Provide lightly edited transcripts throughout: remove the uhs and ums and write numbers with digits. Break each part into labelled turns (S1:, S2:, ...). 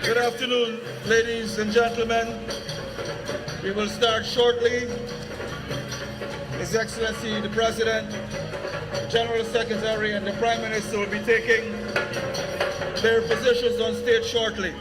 S1: Good afternoon, ladies and gentlemen. We will start shortly. His Excellency the President, General Secretary, and the Prime Minister will be taking their positions on stage shortly.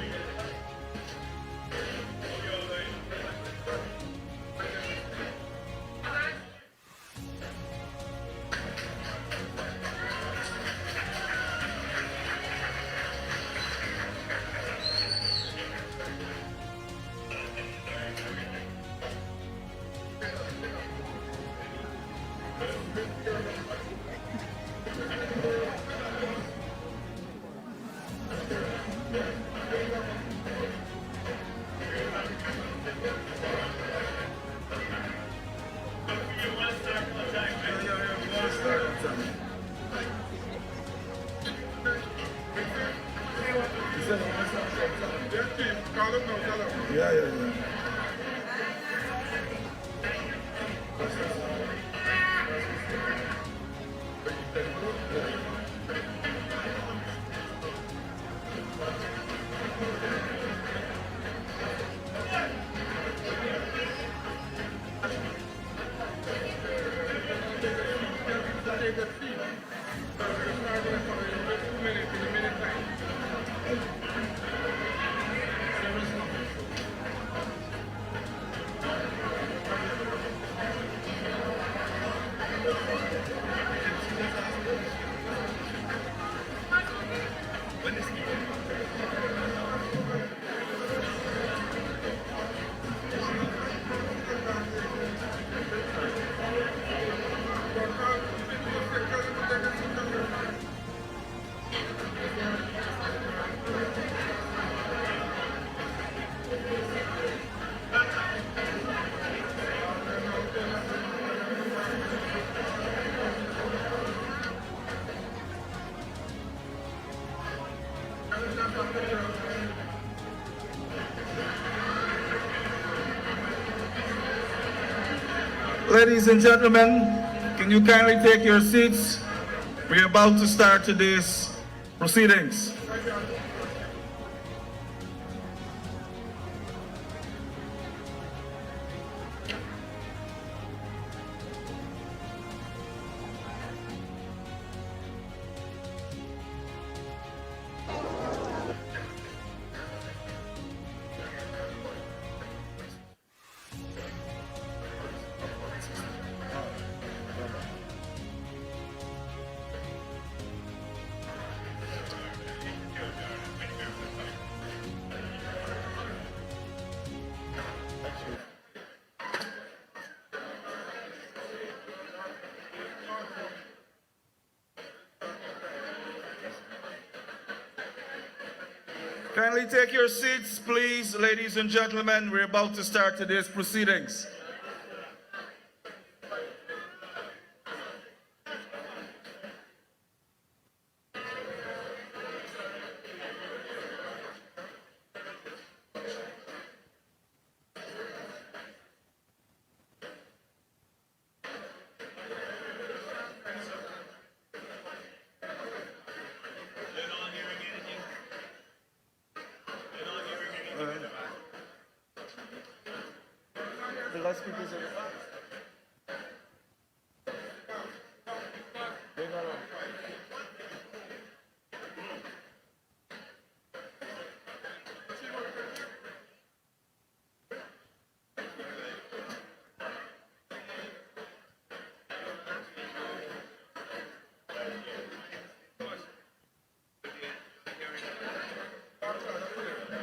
S1: Ladies and gentlemen, can you kindly take your seats? We're about to start today's proceedings. Kindly take your seats, please, ladies and gentlemen. We're about to start today's proceedings.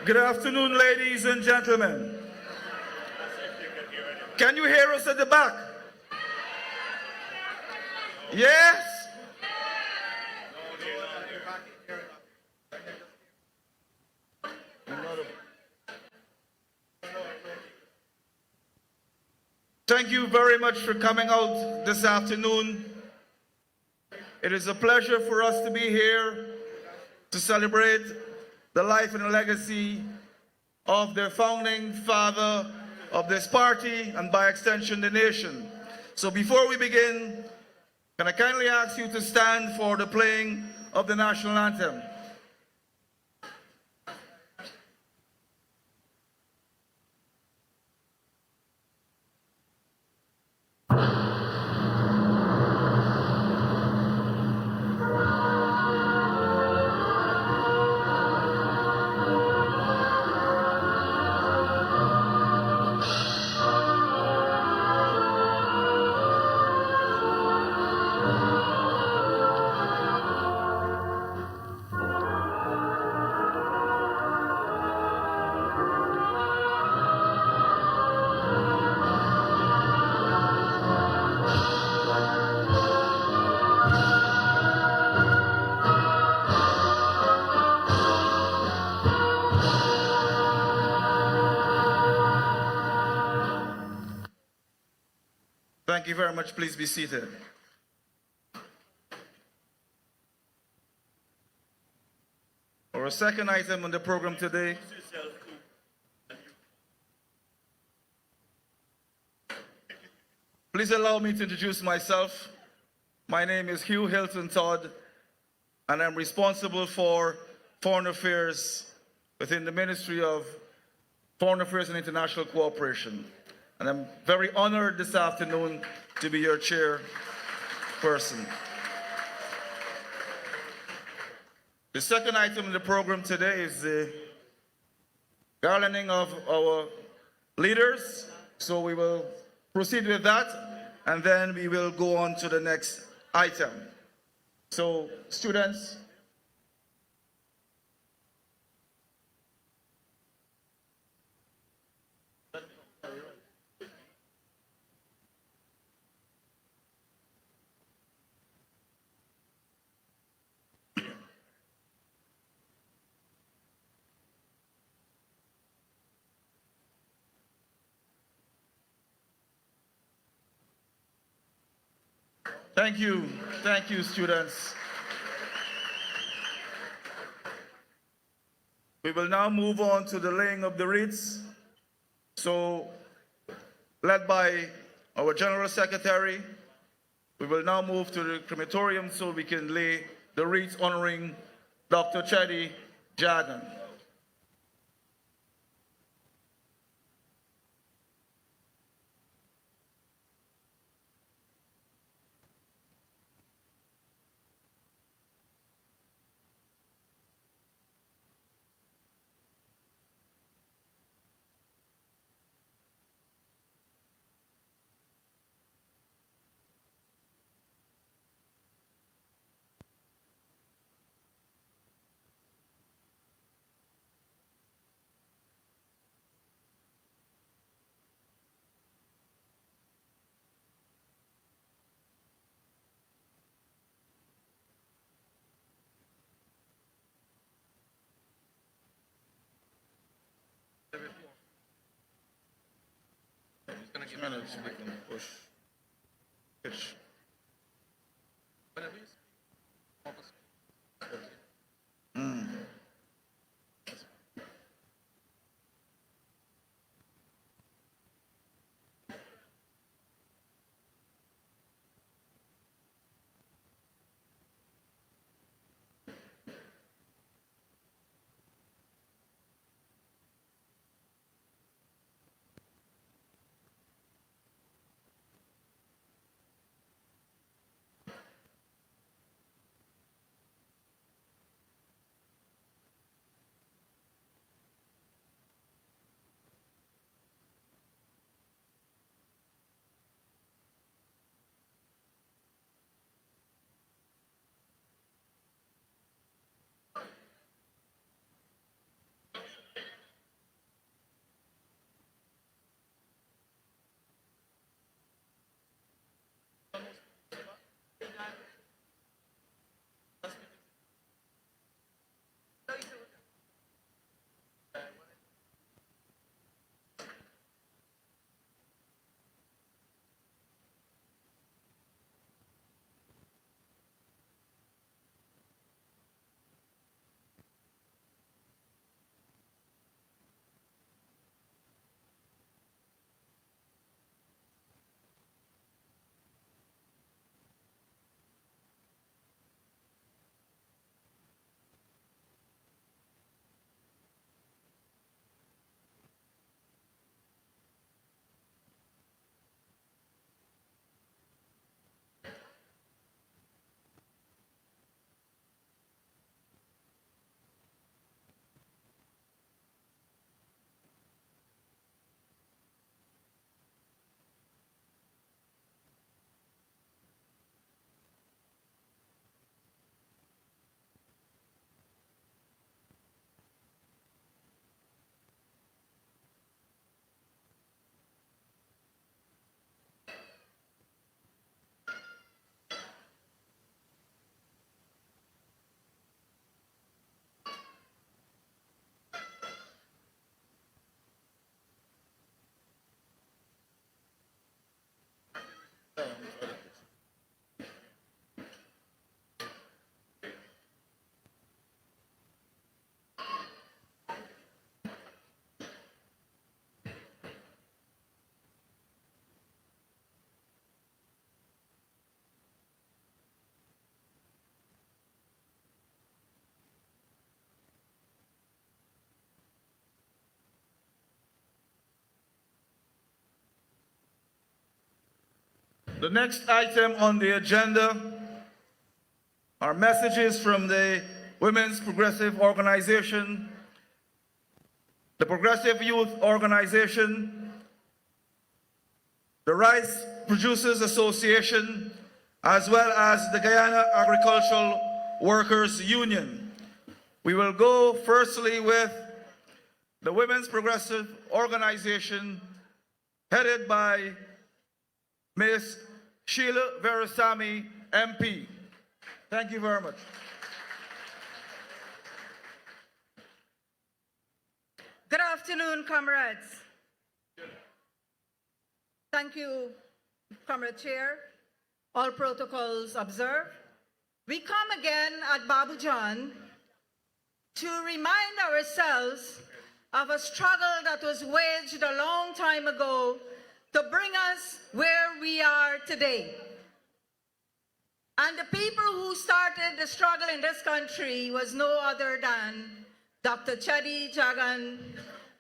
S1: Good afternoon, ladies and gentlemen. Can you hear us at the back? Yes? Thank you very much for coming out this afternoon. It is a pleasure for us to be here to celebrate the life and the legacy of the founding father of this party and by extension the nation. So before we begin, can I kindly ask you to stand for the playing of the national anthem? Thank you very much. Please be seated. Our second item on the program today please allow me to introduce myself. My name is Hugh Hilton Todd, and I'm responsible for Foreign Affairs within the Ministry of Foreign Affairs and International Cooperation. And I'm very honored this afternoon to be your chairperson. The second item in the program today is the garlanding of our leaders. So we will proceed with that, and then we will go on to the next item. So, students, thank you, students. We will now move on to the laying of the wreaths. So, led by our General Secretary, we will now move to the crematorium so we can lay the wreaths honoring Dr. Cheddi Jagan. Minutes we can push. Pitch. The next item on the agenda are messages from the Women's Progressive Organization, the Progressive Youth Organization, the Rice Producers Association, as well as the Guyana Agricultural Workers Union. We will go firstly with the Women's Progressive Organization, headed by Ms. Sheila Verasamy, MP. Thank you very much.
S2: Good afternoon, comrades. Thank you, Comrade Chair. All protocols observed. We come again at Babu Jaan to remind ourselves of a struggle that was waged a long time ago to bring us where we are today. And the people who started the struggle in this country was no other than Dr. Cheddi Jagan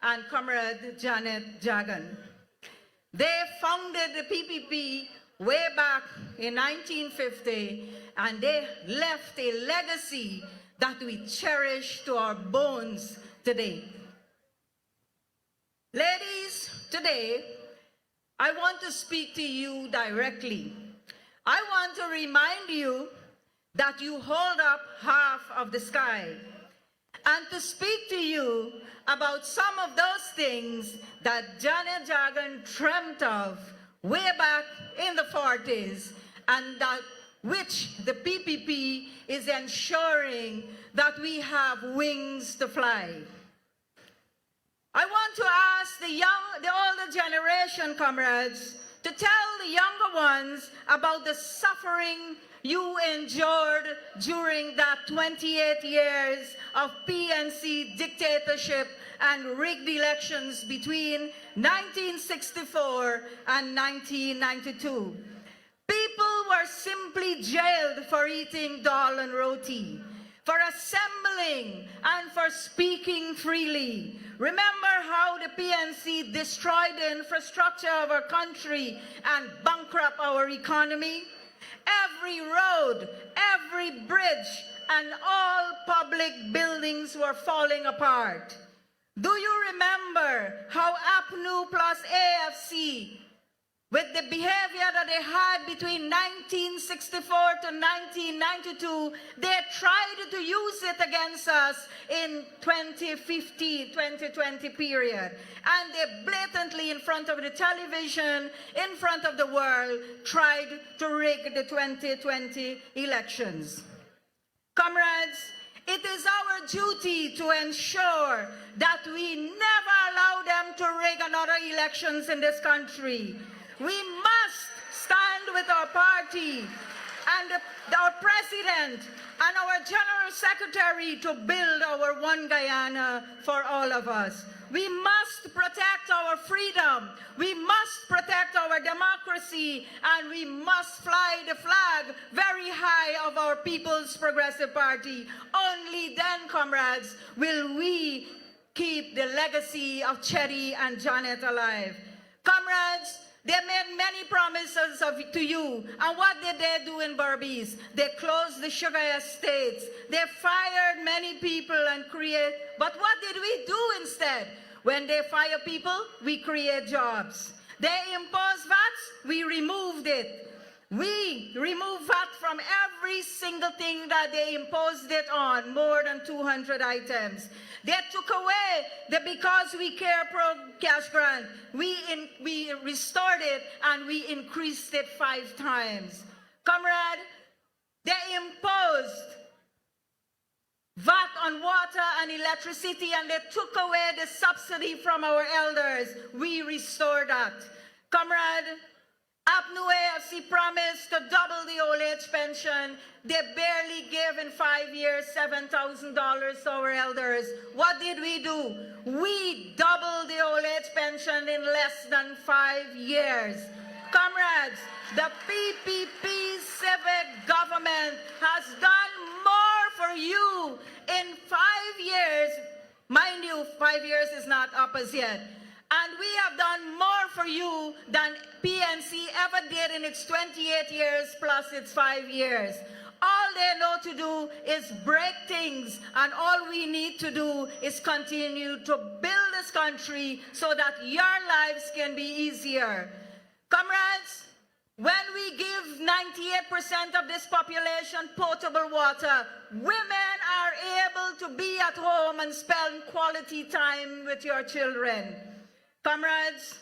S2: and Comrade Janet Jagan. They founded the PPP way back in 1950, and they left a legacy that we cherish to our bones today. Ladies, today, I want to speak to you directly. I want to remind you that you hold up half of the sky, and to speak to you about some of those things that Janet Jagan dreamt of way back in the 40s, and that which the PPP is ensuring that we have wings to fly. I want to ask the older generation, comrades, to tell the younger ones about the suffering you endured during that 28 years of PNC dictatorship and rigged elections between 1964 and 1992. People were simply jailed for eating dal and roti, for assembling and for speaking freely. Remember how the PNC destroyed the infrastructure of our country and bankrupt our economy? Every road, every bridge, and all public buildings were falling apart. Do you remember how APNU plus AFC, with the behavior that they had between 1964 to 1992, they tried to use it against us in 2020 period. And they blatantly, in front of the television, in front of the world, tried to rig the 2020 elections. Comrades, it is our duty to ensure that we never allow them to rig another elections in this country. We must stand with our party and our president and our general secretary to build our one Guyana for all of us. We must protect our freedom. We must protect our democracy, and we must fly the flag very high of our People's Progressive Party. Only then, comrades, will we keep the legacy of Cheddi and Janet alive. Comrades, they made many promises to you, and what did they do in Berbice? They closed the sugar estates. They fired many people and but what did we do instead? When they fire people, we create jobs. They impose VAT, we removed it. We removed VAT from every single thing that they imposed it on, more than 200 items. They took away the Because We Care cash grant. We restored it and we increased it 5 times. Comrade, they imposed VAT on water and electricity, and they took away the subsidy from our elders. We restored that. Comrade, APNU AFC promised to double the old age pension. They barely gave in 5 years $7,000 to our elders. What did we do? We doubled the old age pension in less than 5 years. Comrades, the PPP civic government has done more for you in 5 years. Mind you, 5 years is not up as yet. And And we have done more for you than PNC ever did in its 28 years plus its 5 years. All they know to do is break things, and all we need to do is continue to build this country so that your lives can be easier. Comrades, when we give 98% of this population potable water, women are able to be at home and spend quality time with your children. Comrades,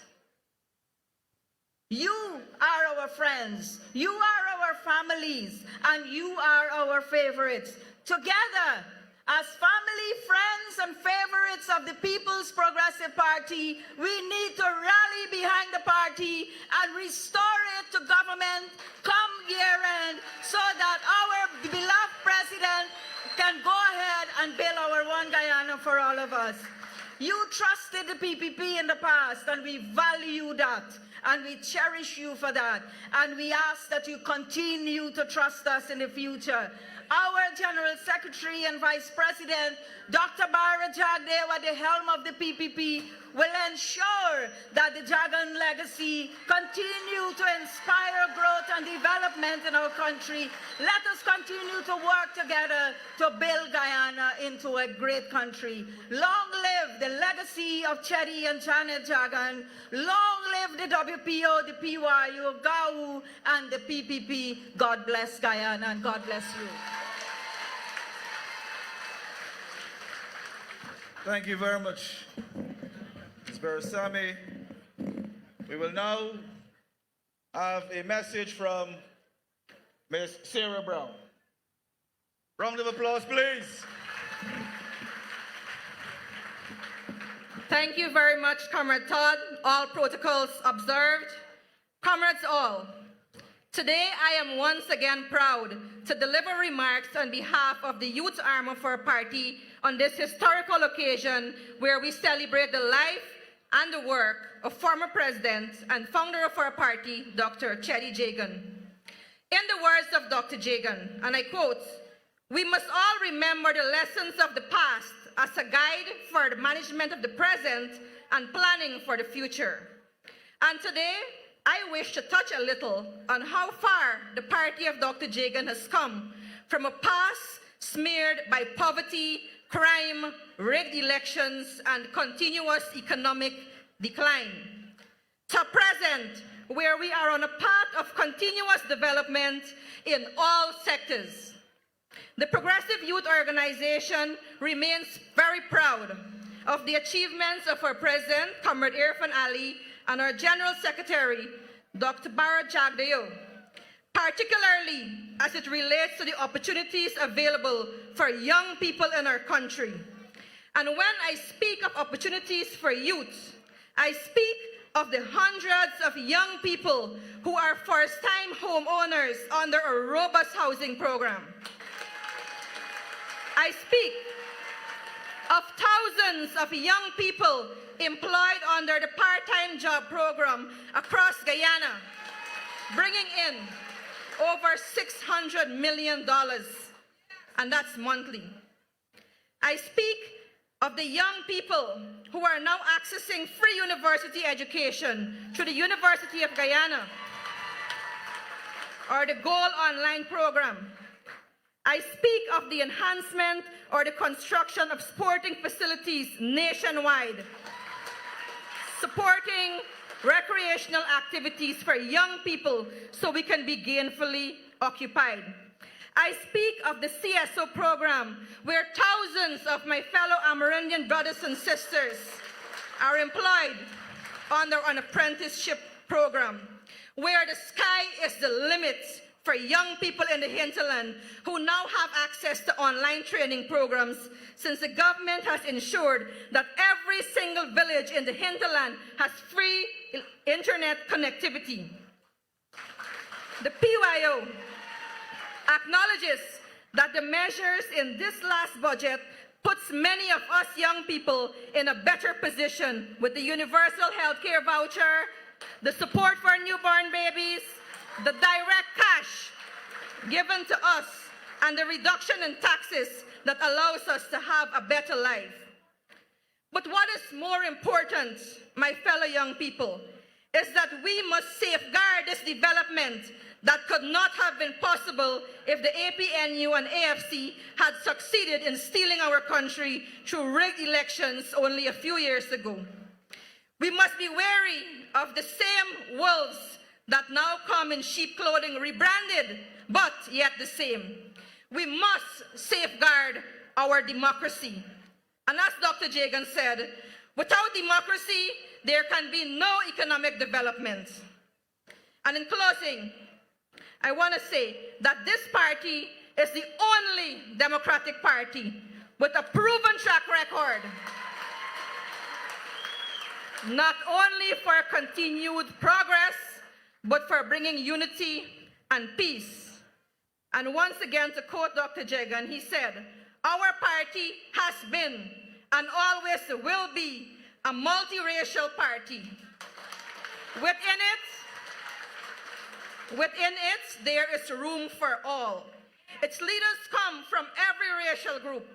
S2: you are our friends, you are our families, and you are our favorites. Together, as family, friends, and favorites of the People's Progressive Party, we need to rally behind the party and restore it to government come year-end so that our beloved president can go ahead and build our one Guyana for all of us. You trusted the PPP in the past, and we value that, and we cherish you for that, and we ask that you continue to trust us in the future. Our General Secretary and Vice President, Dr. Babu Jaan, at the helm of the PPP, will ensure that the Jagan legacy continue to inspire growth and development in our country. Let us continue to work together to build Guyana into a great country. Long live the legacy of Cheddi and Janet Jagan. Long live the WPO, the PYU, GAU, and the PPP. God bless Guyana, and God bless you.
S1: Thank you very much, Ms. Berbice. We will now have a message from Ms. Sarah Brown. Round of applause, please.
S3: Thank you very much, Comrade Todd. All protocols observed. Comrades all, today I am once again proud to deliver remarks on behalf of the youth arm of our party on this historical occasion where we celebrate the life and the work of former president and founder of our party, Dr. Cheddi Jagan. In the words of Dr. Jagan, and I quote, "We must all remember the lessons of the past as a guide for the management of the present and planning for the future." And today, I wish to touch a little on how far the party of Dr. Jagan has come from a past smeared by poverty, crime, rigged elections, and continuous economic decline, to present where we are on a path of continuous development in all sectors. The Progressive Youth Organization remains very proud of the achievements of our President, Comrade Irfan Ali, and our General Secretary, Dr. Babu Jaan, particularly as it relates to the opportunities available for young people in our country. And when I speak of opportunities for youth, I speak of the hundreds of young people who are first-time homeowners under a robust housing program. I speak of thousands of young people employed under the part-time job program across Guyana, bringing in over $600 million, and that's monthly. I speak of the young people who are now accessing free university education through the University of Guyana or the Gold Online program. I speak of the enhancement or the construction of sporting facilities nationwide, supporting recreational activities for young people so we can be gainfully occupied. I speak of the CSO program, where thousands of my fellow Amerindian brothers and sisters are employed under an apprenticeship program, where the sky is the limit for young people in the hinterland who now have access to online training programs, since the government has ensured that every single village in the hinterland has free internet connectivity. The PYO acknowledges that the measures in this last budget puts many of us young people in a better position with the universal health care voucher, the support for newborn babies, the direct cash given to us, and the reduction in taxes that allows us to have a better life. But what is more important, my fellow young people, is that we must safeguard this development that could not have been possible if the APNU and AFC had succeeded in stealing our country through rigged elections only a few years ago. We must be wary of the same wolves that now come in sheep clothing, rebranded, but yet the same. We must safeguard our democracy. And as Dr. Jagan said, without democracy, there can be no economic development. And in closing, I want to say that this party is the only democratic party with a proven track record, not only for continued progress, but for bringing unity and peace. And once again, to quote Dr. Jagan, he said, "Our party has been and always will be a multiracial party. Within it, there is room for all. Its leaders come from every racial group,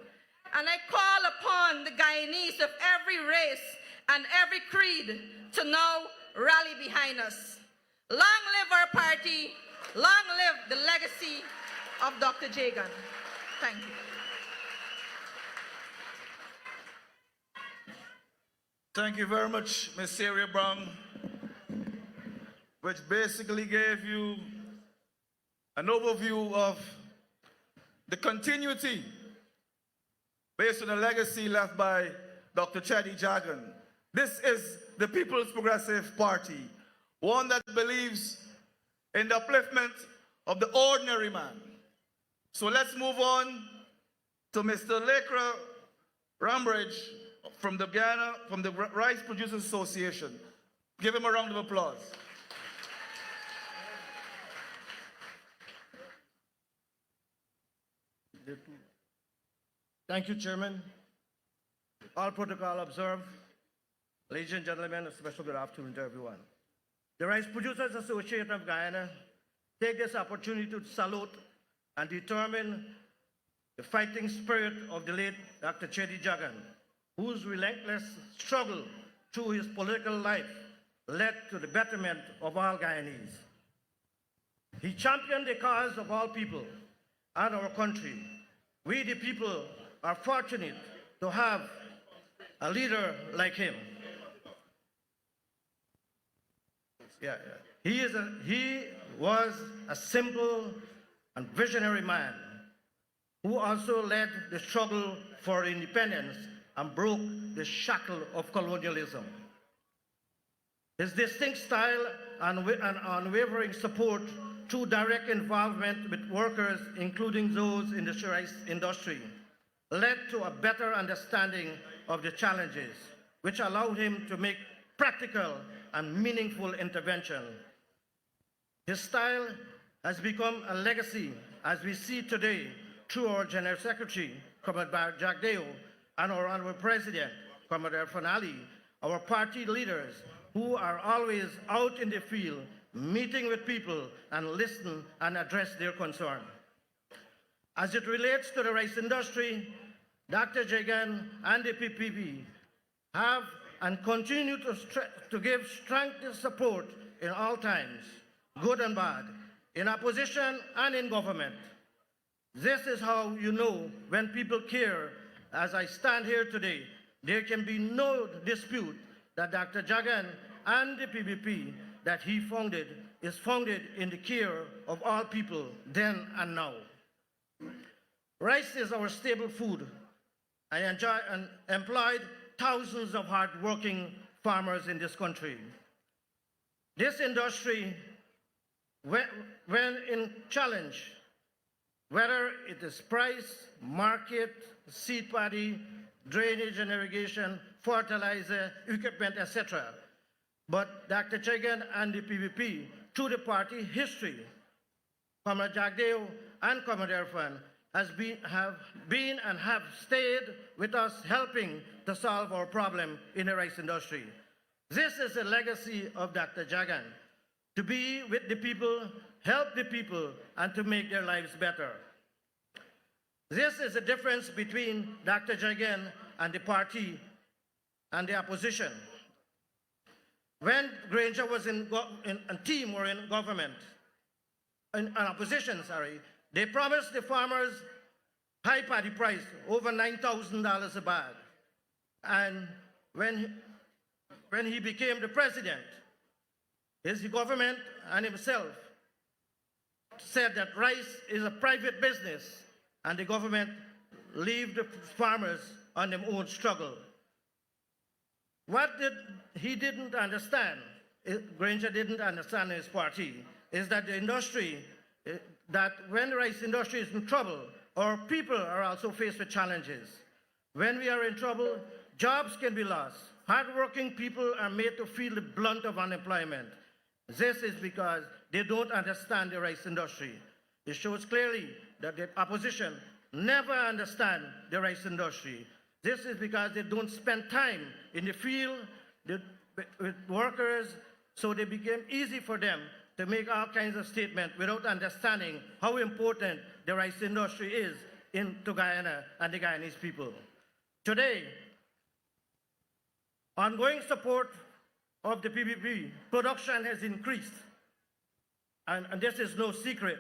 S3: and I call upon the Guyanese of every race and every creed to now rally behind us. Long live our party, long live the legacy of Dr. Jagan." Thank you.
S1: Thank you very much, Ms. Sarah Brown, which basically gave you an overview of the continuity based on the legacy left by Dr. Cheddi Jagan. This is the People's Progressive Party, one that believes in the upliftment of the ordinary man. So let's move on to Mr. Lekra Rambridge from the Rice Producers Association. Give him a round of applause.
S4: Thank you, Chairman. All protocol observed. Ladies and gentlemen, a special good afternoon to everyone. The Rice Producers Association of Guyana take this opportunity to salute and determine the fighting spirit of the late Dr. Cheddi Jagan, whose relentless struggle through his political life led to the betterment of all Guyanese. He championed the cause of all people and our country. We, the people, are fortunate to have a leader like him. He was a simple and visionary man who also led the struggle for independence and broke the shackle of colonialism. His distinct style and unwavering support through direct involvement with workers, including those in the rice industry, led to a better understanding of the challenges, which allowed him to make practical and meaningful intervention. His style has become a legacy, as we see today, through our General Secretary, Comrade Babu Jaan, and our Honorable President, Comrade Fanali, our party leaders, who are always out in the field, meeting with people and listen and address their concern. As it relates to the rice industry, Dr. Jagan and the PPP have and continue to give strength and support in all times, good and bad, in opposition and in government. This is how you know when people care. As I stand here today, there can be no dispute that Dr. Jagan and the PPP that he founded is founded in the care of all people then and now. Rice is our staple food. I enjoy and employed thousands of hard-working farmers in this country. This industry, when in challenge, whether it is price, market, seed paddy, drainage and irrigation, fertilizer, equipment, etc. But Dr. Jagan and the PPP, through the party history, Comrade Jagdeo and Comrade Irfan, have been and have stayed with us, helping to solve our problem in the rice industry. This is a legacy of Dr. Jagan, to be with the people, help the people, and to make their lives better. This is the difference between Dr. Jagan and the party and the opposition. When Granger was in team or in government, in opposition, sorry, they promised the farmers high paddy price, over $9,000 a bag. And when he became the president, his government and himself said that rice is a private business and the government leave the farmers on their own struggle. What he didn't understand, Granger didn't understand in his party, is that the industry, that when the rice industry is in trouble, our people are also faced with challenges. When we are in trouble, jobs can be lost. Hardworking people are made to feel the blunt of unemployment. This is because they don't understand the rice industry. It shows clearly that the opposition never understand the rice industry. This is because they don't spend time in the field with workers, so they became easy for them to make all kinds of statements without understanding how important the rice industry is to Guyana and the Guyanese people. Today, ongoing support of the PPP, production has increased, and this is no secret.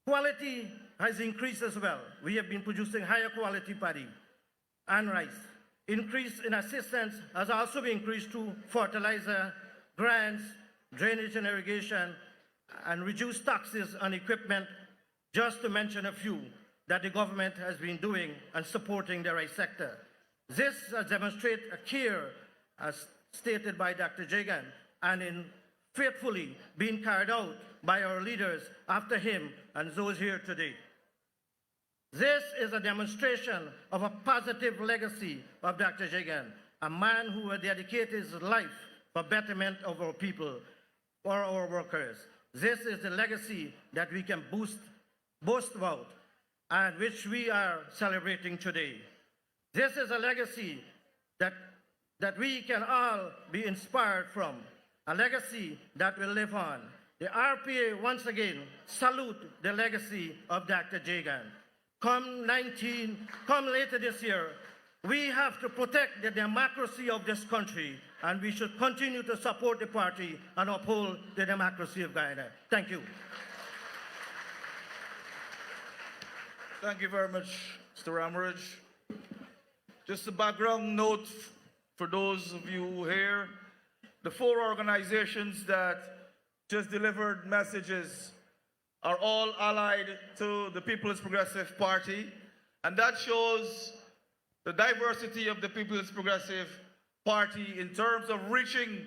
S4: Quality has increased as well. We have been producing higher quality paddy and rice. Increase in assistance has also been increased to fertilizer, grants, drainage and irrigation, and reduced taxes on equipment, just to mention a few that the government has been doing and supporting the rice sector. This demonstrates a care, as stated by Dr. Jagan, and in faithfully being carried out by our leaders after him and those here today. This is a demonstration of a positive legacy of Dr. Jagan, a man who had dedicated his life for betterment of our people or our workers. This is the legacy that we can boast about and which we are celebrating today. This is a legacy that we can all be inspired from, a legacy that will live on. The RPA once again salute the legacy of Dr. Jagan. Come later this year, we have to protect the democracy of this country, and we should continue to support the party and uphold the democracy of Guyana. Thank you.
S1: Thank you very much, Mr. Ramridge. Just a background note for those of you here. The 4 organizations that just delivered messages are all allied to the People's Progressive Party, and that shows the diversity of the People's Progressive Party in terms of reaching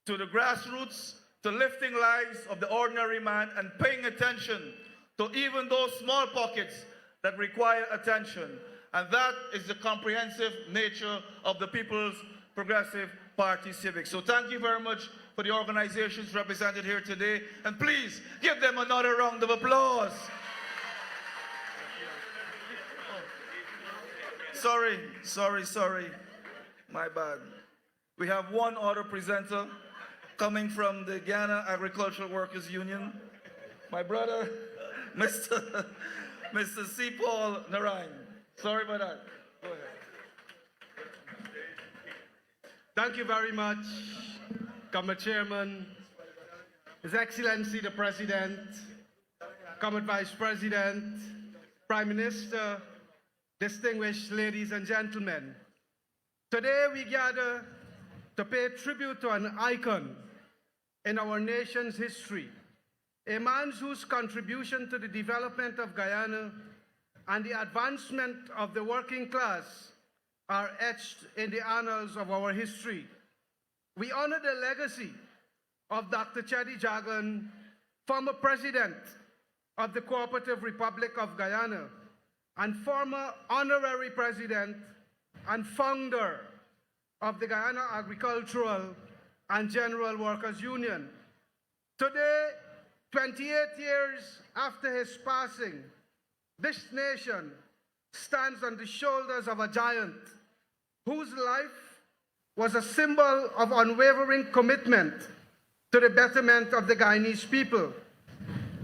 S1: to the grassroots, to lifting lives of the ordinary man and paying attention to even those small pockets that require attention. And that is the comprehensive nature of the People's Progressive Party Civic. So thank you very much for the organizations represented here today, and please give them another round of applause. Sorry, my bad. We have one other presenter coming from the Ghana Agricultural Workers Union, my brother, Mr. C. Paul Narayan. Sorry about that. Go ahead.
S5: Thank you very much, Comrade Chairman, His Excellency the President, Comrade Vice President, Prime Minister, distinguished ladies and gentlemen. Today we gather to pay tribute to an icon in our nation's history, a man whose contribution to the development of Guyana and the advancement of the working class are etched in the annals of our history. We honor the legacy of Dr. Cheddi Jagan, former President of the Cooperative Republic of Guyana and former Honorary President and founder of the Guyana Agricultural and General Workers Union. Today, 28 years after his passing, this nation stands on the shoulders of a giant whose life was a symbol of unwavering commitment to the betterment of the Guyanese people.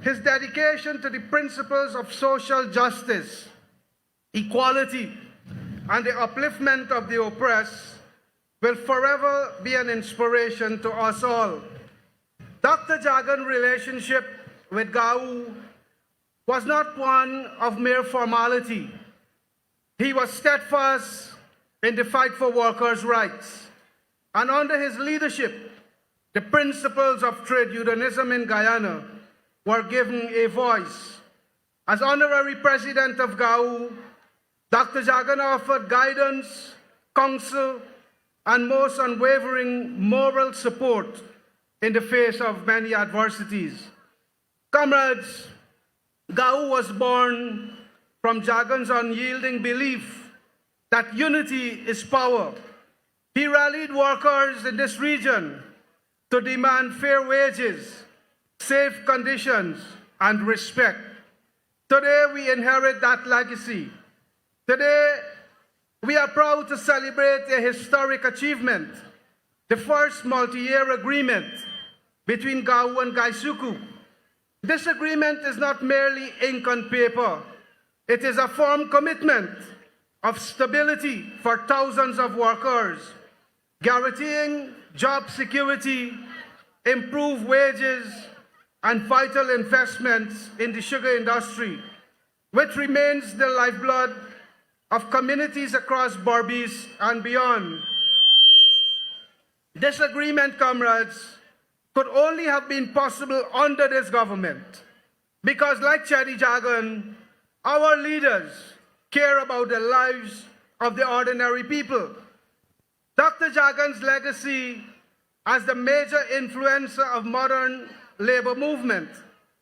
S5: His dedication to the principles of social justice, equality, and the upliftment of the oppressed will forever be an inspiration to us all. Dr. Jagan's relationship with Gau was not one of mere formality. He was steadfast in the fight for workers' rights, and under his leadership, the principles of trade unionism in Guyana were given a voice. As honorary president of GAU, Dr. Jagan offered guidance, counsel, and most unwavering moral support in the face of many adversities. Comrades, GAU was born from Jagan's unyielding belief that unity is power. He rallied workers in this region to demand fair wages, safe conditions, and respect. Today, we inherit that legacy. Today, we are proud to celebrate a historic achievement, the first multi-year agreement between GAU and Gaisuku. This agreement is not merely ink on paper. It is a firm commitment of stability for thousands of workers, guaranteeing job security, improved wages, and vital investments in the sugar industry, which remains the lifeblood of communities across Berbice and beyond. This agreement, comrades, could only have been possible under this government because, like Cheddi Jagan, our leaders care about the lives of the ordinary people. Dr. Jagan's legacy as the major influencer of modern labor movement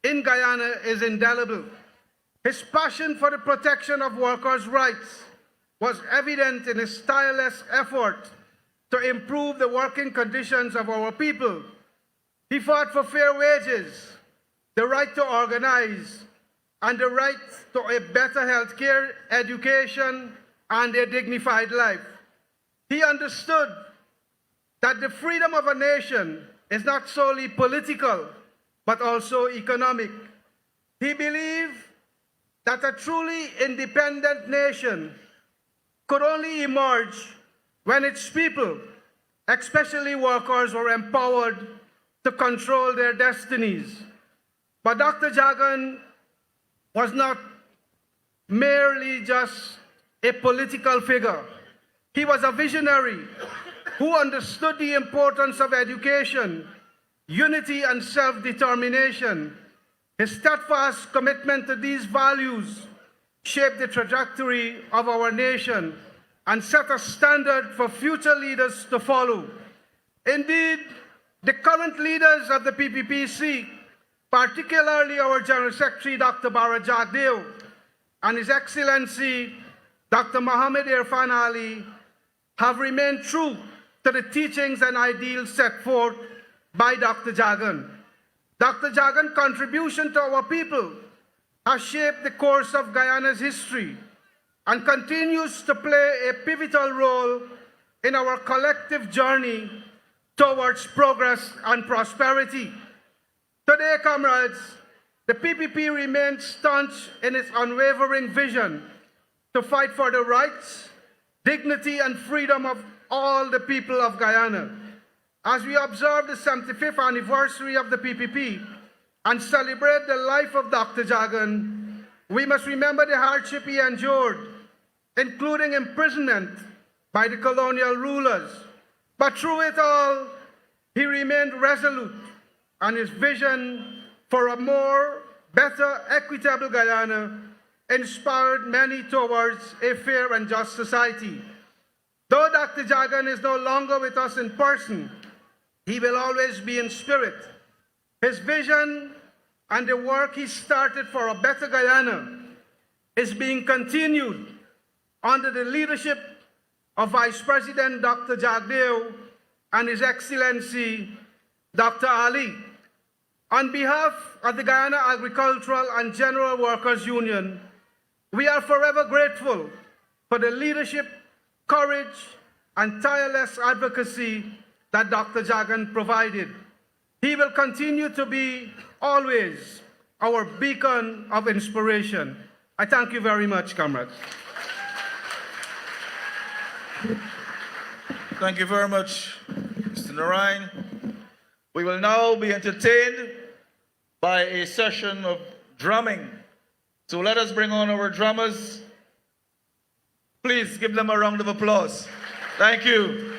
S5: in Guyana is indelible. His passion for the protection of workers' rights was evident in his tireless effort to improve the working conditions of our people. He fought for fair wages, the right to organize, and the right to a better health care, education, and a dignified life. He understood that the freedom of a nation is not solely political, but also economic. He believed that a truly independent nation could only emerge when its people, especially workers, were empowered to control their destinies. But Dr. Jagan was not merely just a political figure. He was a visionary who understood the importance of education, unity, and self-determination. His steadfast commitment to these values shaped the trajectory of our nation and set a standard for future leaders to follow. Indeed, the current leaders of the PPPC, particularly our General Secretary, Dr. Babu Jaan, and His Excellency, Dr. Mohammed Irfan Ali, have remained true to the teachings and ideals set forth by Dr. Jagan. Dr. Jagan's contribution to our people has shaped the course of Guyana's history and continues to play a pivotal role in our collective journey towards progress and prosperity. Today, comrades, the PPP remains staunch in its unwavering vision to fight for the rights, dignity, and freedom of all the people of Guyana. As we observe the 75th anniversary of the PPP and celebrate the life of Dr. Jagan, we must remember the hardship he endured, including imprisonment by the colonial rulers. But through it all, he remained resolute, and his vision for a more, better, equitable Guyana inspired many towards a fair and just society. Though Dr. Jagan is no longer with us in person, he will always be in spirit. His vision and the work he started for a better Guyana is being continued under the leadership of Vice President Dr. Jagdeo and His Excellency Dr. Ali. On behalf of the Guyana Agricultural and General Workers Union, we are forever grateful for the leadership, courage, and tireless advocacy that Dr. Jagan provided. He will continue to be always our beacon of inspiration. I thank you very much, comrades.
S1: Thank you very much, Mr. Narayan. We will now be entertained by a session of drumming. So let us bring on our drummers. Please give them a round of applause. Thank you.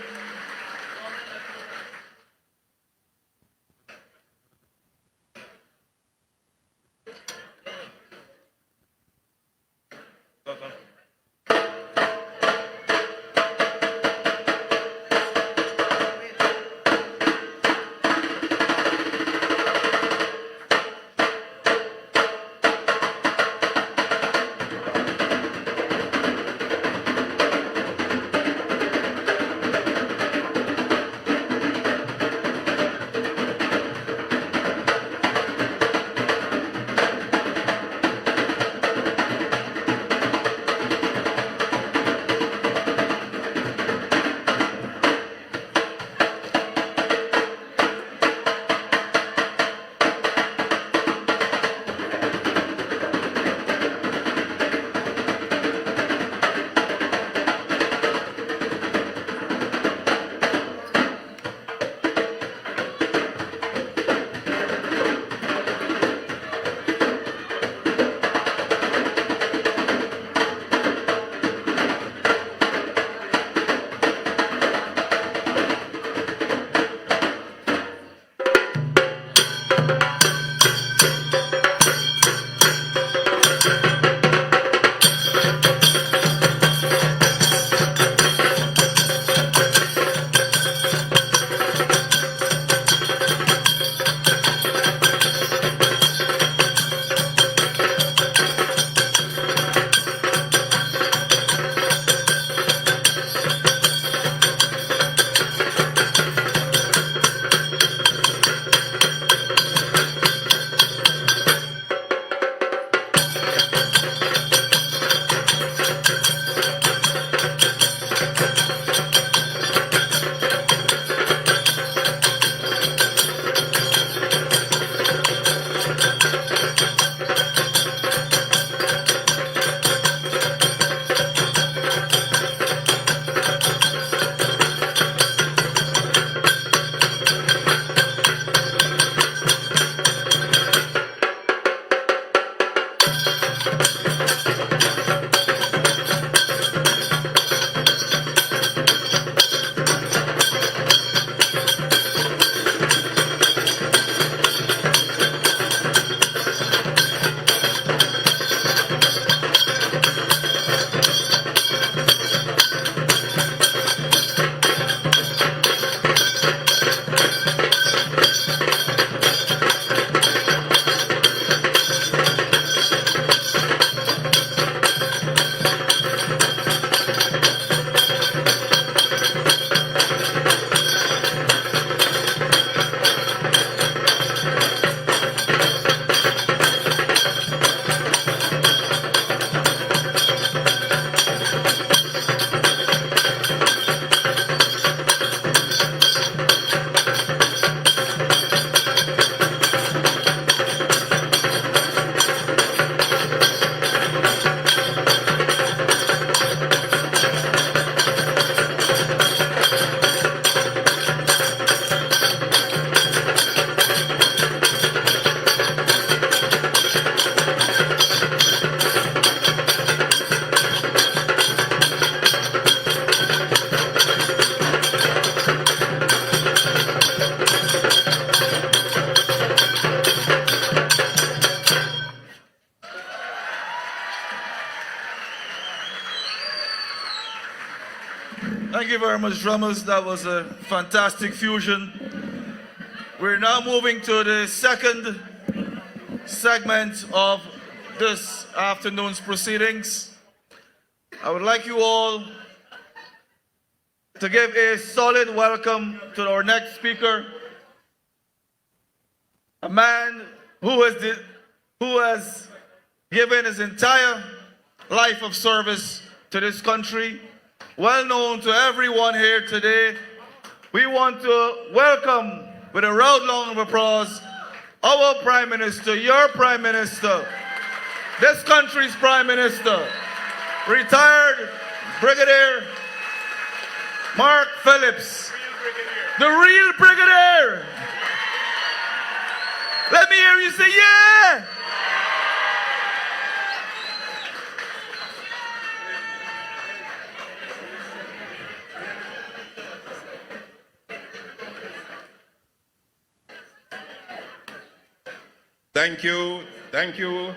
S1: Thank you very much, drummers. That was a fantastic fusion. We're now moving to the second segment of this afternoon's proceedings. I would like you all to give a solid welcome to our next speaker, a man who has given his entire life of service to this country, well known to everyone here today. We want to welcome with a round of applause our Prime Minister, your Prime Minister, this country's Prime Minister, retired Brigadier Mark Phillips, the real brigadier. Let me hear you say, yeah. Thank you. Thank you.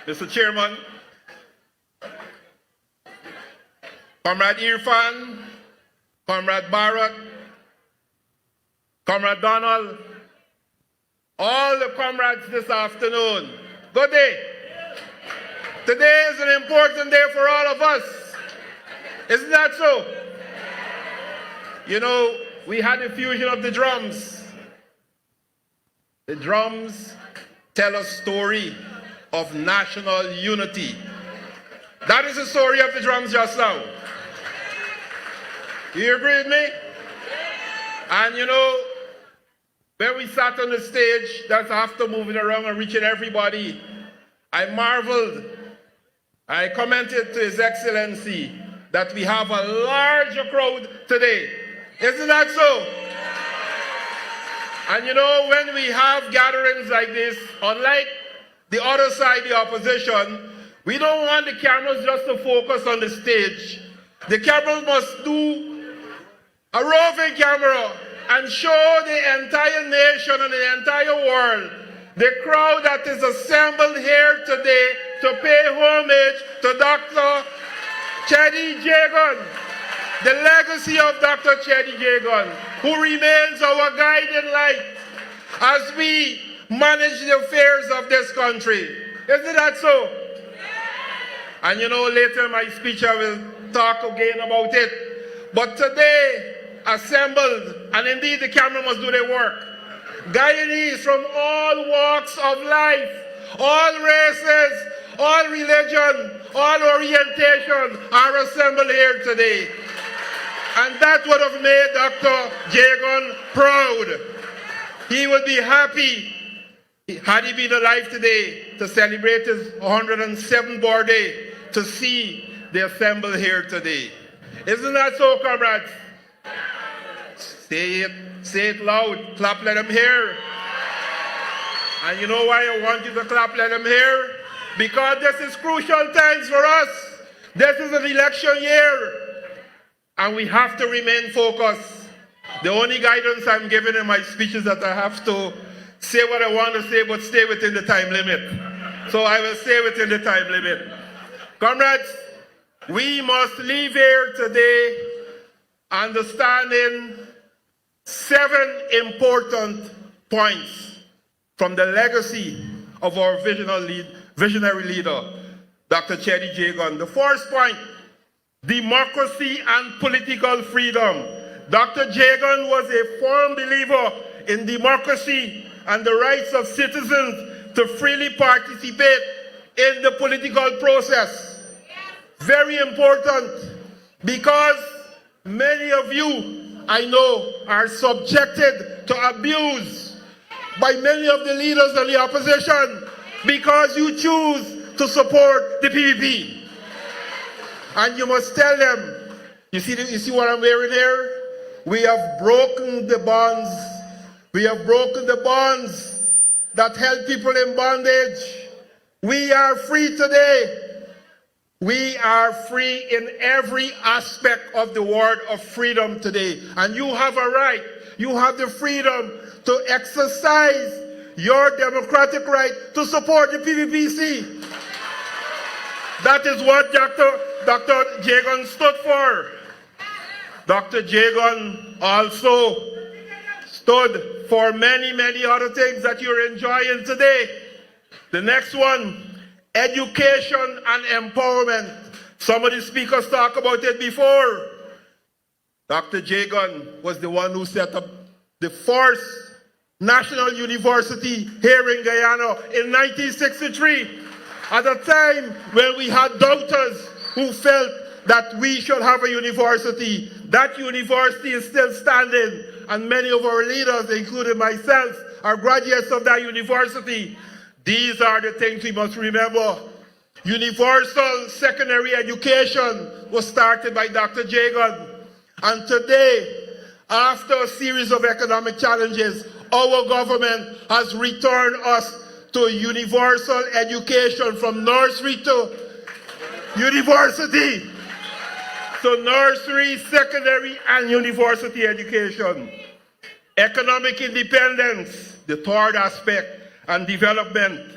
S1: Mr. Chairman, Comrade Irfan, Comrade Barrett, Comrade Donald, all the comrades this afternoon, good day. Today is an important day for all of us. Isn't that so? You know, we had the fusion of the drums. The drums tell a story of national unity. That is the story of the drums just now. You agree with me? And you know, when we sat on the stage, that's after moving around and reaching everybody, I marveled. I commented to His Excellency that we have a larger crowd today. Isn't that so? And you know, when we have gatherings like this, unlike the other side, the opposition, we don't want the cameras just to focus on the stage. The cameras must do a roving camera and show the entire nation and the entire world the crowd that is assembled here today to pay homage to Dr. Cheddi Jagan, the legacy of Dr. Cheddi Jagan, who remains our guiding light as we manage the affairs of this country. Isn't that so? And you know, later in my speech I will talk again about it. But today, assembled, and indeed the camera must do their work, Guyanese from all walks of life, all races, all religion, all orientation are assembled here today. And that would have made Dr. Jagan proud. He would be happy had he been alive today to celebrate his 107th birthday, to see the assembled here today. Isn't that so, comrades? Say it loud, clap, let them hear. And you know why I want you to clap, let them hear? Because this is crucial times for us. This is an election year. And we have to remain focused. The only guidance I'm giving in my speech is that I have to say what I want to say, but stay within the time limit. So I will stay within the time limit. Comrades, we must leave here today understanding 7 important points from the legacy of our visionary leader, Dr. Cheddi Jagan. The first point, democracy and political freedom. Dr. Jagan was a firm believer in democracy and the rights of citizens to freely participate in the political process. Very important, because many of you, I know, are subjected to abuse by many of the leaders of the opposition because you choose to support the PPP. And you must tell them, you see what I'm wearing here? We have broken the bonds. We have broken the bonds that held people in bondage. We are free today. We are free in every aspect of the word of freedom today. And you have a right. You have the freedom to exercise your democratic right to support the PPPC. That is what Dr. Jagan stood for. Dr. Jagan also stood for many, many other things that you're enjoying today. The next one, education and empowerment. Some of the speakers talked about it before. Dr. Jagan was the one who set up the first national university here in Guyana in 1963. At a time when we had doubters who felt that we should have a university. That university is still standing, and many of our leaders, including myself, are graduates of that university. These are the things we must remember.
S6: Universal secondary education was started by Dr. Jagan. And today, after a series of economic challenges, our government has returned us to universal education from nursery to university. So nursery, secondary, and university education. Economic independence, the third aspect, and development.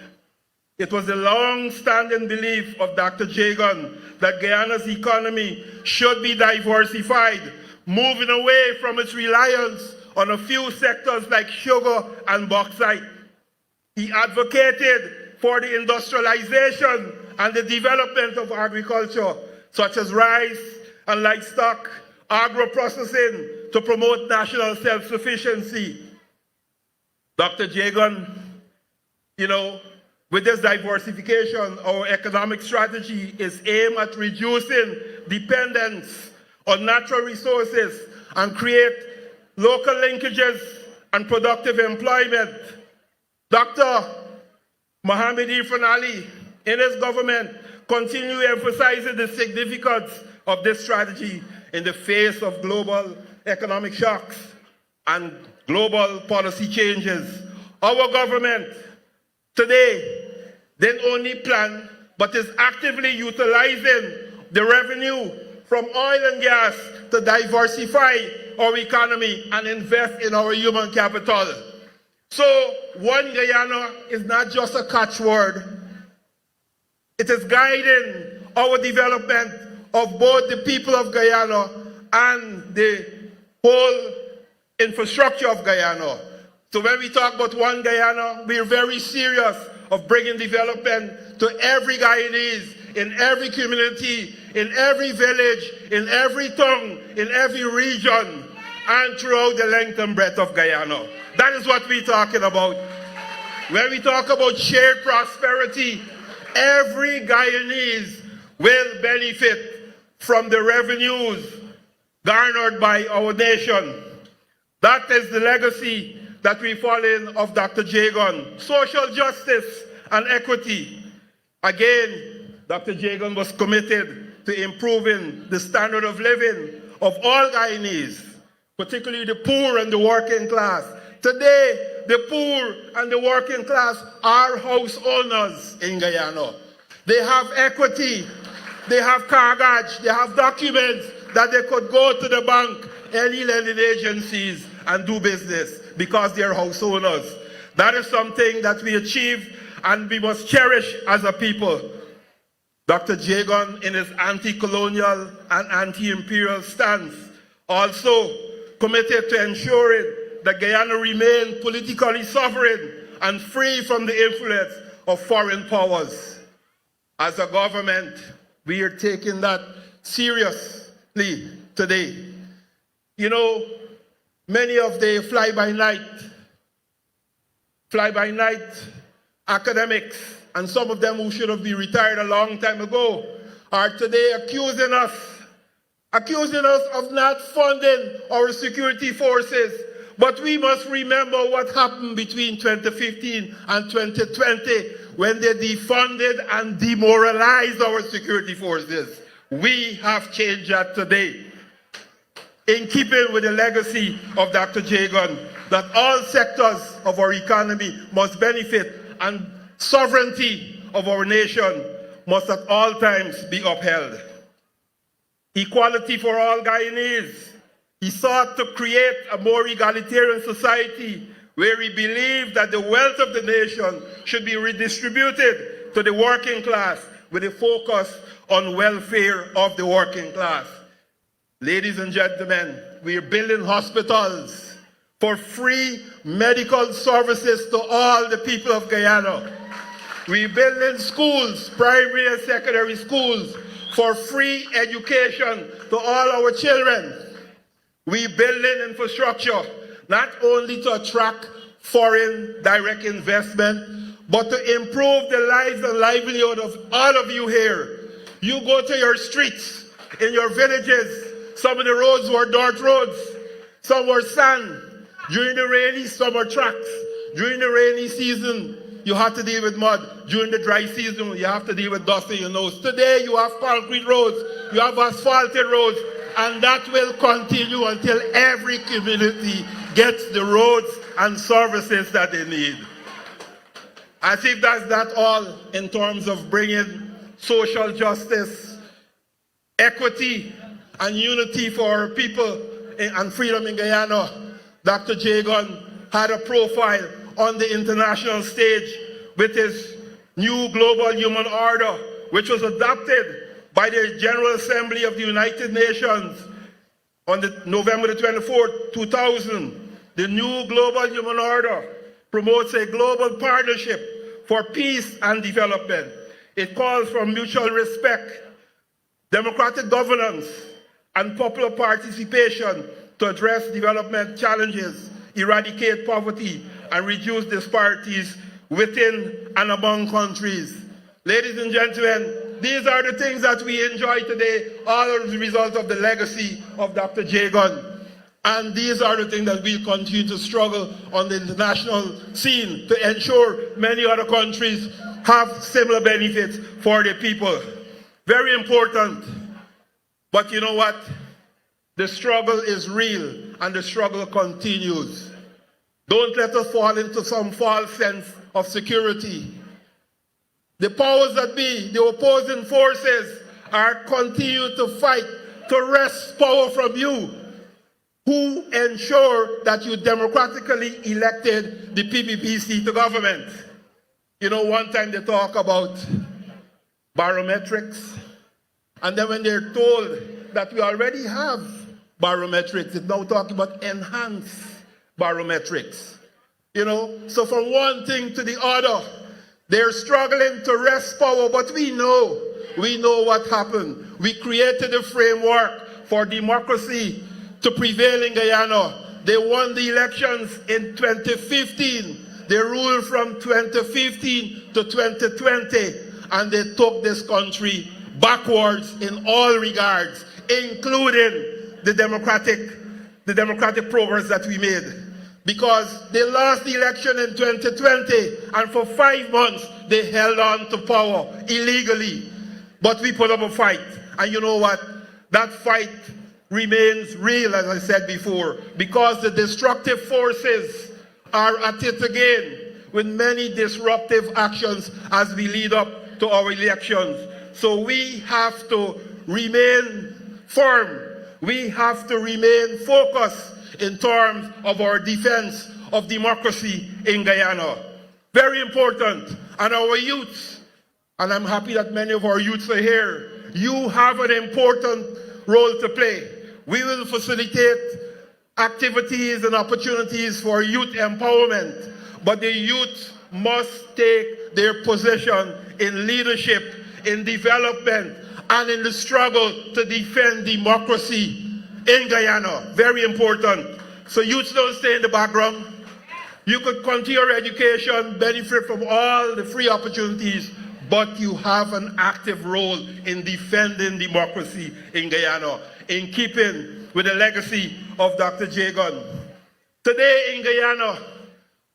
S6: It was the long-standing belief of Dr. Jagan that Guyana's economy should be diversified, moving away from its reliance on a few sectors like sugar and bauxite. He advocated for the industrialization and the development of agriculture, such as rice and livestock, agro-processing, to promote national self-sufficiency. Dr. Jagan, with this diversification, our economic strategy is aimed at reducing dependence on natural resources and create local linkages and productive employment. Dr. Mohamed Irfan Ali, in his government, continue emphasizing the significance of this strategy in the face of global economic shocks and global policy changes. Our government today didn't only plan, but is actively utilizing the revenue from oil and gas to diversify our economy and invest in our human capital. So, One Guyana is not just a catchword. It is guiding our development of both the people of Guyana and the whole infrastructure of Guyana. So when we talk about One Guyana, we're very serious of bringing development to every Guyanese, in every community, in every village, in every town, in every region, and throughout the length and breadth of Guyana. That is what we're talking about. When we talk about shared prosperity, every Guyanese will benefit from the revenues garnered by our nation. That is the legacy that we fall in of Dr. Jagan. Social justice and equity. Again, Dr. Jagan was committed to improving the standard of living of all Guyanese, particularly the poor and the working class. Today, the poor and the working class are house owners in Guyana. They have equity, they have cargage, they have documents that they could go to the bank, any lending agencies, and do business because they're house owners. That is something that we achieve and we must cherish as a people. Dr. Jagan, in his anti-colonial and anti-imperial stance, also committed to ensuring that Guyana remain politically sovereign and free from the influence of foreign powers. As a government, we are taking that seriously today. Many of the fly-by-night academics, and some of them who should have been retired a long time ago, are today accusing us of not funding our security forces. But we must remember what happened between 2015 and 2020 when they defunded and demoralized our security forces. We have changed that today. In keeping with the legacy of Dr. Jagan, that all sectors of our economy must benefit and sovereignty of our nation must at all times be upheld. Equality for all Guyanese. He sought to create a more egalitarian society where he believed that the wealth of the nation should be redistributed to the working class with a focus on welfare of the working class. Ladies and gentlemen, we are building hospitals for free medical services to all the people of Guyana. We're building schools, primary and secondary schools, for free education to all our children. We're building infrastructure, not only to attract foreign direct investment, but to improve the lives and livelihood of all of you here. You go to your streets, in your villages, some of the roads were dirt roads, some were sand. During the rainy summer tracks, during the rainy season, you had to deal with mud. During the dry season, you have to deal with dust in your nose. Today, you have concrete roads, you have asphalted roads, and that will continue until every community gets the roads and services that they need. I think that's not all in terms of bringing social justice, equity, and unity for people and freedom in Guyana. Dr. Jagan had a profile on the international stage with his new global human order, which was adopted by the General Assembly of the United Nations on November the 24th, 2000. The new global human order promotes a global partnership for peace and development. It calls for mutual respect, democratic governance, and popular participation to address development challenges, eradicate poverty, and reduce disparities within and among countries. Ladies and gentlemen, these are the things that we enjoy today, all as a result of the legacy of Dr. Jagan. And these are the things that we'll continue to struggle on the international scene to ensure many other countries have similar benefits for their people. Very important. But you know what? The struggle is real and the struggle continues. Don't let us fall into some false sense of security. The powers that be, the opposing forces, are continuing to fight to wrest power from you, who ensure that you democratically elected the PPPC to government. You know, one time they talk about barometrics, and then when they're told that we already have barometrics, it's now talking about enhanced barometrics. You know, so from one thing to the other, they're struggling to wrest power, but we know what happened. We created a framework for democracy to prevail in Guyana. They won the elections in 2015. They ruled from 2015 to 2020, and they took this country backwards in all regards, including the democratic progress that we made. Because they lost the election in 2020, and for 5 months they held on to power illegally. But we put up a fight, and you know what? That fight remains real, as I said before, because the destructive forces are at it again with many disruptive actions as we lead up to our elections. So we have to remain firm. We have to remain focused in terms of our defense of democracy in Guyana. Very important. And our youths, and I'm happy that many of our youths are here, you have an important role to play. We will facilitate activities and opportunities for youth empowerment, but the youth must take their position in leadership, in development, and in the struggle to defend democracy in Guyana. Very important. So youths don't stay in the background. You could continue your education, benefit from all the free opportunities, but you have an active role in defending democracy in Guyana, in keeping with the legacy of Dr. Jagan. Today in Guyana,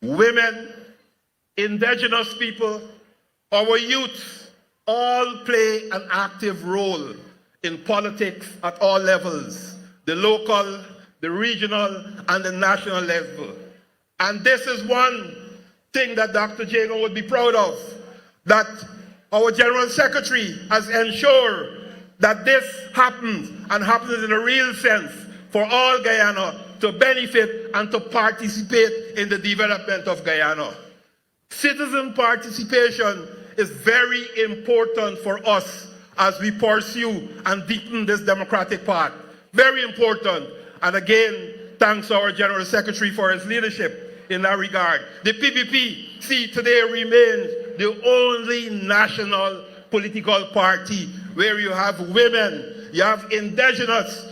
S6: women, indigenous people, our youth all play an active role in politics at all levels, the local, the regional, and the national level. And this is one thing that Dr. Jagan would be proud of, that our General Secretary has ensured that this happens, and happens in a real sense, for all Guyana to benefit and to participate in the development of Guyana. Citizen participation is very important for us as we pursue and deepen this democratic path. Very important. And again, thanks to our General Secretary for his leadership in that regard. The PPPC today remains the only national political party where you have women, you have indigenous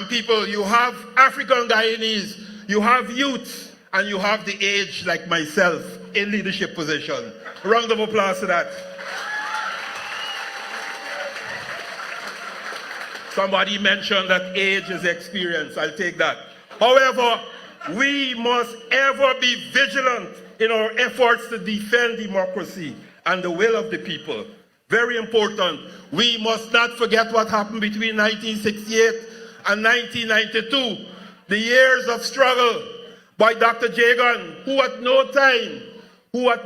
S6: people, you have African Guyanese, you have youth, and you have the age like myself in leadership position. A round of applause to that. Somebody mentioned that age is experience. I'll take that. However, we must ever be vigilant in our efforts to defend democracy and the will of the people. Very important. We must not forget what happened between 1968 and 1992, the years of struggle by Dr. Jagan, who at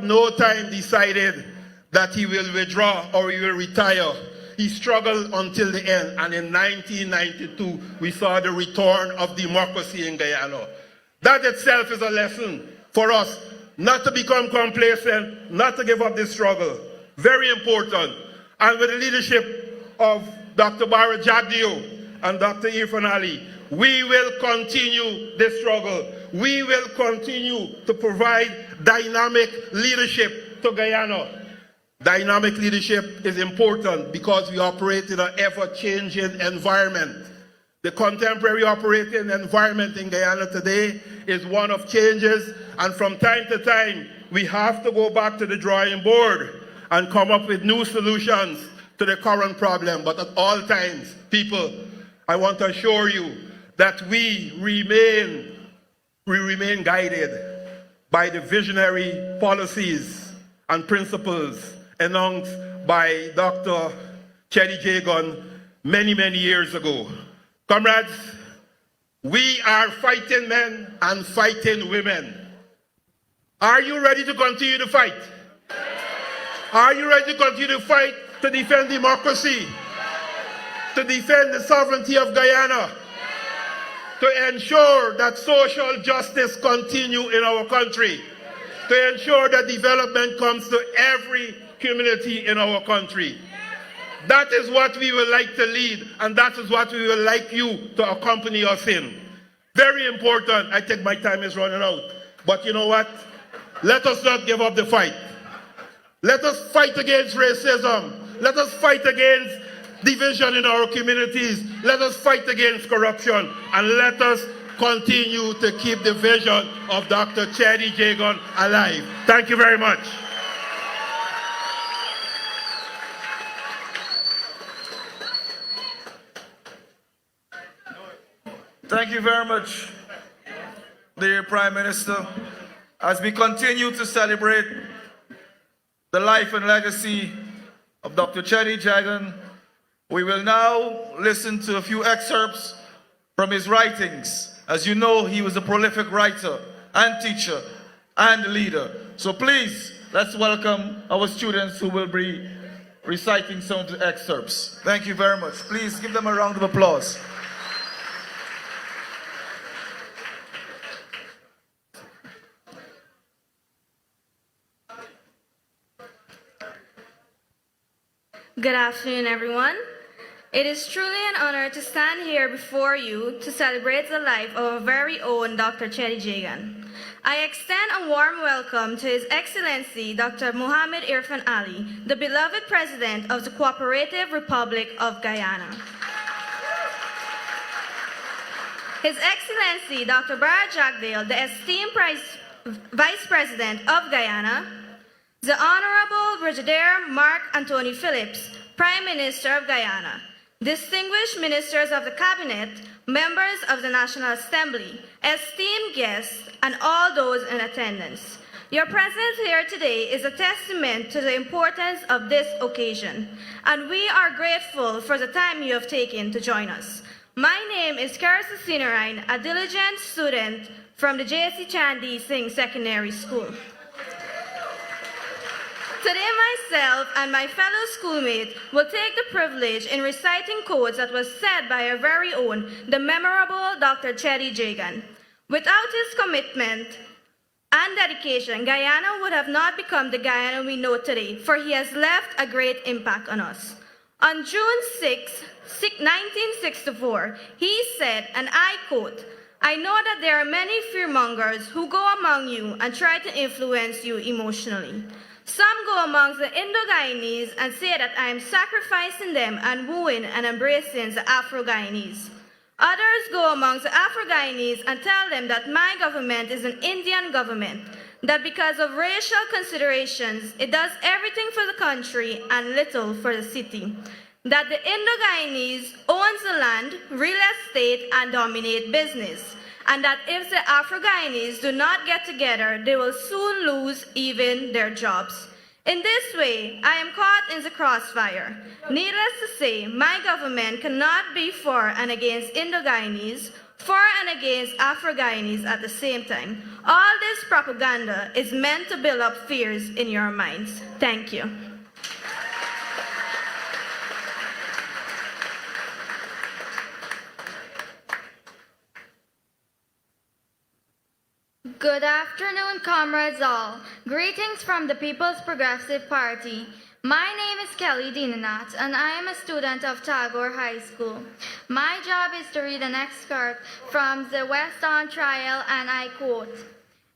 S6: no time decided that he will withdraw or he will retire. He struggled until the end, and in 1992, we saw the return of democracy in Guyana. That itself is a lesson for us not to become complacent, not to give up this struggle. Very important. And with the leadership of Dr. Babu Jaan and Dr. Irfan Ali, we will continue this struggle. We will continue to provide dynamic leadership to Guyana. Dynamic leadership is important because we operate in an ever-changing environment. The contemporary operating environment in Guyana today is one of changes, and from time to time, we have to go back to the drawing board and come up with new solutions to the current problem. But at all times, people, I want to assure you that we remain guided by the visionary policies and principles announced by Dr. Cheddi Jagan many, many years ago. Comrades, we are fighting men and fighting women. Are you ready to continue to fight? Are you ready to continue to fight to defend democracy? To defend the sovereignty of Guyana? To ensure that social justice continue in our country? To ensure that development comes to every community in our country? That is what we would like to lead, and that is what we would like you to accompany us in. Very important. I think my time is running out. But you know what? Let us not give up the fight. Let us fight against racism. Let us fight against division in our communities. Let us fight against corruption. And let us continue to keep the vision of Dr. Cheddi Jagan alive. Thank you very much.
S1: Thank you very much, dear Prime Minister. As we continue to celebrate the life and legacy of Dr. Cheddi Jagan, we will now listen to a few excerpts from his writings. As you know, he was a prolific writer and teacher and leader. So please, let's welcome our students who will be reciting some of the excerpts. Thank you very much. Please give them a round of applause.
S7: Good afternoon, everyone. It is truly an honor to stand here before you to celebrate the life of our very own Dr. Cheddi Jagan. I extend a warm welcome to His Excellency Dr. Mohammed Irfan Ali, the beloved President of the Cooperative Republic of Guyana. His Excellency Dr. Babu Jaan, the esteemed Vice President of Guyana, the Honorable Brigadier Mark Anthony Phillips, Prime Minister of Guyana, distinguished ministers of the Cabinet, members of the National Assembly, esteemed guests, and all those in attendance. Your presence here today is a testament to the importance of this occasion, and we are grateful for the time you have taken to join us. My name is Corentyne, a diligent student from the J.C. Chandi Singh Secondary School. Today, myself and my fellow schoolmates will take the privilege in reciting quotes that was said by our very own, the memorable Dr. Cheddi Jagan. Without his commitment and dedication, Guyana would have not become the Guyana we know today, for he has left a great impact on us. On June 6, 1964, he said, and I quote, "I know that there are many fearmongers who go among you and try to influence you emotionally. Some go amongst the Indo-Guyanese and say that I am sacrificing them and wooing and embracing the Afro-Guyanese. Others go amongst the Afro-Guyanese and tell them that my government is an Indian government, that because of racial considerations, it does everything for the country and little for the city. That the Indo-Guyanese owns the land, real estate, and dominate business. and that if the Afro-Guyanese do not get together, they will soon lose even their jobs. In this way, I am caught in the crossfire. Needless to say, my government cannot be for and against Indo-Guyanese, for and against Afro-Guyanese at the same time. All this propaganda is meant to build up fears in your minds. Thank you.
S8: Good afternoon, comrades all. Greetings from the People's Progressive Party. My name is Kelly Dinanat, and I am a student of Tagore High School. My job is to read an excerpt from the West on Trial, and I quote,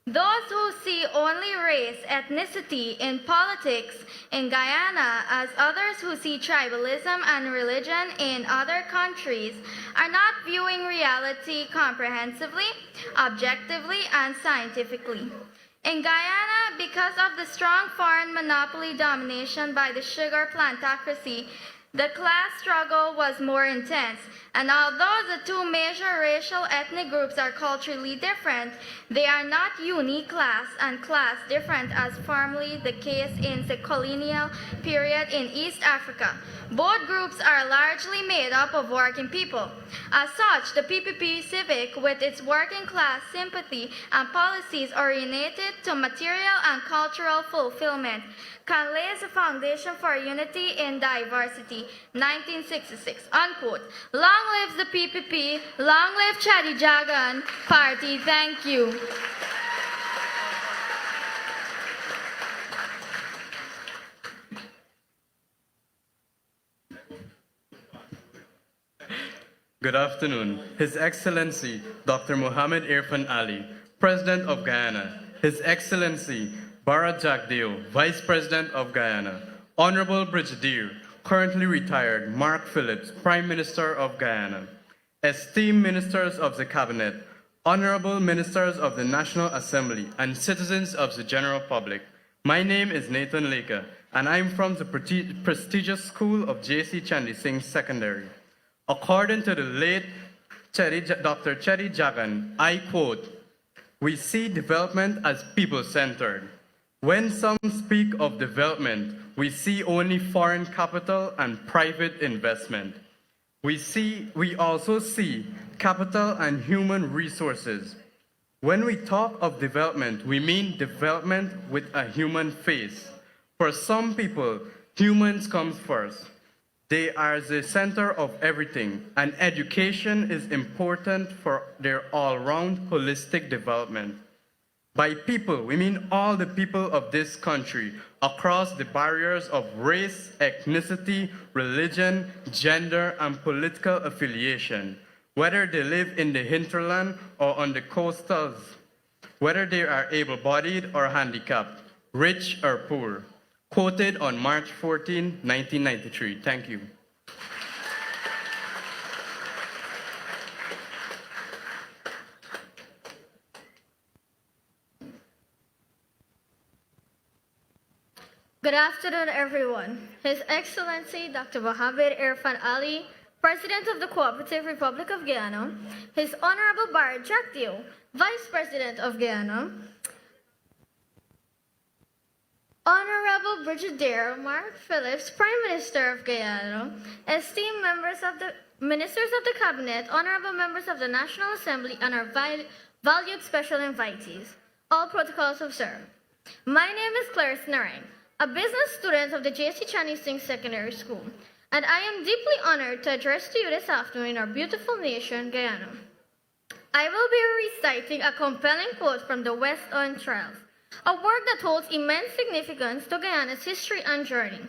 S8: "Those who see only race, ethnicity in politics in Guyana as others who see tribalism and religion in other countries are not viewing reality comprehensively, objectively, and scientifically. In Guyana, because of the strong foreign monopoly domination by the sugar plantocracy, the class struggle was more intense, and although the two major racial ethnic groups are culturally different, they are not unique class and class different as formerly the case in the colonial period in East Africa. Both groups are largely made up of working people. As such, the PPP Civic, with its working class sympathy and policies oriented to material and cultural fulfillment, can lay the foundation for unity in diversity." 1966, unquote. Long live the PPP, long live Cheddi Jagan Party. Thank you.
S9: Good afternoon. His Excellency Dr. Mohammed Irfan Ali, President of Guyana. His Excellency Bharat Jagdeo, Vice President of Guyana. Honorable Brigadier, currently retired Mark Phillips, Prime Minister of Guyana. Esteemed Ministers of the Cabinet, Honorable Ministers of the National Assembly, and citizens of the general public. My name is Nathan Laker, and I'm from the prestigious school of J.C. Chandy Singh Secondary. According to the late Dr. Cheddi Jagan, I quote, "We see development as people-centered. When some speak of development, we see only foreign capital and private investment. We also see capital and human resources. When we talk of development, we mean development with a human face. For some people, humans come first. They are the center of everything, and education is important for their all-round holistic development. By people, we mean all the people of this country across the barriers of race, ethnicity, religion, gender, and political affiliation, whether they live in the hinterland or on the coastals, whether they are able-bodied or handicapped, rich or poor." Quoted on March 14, 1993. Thank you.
S8: Good afternoon, everyone. His Excellency Dr. Mohammed Irfan Ali, President of the Cooperative Republic of Guyana, His Honorable Bharat Jagdeo, Vice President of Guyana, Honorable Brigadier Mark Phillips, Prime Minister of Guyana, esteemed Ministers of the Cabinet, honorable members of the National Assembly, and our valued special invitees, all protocols observed. My name is Clarice Narain, a business student of the J.C. Chandy Singh Secondary School, and I am deeply honored to address to you this afternoon in our beautiful nation, Guyana. I will be reciting a compelling quote from the West on Trials, a work that holds immense significance to Guyana's history and journey.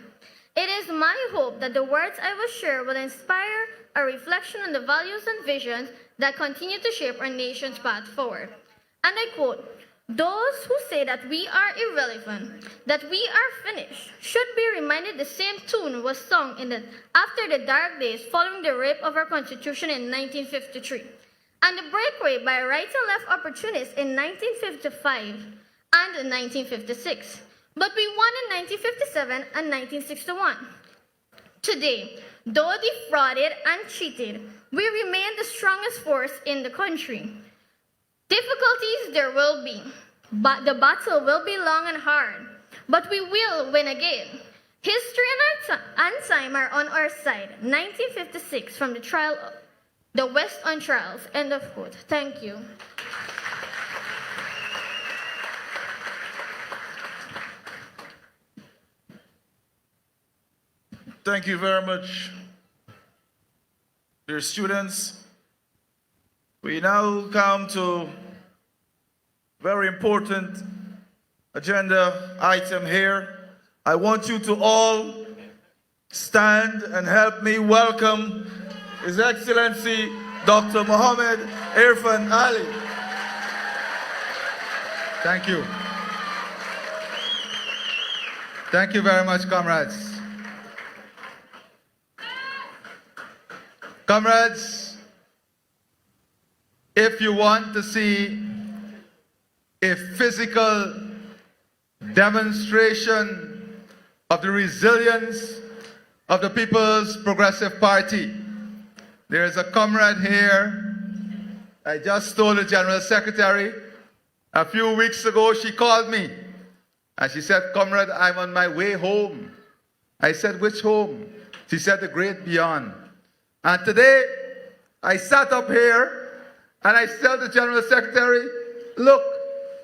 S8: It is my hope that the words I will share will inspire a reflection on the values and visions that continue to shape our nation's path forward. And I quote, "Those who say that we are irrelevant, that we are finished, should be reminded the same tune was sung after the dark days following the rape of our Constitution in 1953, and the breakaway by right and left opportunists in 1955 and 1956. But we won in 1957 and 1961. Today, though defrauded and cheated, we remain the strongest force in the country. Difficulties there will be, but the battle will be long and hard. But we will win again. History and time are on our side. 1956 from the trial, the West on trials. End of quote. Thank you.
S1: Thank you very much, dear students. We now come to very important agenda item here. I want you to all stand and help me welcome His Excellency Dr. Mohammed Irfan Ali.
S10: Thank you. Thank you very much, comrades. Comrades, if you want to see a physical demonstration of the resilience of the People's Progressive Party, there is a comrade here. I just told the General Secretary a few weeks ago, she called me and she said, "Comrade, I'm on my way home." I said, "Which home?" She said, "The great beyond." And today, I sat up here and I tell the General Secretary, "Look,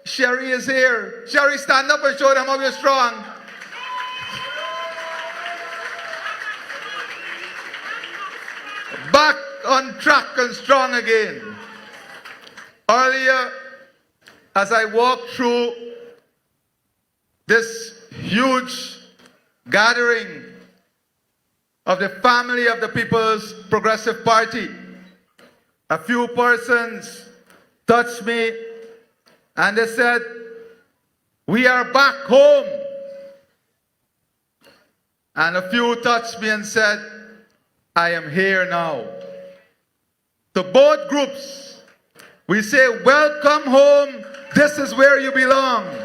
S10: Sherry is here. Sherry, stand up and show them how you're strong." Back on track and strong again. Earlier, as I walked through this huge gathering of the family of the People's Progressive Party, a few persons touched me and they said, "We are back home." And a few touched me and said, "I am here now." To both groups, we say, "Welcome home. This is where you belong."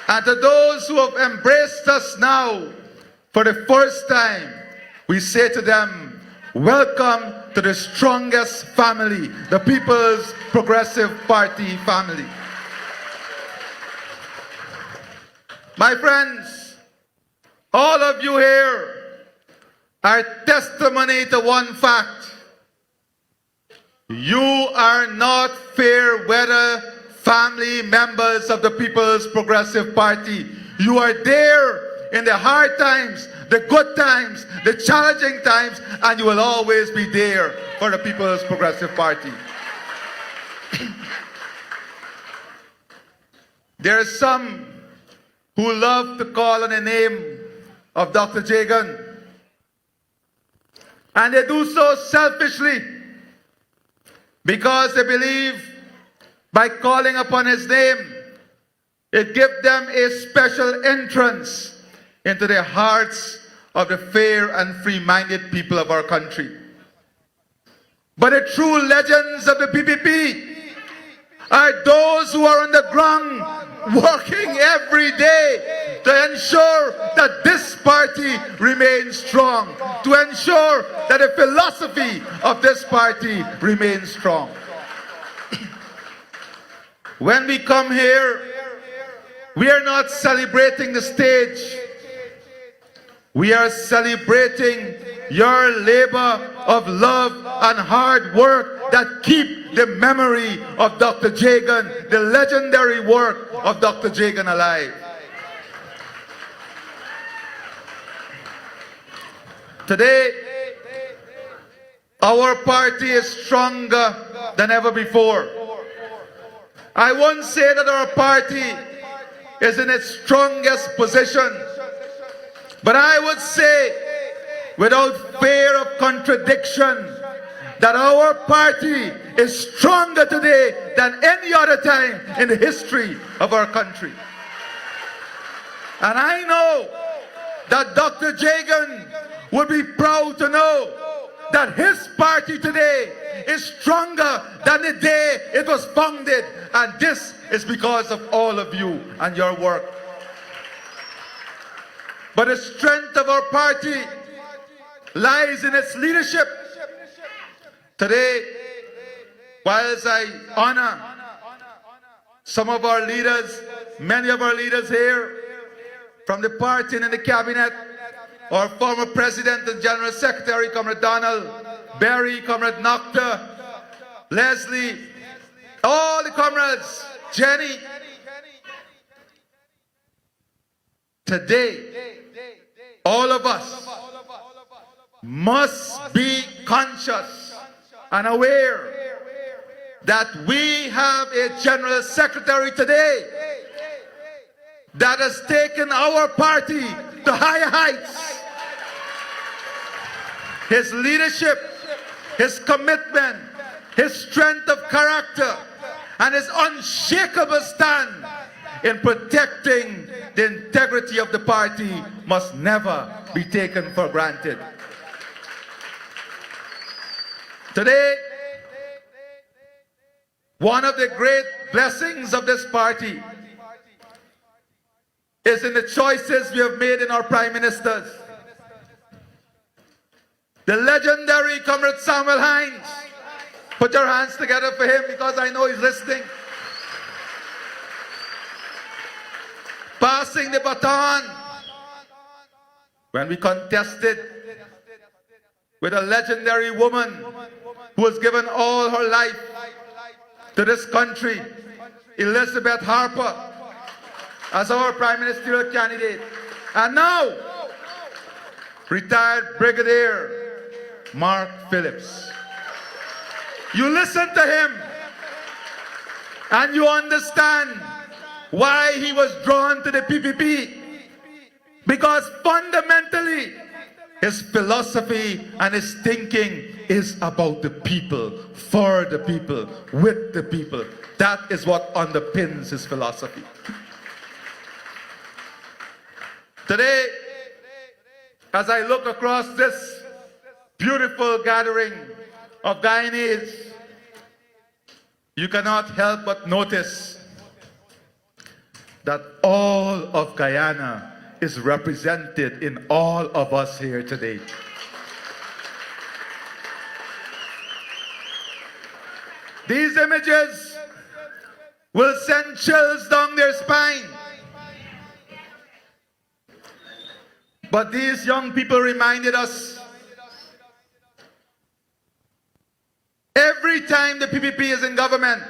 S10: And to those who have embraced us now for the first time, we say to them, "Welcome to the strongest family, the People's Progressive Party family." My friends, all of you here are testimony to one fact. You are not fair weather family members of the People's Progressive Party. You are there in the hard times, the good times, the challenging times, and you will always be there for the People's Progressive Party. There are some who love to call on the name of Dr. Jagan, and they do so selfishly because they believe by calling upon his name, it gives them a special entrance into the hearts of the fair and free-minded people of our country. But the true legends of the PPP are those who are on the ground working every day to ensure that this party remains strong, to ensure that the philosophy of this party remains strong. When we come here, we are not celebrating the stage. We are celebrating your labor of love and hard work that keep the memory of Dr. Jagan, the legendary work of Dr. Jagan alive. Today, our party is stronger than ever before. I won't say that our party is in its strongest position, but I would say, without fear of contradiction, that our party is stronger today than any other time in the history of our country. And I know that Dr. Jagan would be proud to know that his party today is stronger than the day it was founded. And this is because of all of you and your work. But the strength of our party lies in its leadership. Today, whilst I honor some of our leaders, many of our leaders here from the party and in the cabinet, our former President and General Secretary, Comrade Donald, Berry, Comrade Nocta, Leslie, all the comrades, Jenny. Today, all of us must be conscious and aware that we have a General Secretary today that has taken our party to higher heights. His leadership, his commitment, his strength of character, and his unshakable stand in protecting the integrity of the party must never be taken for granted. Today, one of the great blessings of this party is in the choices we have made in our prime ministers. The legendary Comrade Samuel Hines. Put your hands together for him because I know he's listening. Passing the baton when we contested with a legendary woman who has given all her life to this country, Elizabeth Harper, as our prime ministerial candidate. And now, retired Brigadier Mark Phillips. You listen to him and you understand why he was drawn to the PPP. Because fundamentally, his philosophy and his thinking is about the people, for the people, with the people. That is what underpins his philosophy. Today, as I look across this beautiful gathering of Guyanese, you cannot help but notice that all of Guyana is represented in all of us here today. These images will send chills down their spine. But these young people reminded us, every time the PPP is in government,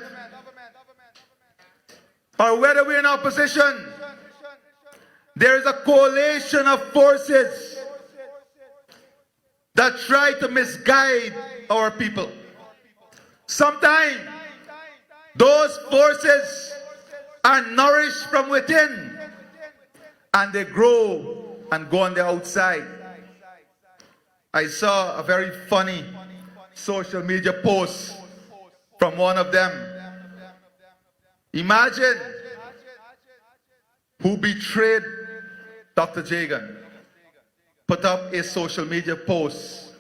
S10: or whether we're in opposition, there is a coalition of forces that try to misguide our people. Sometimes those forces are nourished from within and they grow and go on the outside. I saw a very funny social media post from one of them. Imagine who betrayed Dr. Jagan. Put up a social media post.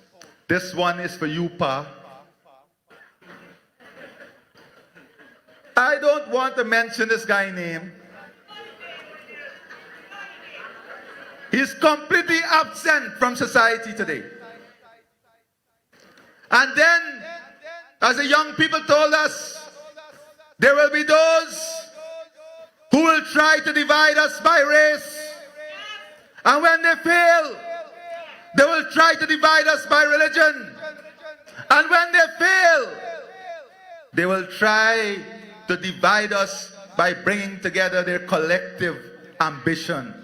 S10: This one is for you, Pa. I don't want to mention this guy's name. He's completely absent from society today. And then, as the young people told us, there will be those who will try to divide us by race. And when they fail, they will try to divide us by religion. And when they fail, they will try to divide us by bringing together their collective ambition.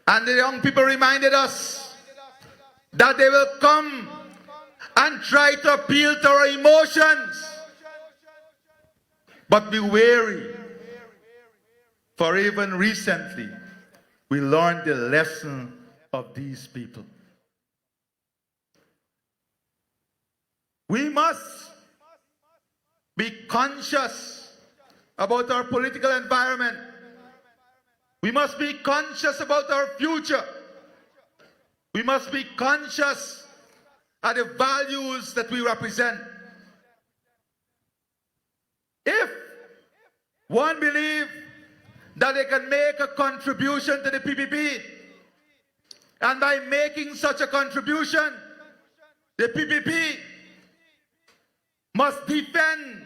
S10: And the young people reminded us that they will come and try to appeal to our emotions. But be wary, for even recently, we learned the lesson of these people. We must be conscious about our political environment. We must be conscious about our future. We must be conscious of the values that we represent. If one believes that they can make a contribution to the PPP, and by making such a contribution, the PPP must defend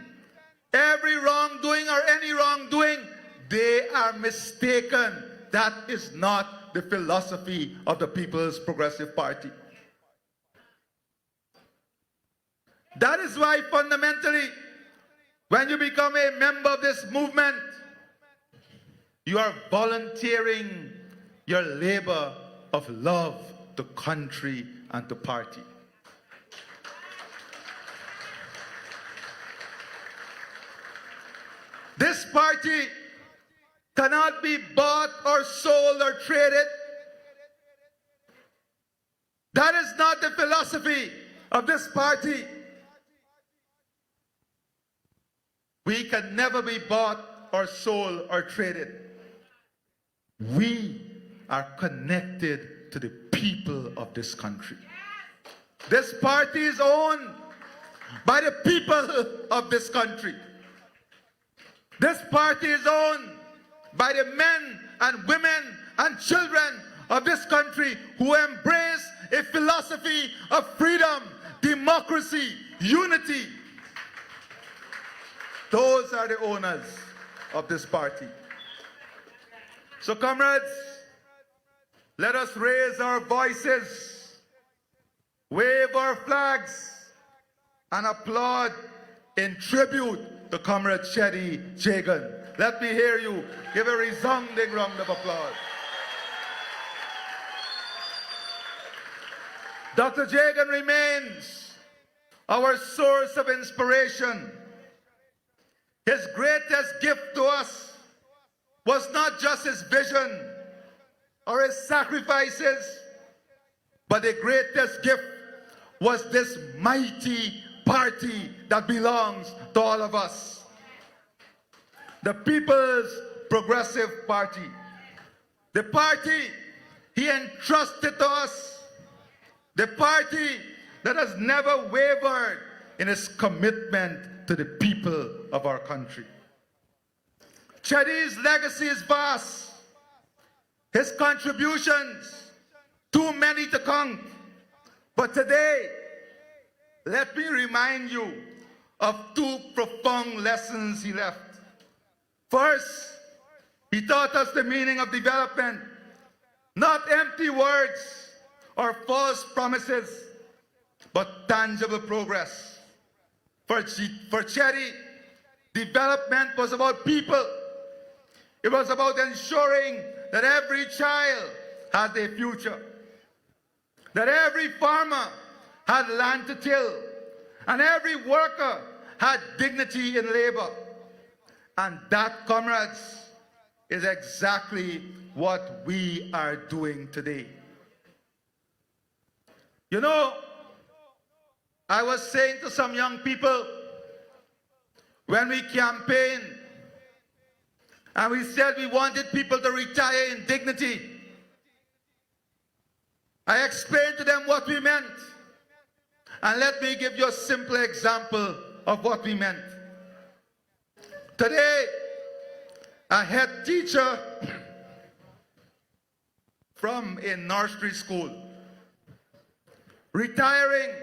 S10: every wrongdoing or any wrongdoing, they are mistaken. That is not the philosophy of the People's Progressive Party. That is why fundamentally, when you become a member of this movement, you are volunteering your labor of love to country and to party. This party cannot be bought or sold or traded. That is not the philosophy of this party. We can never be bought or sold or traded. We are connected to the people of this country. This party is owned by the people of this country. This party is owned by the men and women and children of this country who embrace a philosophy of freedom, democracy, unity. Those are the owners of this party. So comrades, let us raise our voices, wave our flags, and applaud in tribute to Comrade Cheddi Jagan. Let me hear you give a resounding round of applause. Dr. Jagan remains our source of inspiration. His greatest gift to us was not just his vision or his sacrifices, but the greatest gift was this mighty party that belongs to all of us. The People's Progressive Party. The party he entrusted to us. The party that has never wavered in its commitment to the people of our country. Cheddi's legacy is vast. His contributions, too many to count. But today, let me remind you of two profound lessons he left. First, he taught us the meaning of development, not empty words or false promises, but tangible progress. For Cheddi, development was about people. It was about ensuring that every child had a future, that every farmer had land to till, and every worker had dignity in labor. And that, comrades, is exactly what we are doing today. You know, I was saying to some young people when we campaigned and we said we wanted people to retire in dignity, I explained to them what we meant. And let me give you a simple example of what we meant. Today, a head teacher from a nursery school, retiring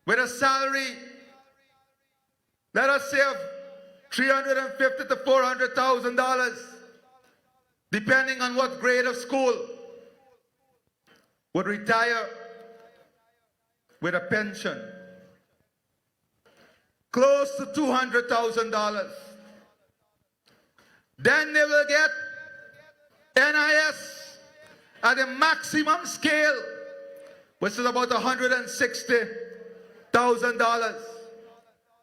S10: with a salary, let us say of $350,000 to $400,000, depending on what grade of school, would retire with a pension close to $200,000. Then they will get NIS at the maximum scale, which is about $160,000.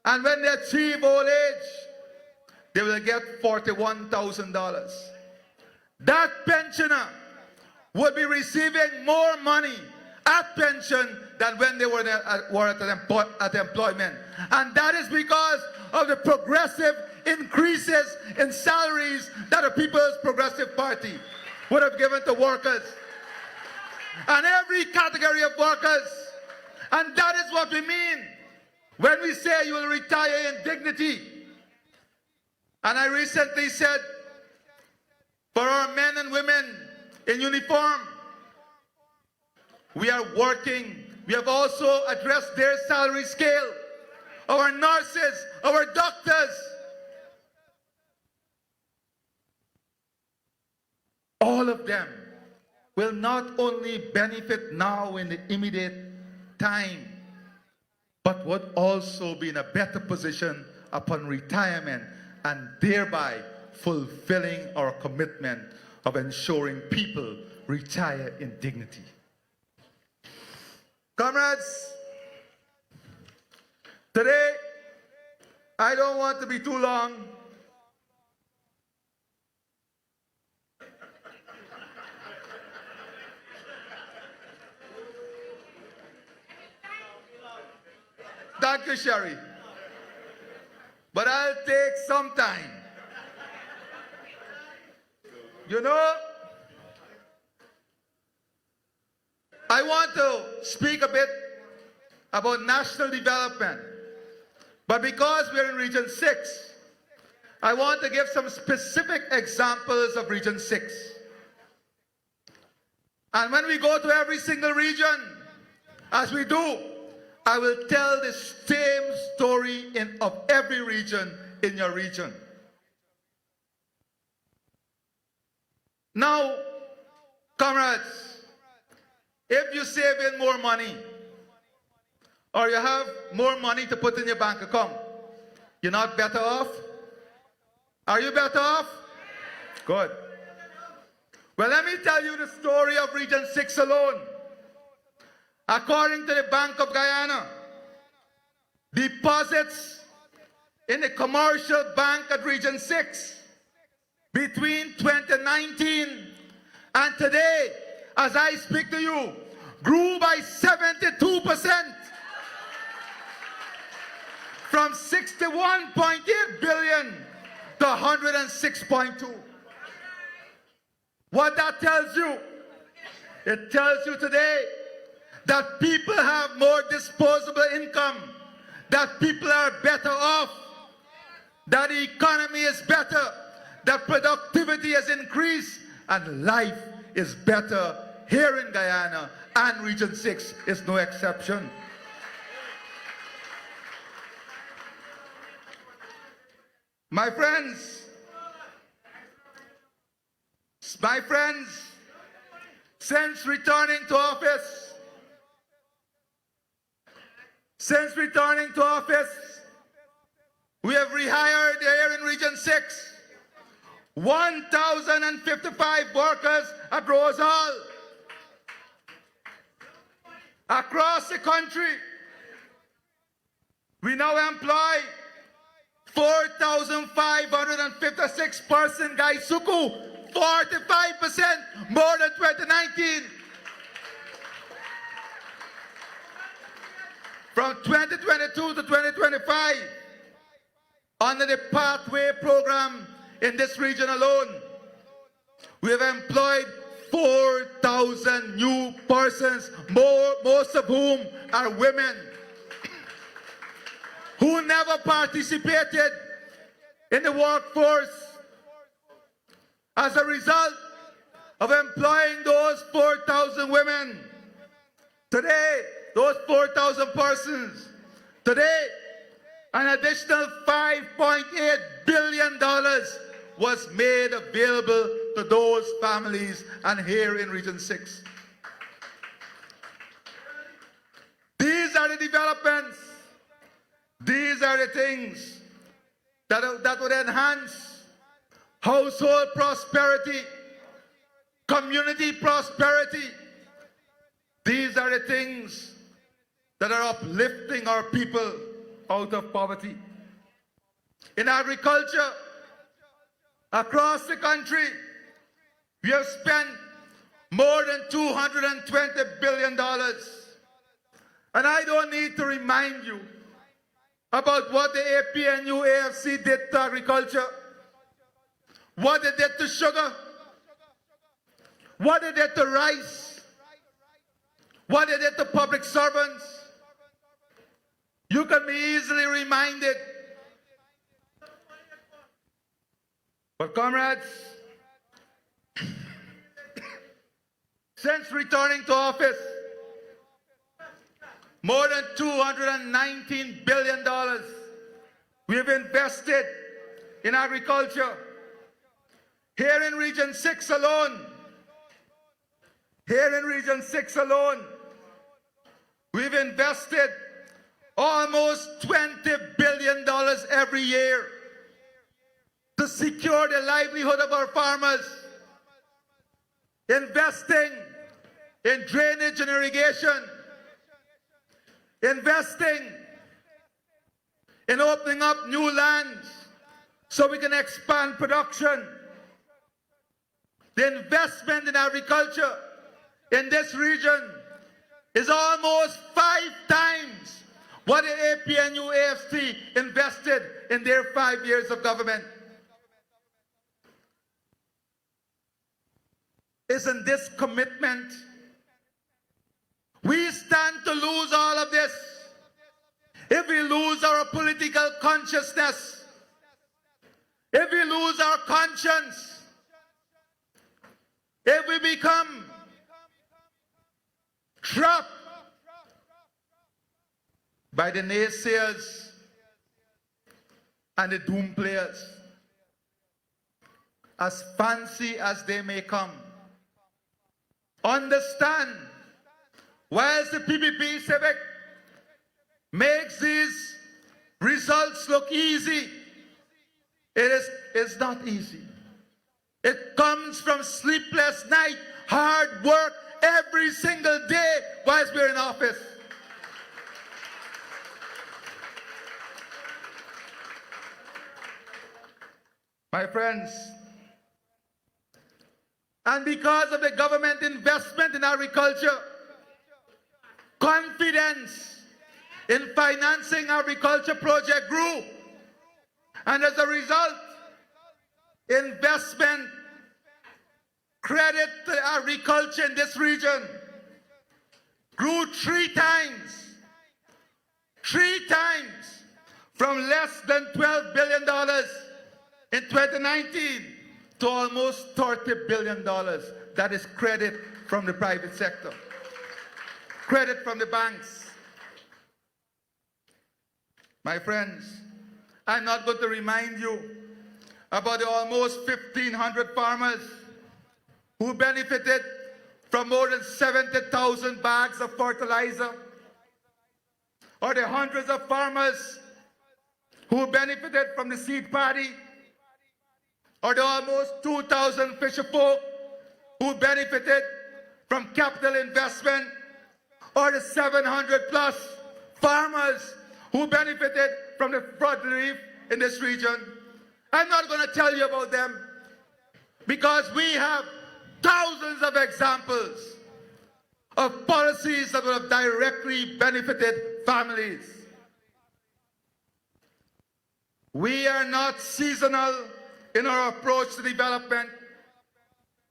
S10: And when they achieve old age, they will get $41,000. That pensioner would be receiving more money at pension than when they were at employment. And that is because of the progressive increases in salaries that the People's Progressive Party would have given to workers. And every category of workers. And that is what we mean when we say you will retire in dignity. And I recently said, for our men and women in uniform, we are working. We have also addressed their salary scale our nurses, our doctors. All of them will not only benefit now in the immediate time, but would also be in a better position upon retirement, and thereby fulfilling our commitment of ensuring people retire in dignity. Comrades, today I don't want to be too long. Thank you, Sherry. But I'll take some time. You know, I want to speak a bit about national development. But because we're in Region 6, I want to give some specific examples of Region 6. And when we go to every single region, as we do, I will tell the same story of every region in your region. Now, comrades, if you save in more money, or you have more money to put in your bank account, you're not better off? Are you better off? Good. Well, let me tell you the story of Region 6 alone. According to the Bank of Guyana, deposits in the commercial bank at Region 6 between 2019 and today, as I speak to you, grew by 72%. From 61.8 billion to 106.2. What that tells you? It tells you today that people have more disposable income, that people are better off, that the economy is better, that productivity has increased, and life is better here in Guyana, and Region 6 is no exception. My friends, since returning to office, we have rehired here in Region 6 1,055 workers at Rose Hall. Across the country, we now employ 4,556 persons, Gaisuku, 45% more than 2019. From 2022 to 2025, under the Pathway program in this region alone, we have employed 4,000 new persons, most of whom are women, who never participated in the workforce. As a result of employing those 4,000 women, today, those 4,000 persons, today, an additional $5.8 billion was made available to those families and here in Region 6. These are the developments. These are the things that would enhance household prosperity, community prosperity. These are the things that are uplifting our people out of poverty. In agriculture, across the country, we have spent more than $220 billion. And I don't need to remind you about what the APNU AFC did to agriculture, what they did to sugar, what they did to rice, what they did to public servants. You can be easily reminded. But comrades, since returning to office, more than $219 billion. We've invested in agriculture. Here in Region 6 alone, we've invested almost $20 billion every year to secure the livelihood of our farmers, investing in drainage and irrigation, investing in opening up new lands so we can expand production. The investment in agriculture in this region is almost 5 times what the APNU AFC invested in their 5 years of government. Isn't this commitment? We stand to lose all of this if we lose our political consciousness, if we lose our conscience, if we become trapped by the naysayers and the doom players, as fancy as they may come. Understand, whilst the PPP Civic makes these results look easy, it's not easy. It comes from sleepless night, hard work every single day whilst we're in office. My friends, and because of the government investment in agriculture, confidence in financing agriculture project grew. And as a result, investment, credit to agriculture in this region grew 3 times, from less than $12 billion in 2019 to almost $30 billion. That is credit from the private sector, credit from the banks. My friends, I'm not going to remind you about the almost 1,500 farmers who benefited from more than 70,000 bags of fertilizer, or the hundreds of farmers who benefited from the seed party, or the almost 2,000 fisherfolk who benefited from capital investment, or the 700 plus farmers who benefited from the flood relief in this region. I'm not going to tell you about them because we have thousands of examples of policies that would have directly benefited families. We are not seasonal in our approach to development.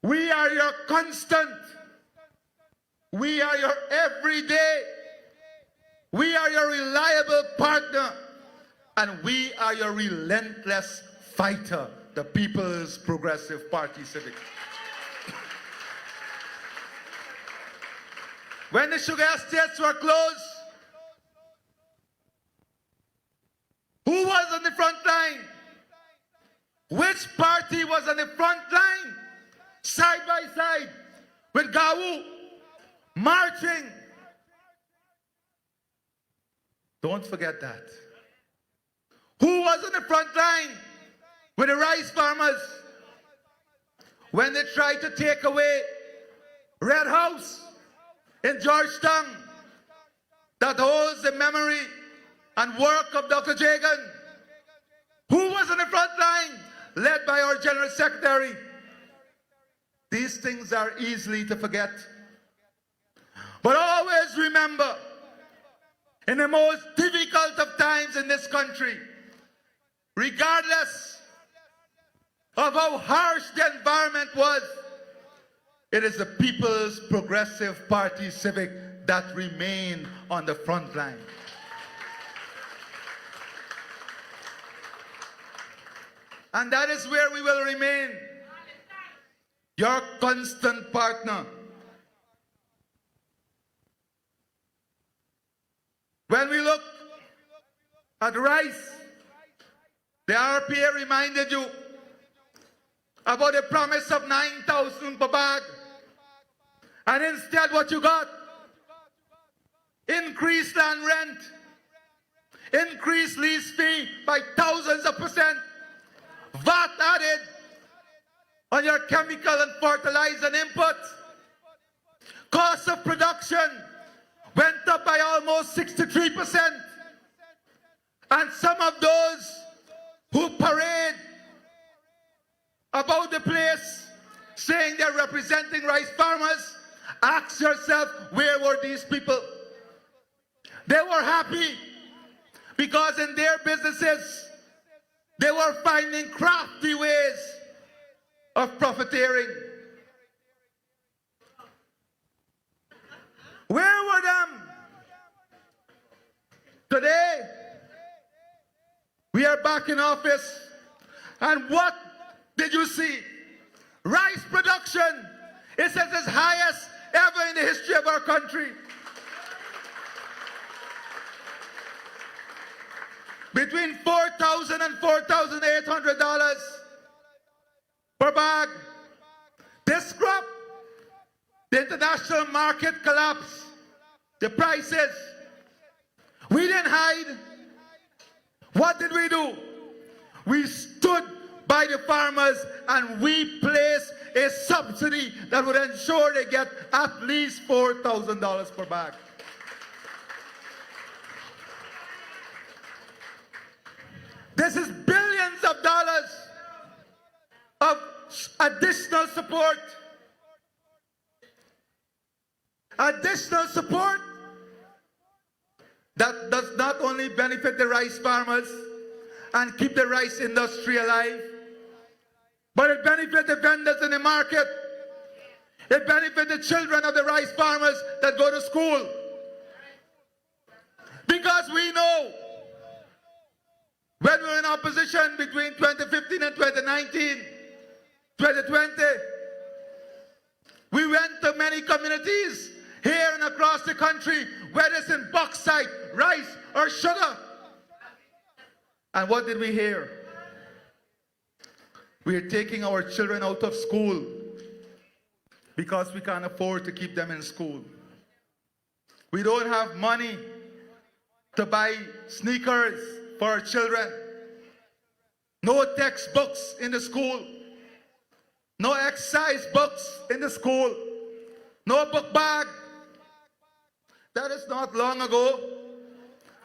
S10: We are your constant. We are your everyday. We are your reliable partner. And we are your relentless fighter, the People's Progressive Party Civic. When the sugar estates were closed, who was on the front line? Which party was on the front line, side by side with Gawu, marching? Don't forget that. Who was on the front line with the rice farmers when they tried to take away Red House in Georgetown that holds the memory and work of Dr. Jagan? Who was on the front line, led by our General Secretary? These things are easily to forget. But always remember, in the most difficult of times in this country, regardless of how harsh the environment was, it is the People's Progressive Party Civic that remain on the front line. And that is where we will remain, your constant partner. When we look at rice, the RPA reminded you about the promise of 9,000 per bag. And instead what you got? Increased land rent, increased lease fee by thousands of %, VAT added on your chemical and fertilizer and input. Cost of production went up by almost 63%. And some of those who parade about the place saying they're representing rice farmers, ask yourself, where were these people? They were happy because in their businesses, they were finding crafty ways of profiteering. Where were them? Today, we are back in office, and what did you see? Rice production is at its highest ever in the history of our country. Between $4,000 and $4,800 per bag. This crop, the international market collapsed. The prices. We didn't hide. What did we do? We stood by the farmers and we placed a subsidy that would ensure they get at least $4,000 per bag. This is billions of dollars of additional support. Additional support that does not only benefit the rice farmers and keep the rice industry alive, but it benefits the vendors in the market. It benefits the children of the rice farmers that go to school. Because we know when we were in opposition between 2015 and 2019, 2020, we went to many communities here and across the country, whether it's in bauxite, rice, or sugar. And what did we hear? We are taking our children out of school because we can't afford to keep them in school. We don't have money to buy sneakers for our children. No textbooks in the school. No exercise books in the school. No book bag. That is not long ago.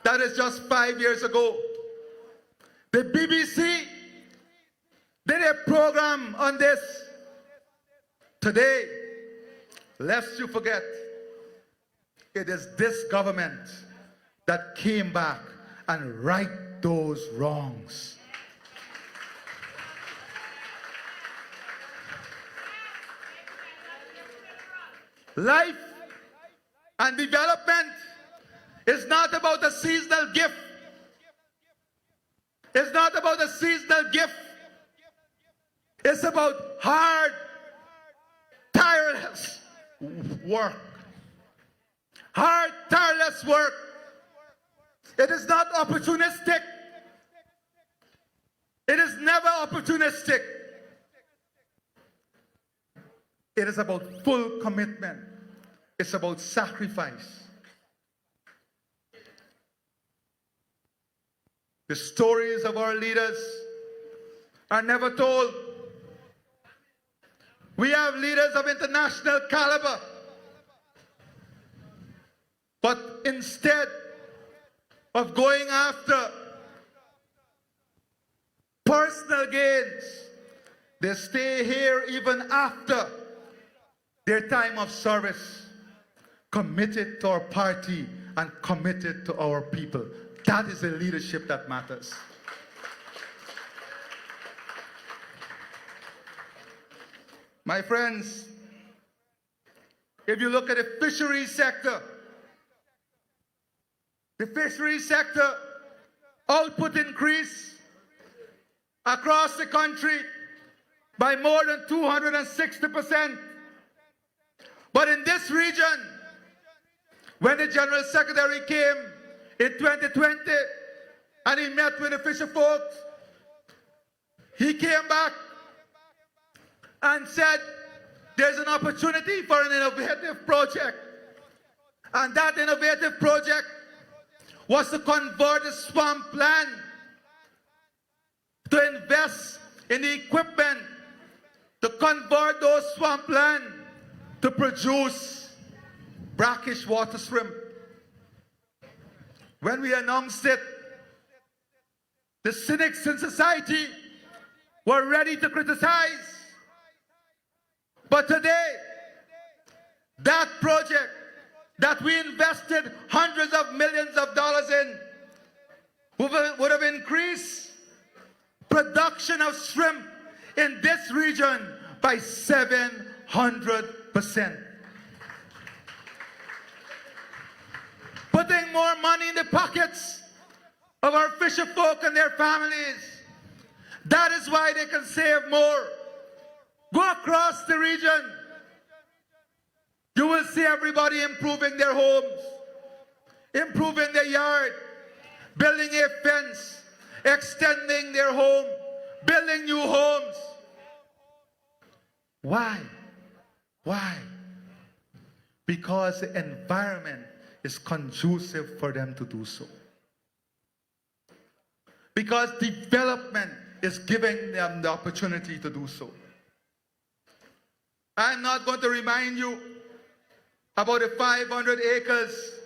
S10: That is just 5 years ago. The BBC did a program on this. Today, lest you forget, it is this government that came back and right those wrongs. Life and development is not about a seasonal gift. It's not about a seasonal gift. It's about hard, tireless work. Hard, tireless work. It is not opportunistic. It is never opportunistic. It is about full commitment. It's about sacrifice. The stories of our leaders are never told. We have leaders of international caliber. But instead of going after personal gains, they stay here even after their time of service, committed to our party and committed to our people. That is the leadership that matters. My friends, if you look at the fisheries sector output increase across the country by more than 260%. But in this region, when the General Secretary came in 2020 and he met with the fisher folk, he came back and said there's an opportunity for an innovative project. And that innovative project was to convert the swamp land, to invest in the equipment, to convert those swamp land to produce brackish water shrimp. When we announced it, the cynics in society were ready to criticize. But today, that project that we invested hundreds of millions of dollars in would have increased production of shrimp in this region by 700%. Putting more money in the pockets of our fisher folk and their families. That is why they can save more. Go across the region. You will see everybody improving their homes, improving their yard, building a fence, extending their home, building new homes. Why? Why? Because the environment is conducive for them to do so. Because development is giving them the opportunity to do so. I'm not going to remind you about the 500 acres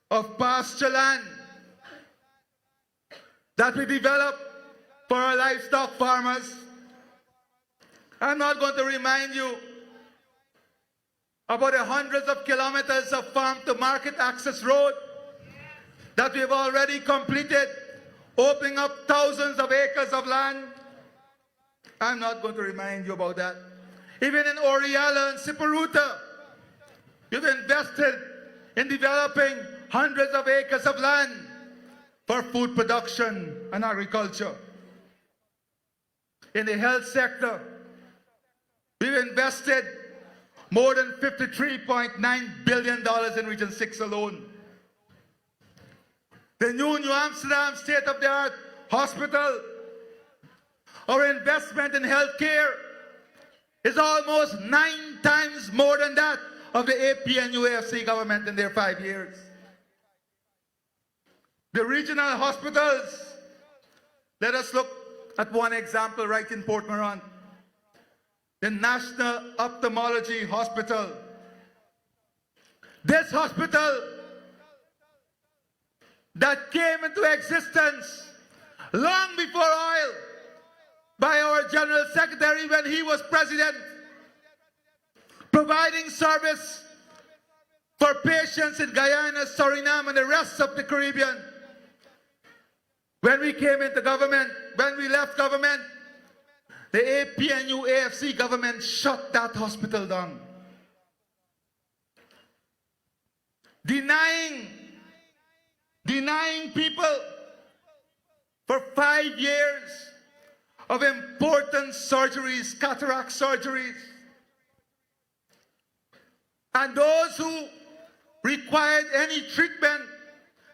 S10: of pasture land that we developed for our livestock farmers. I'm not going to remind you about the hundreds of kilometers of farm-to-market access road that we've already completed, opening up thousands of acres of land. I'm not going to remind you about that. Even in Oriala and Siparuta, you've invested in developing hundreds of acres of land for food production and agriculture. In the health sector, we've invested more than $53.9 billion in Region 6 alone. The New Amsterdam state-of-the-art hospital, our investment in healthcare is almost 9 times more than that of the APNUAFC government in their 5 years. The regional hospitals, let us look at one example right in Port Morant. The National Ophthalmology Hospital. This hospital that came into existence long before oil by our General Secretary when he was president, providing service for patients in Guyana, Suriname, and the rest of the Caribbean. When we came into government, when we left government, the APNU-AFC government shut that hospital down. Denying people for 5 years of important surgeries, cataract surgeries. And those who required any treatment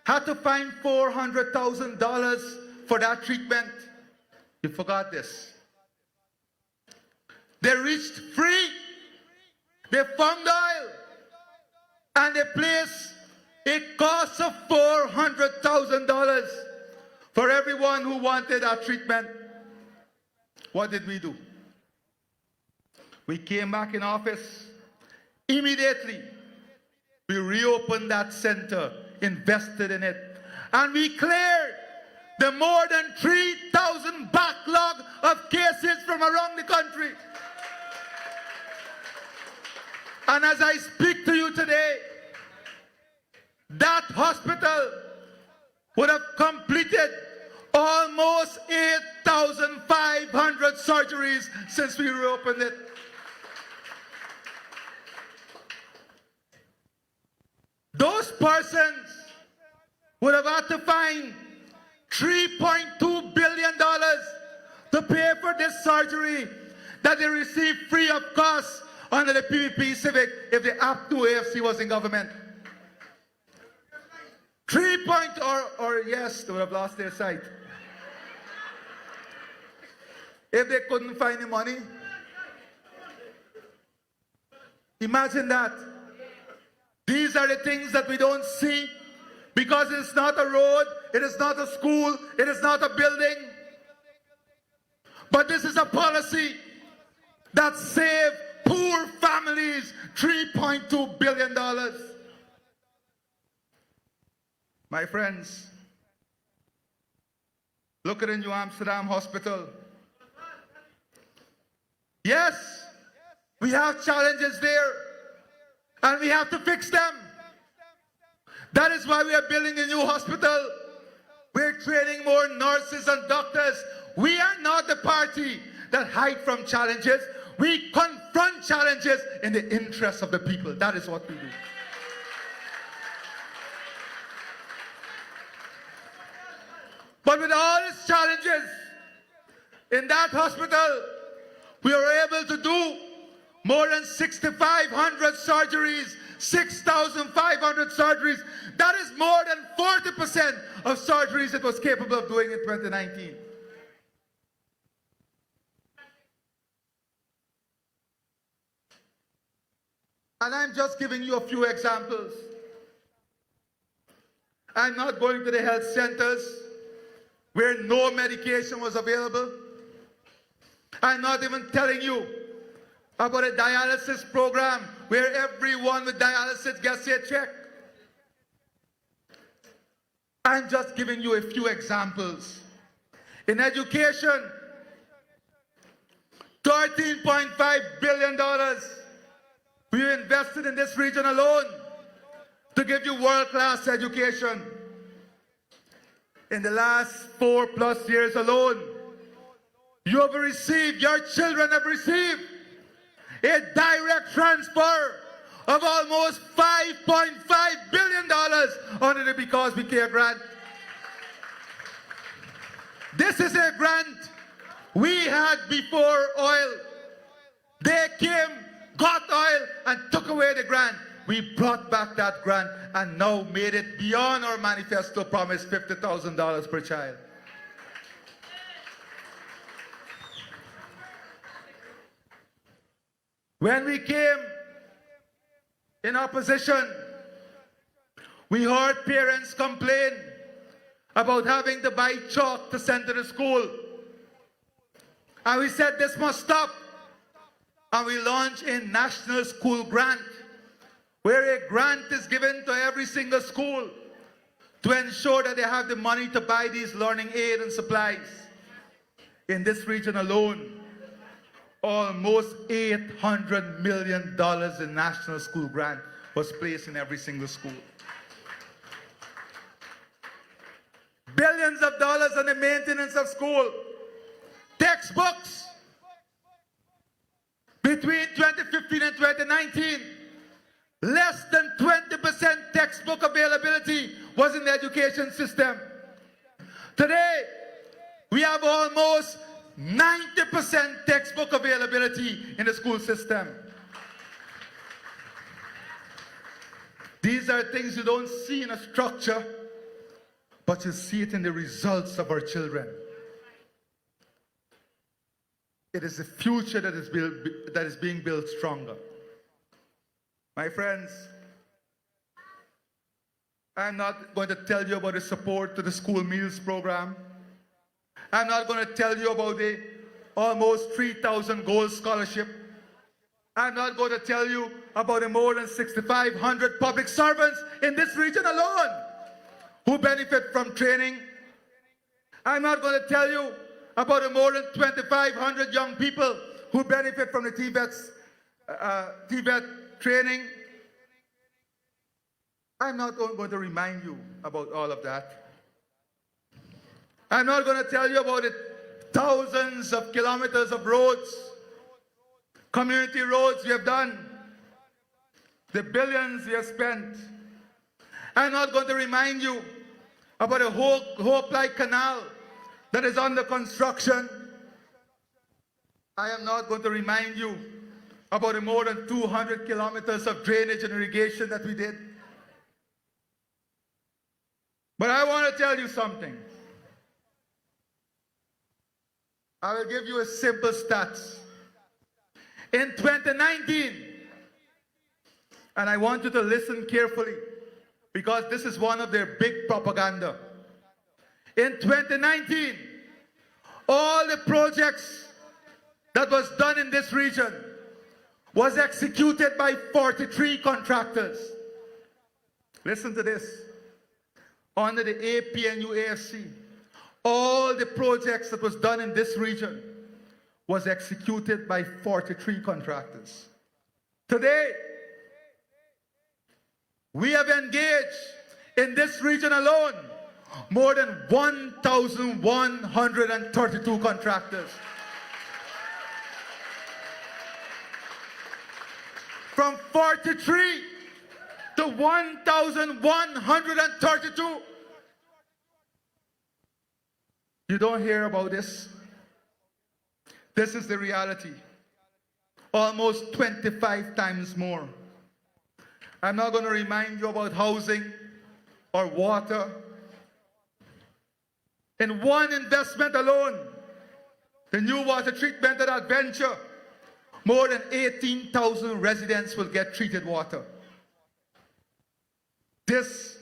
S10: had to find $400,000 for that treatment. You forgot this. They reached free. They found oil. And they placed a cost of $400,000 for everyone who wanted that treatment. What did we do? We came back in office. Immediately, we reopened that center, invested in it, and we cleared the more than 3,000 backlog of cases from around the country. And as I speak to you today, that hospital would have completed almost 8,500 surgeries since we reopened it. Those persons would have had to find $3.2 billion to pay for this surgery that they received free of cost under the PPP Civic if the APNU-AFC was in government. Yes, they would have lost their sight. If they couldn't find the money, imagine that. These are the things that we don't see because it's not a road, it is not a school, it is not a building. But this is a policy that saved poor families $3.2 billion. My friends, look at the New Amsterdam Hospital. Yes, we have challenges there, and we have to fix them. That is why we are building a new hospital. We're training more nurses and doctors. We are not the party that hide from challenges. We confront challenges in the interest of the people. That is what we do. But with all these challenges in that hospital, we are able to do more than 6,500 surgeries, 6,500 surgeries. That is more than 40% of surgeries it was capable of doing in 2019. And I'm just giving you a few examples. I'm not going to the health centers where no medication was available. I'm not even telling you about a dialysis program where everyone with dialysis gets a check. I'm just giving you a few examples. In education, $13.5 billion we invested in this region alone to give you world-class education. In the last 4+ years alone, you have received, your children have received a direct transfer of almost $5.5 billion under the Because We Care grant. This is a grant we had before oil. They came, got oil, and took away the grant. We brought back that grant and now made it beyond our manifesto promise, $50,000 per child. When we came in opposition, we heard parents complain about having to buy chalk to send to the school. And we said this must stop. And we launched a national school grant, where a grant is given to every single school to ensure that they have the money to buy these learning aid and supplies. In this region alone, almost $800 million in national school grant was placed in every single school. Billions of dollars on the maintenance of school. Textbooks. Between 2015 and 2019, less than 20% textbook availability was in the education system. Today, we have almost 90% textbook availability in the school system. These are things you don't see in a structure, but you see it in the results of our children. It is the future that is being built stronger. My friends, I'm not going to tell you about the support to the school meals program. I'm not going to tell you about the almost 3,000 gold scholarship. I'm not going to tell you about the more than 6,500 public servants in this region alone who benefit from training. I'm not going to tell you about the more than 2,500 young people who benefit from the TVET training. I'm not going to remind you about all of that. I'm not going to tell you about the thousands of kilometers of roads, community roads we have done, the billions we have spent. I'm not going to remind you about the Hope Light Canal that is under construction. I am not going to remind you about the more than 200 kilometers of drainage and irrigation that we did. But I want to tell you something. I will give you a simple stats. In 2019, and I want you to listen carefully because this is one of their big propaganda. In 2019, all the projects that was done in this region was executed by 43 contractors. Listen to this. Under the APNU AFC, all the projects that was done in this region was executed by 43 contractors. Today, we have engaged in this region alone more than 1,132 contractors. From 43 to 1,132. You don't hear about this? This is the reality. Almost 25 times more. I'm not going to remind you about housing or water. In one investment alone, the new water treatment at Adventure, more than 18,000 residents will get treated water. This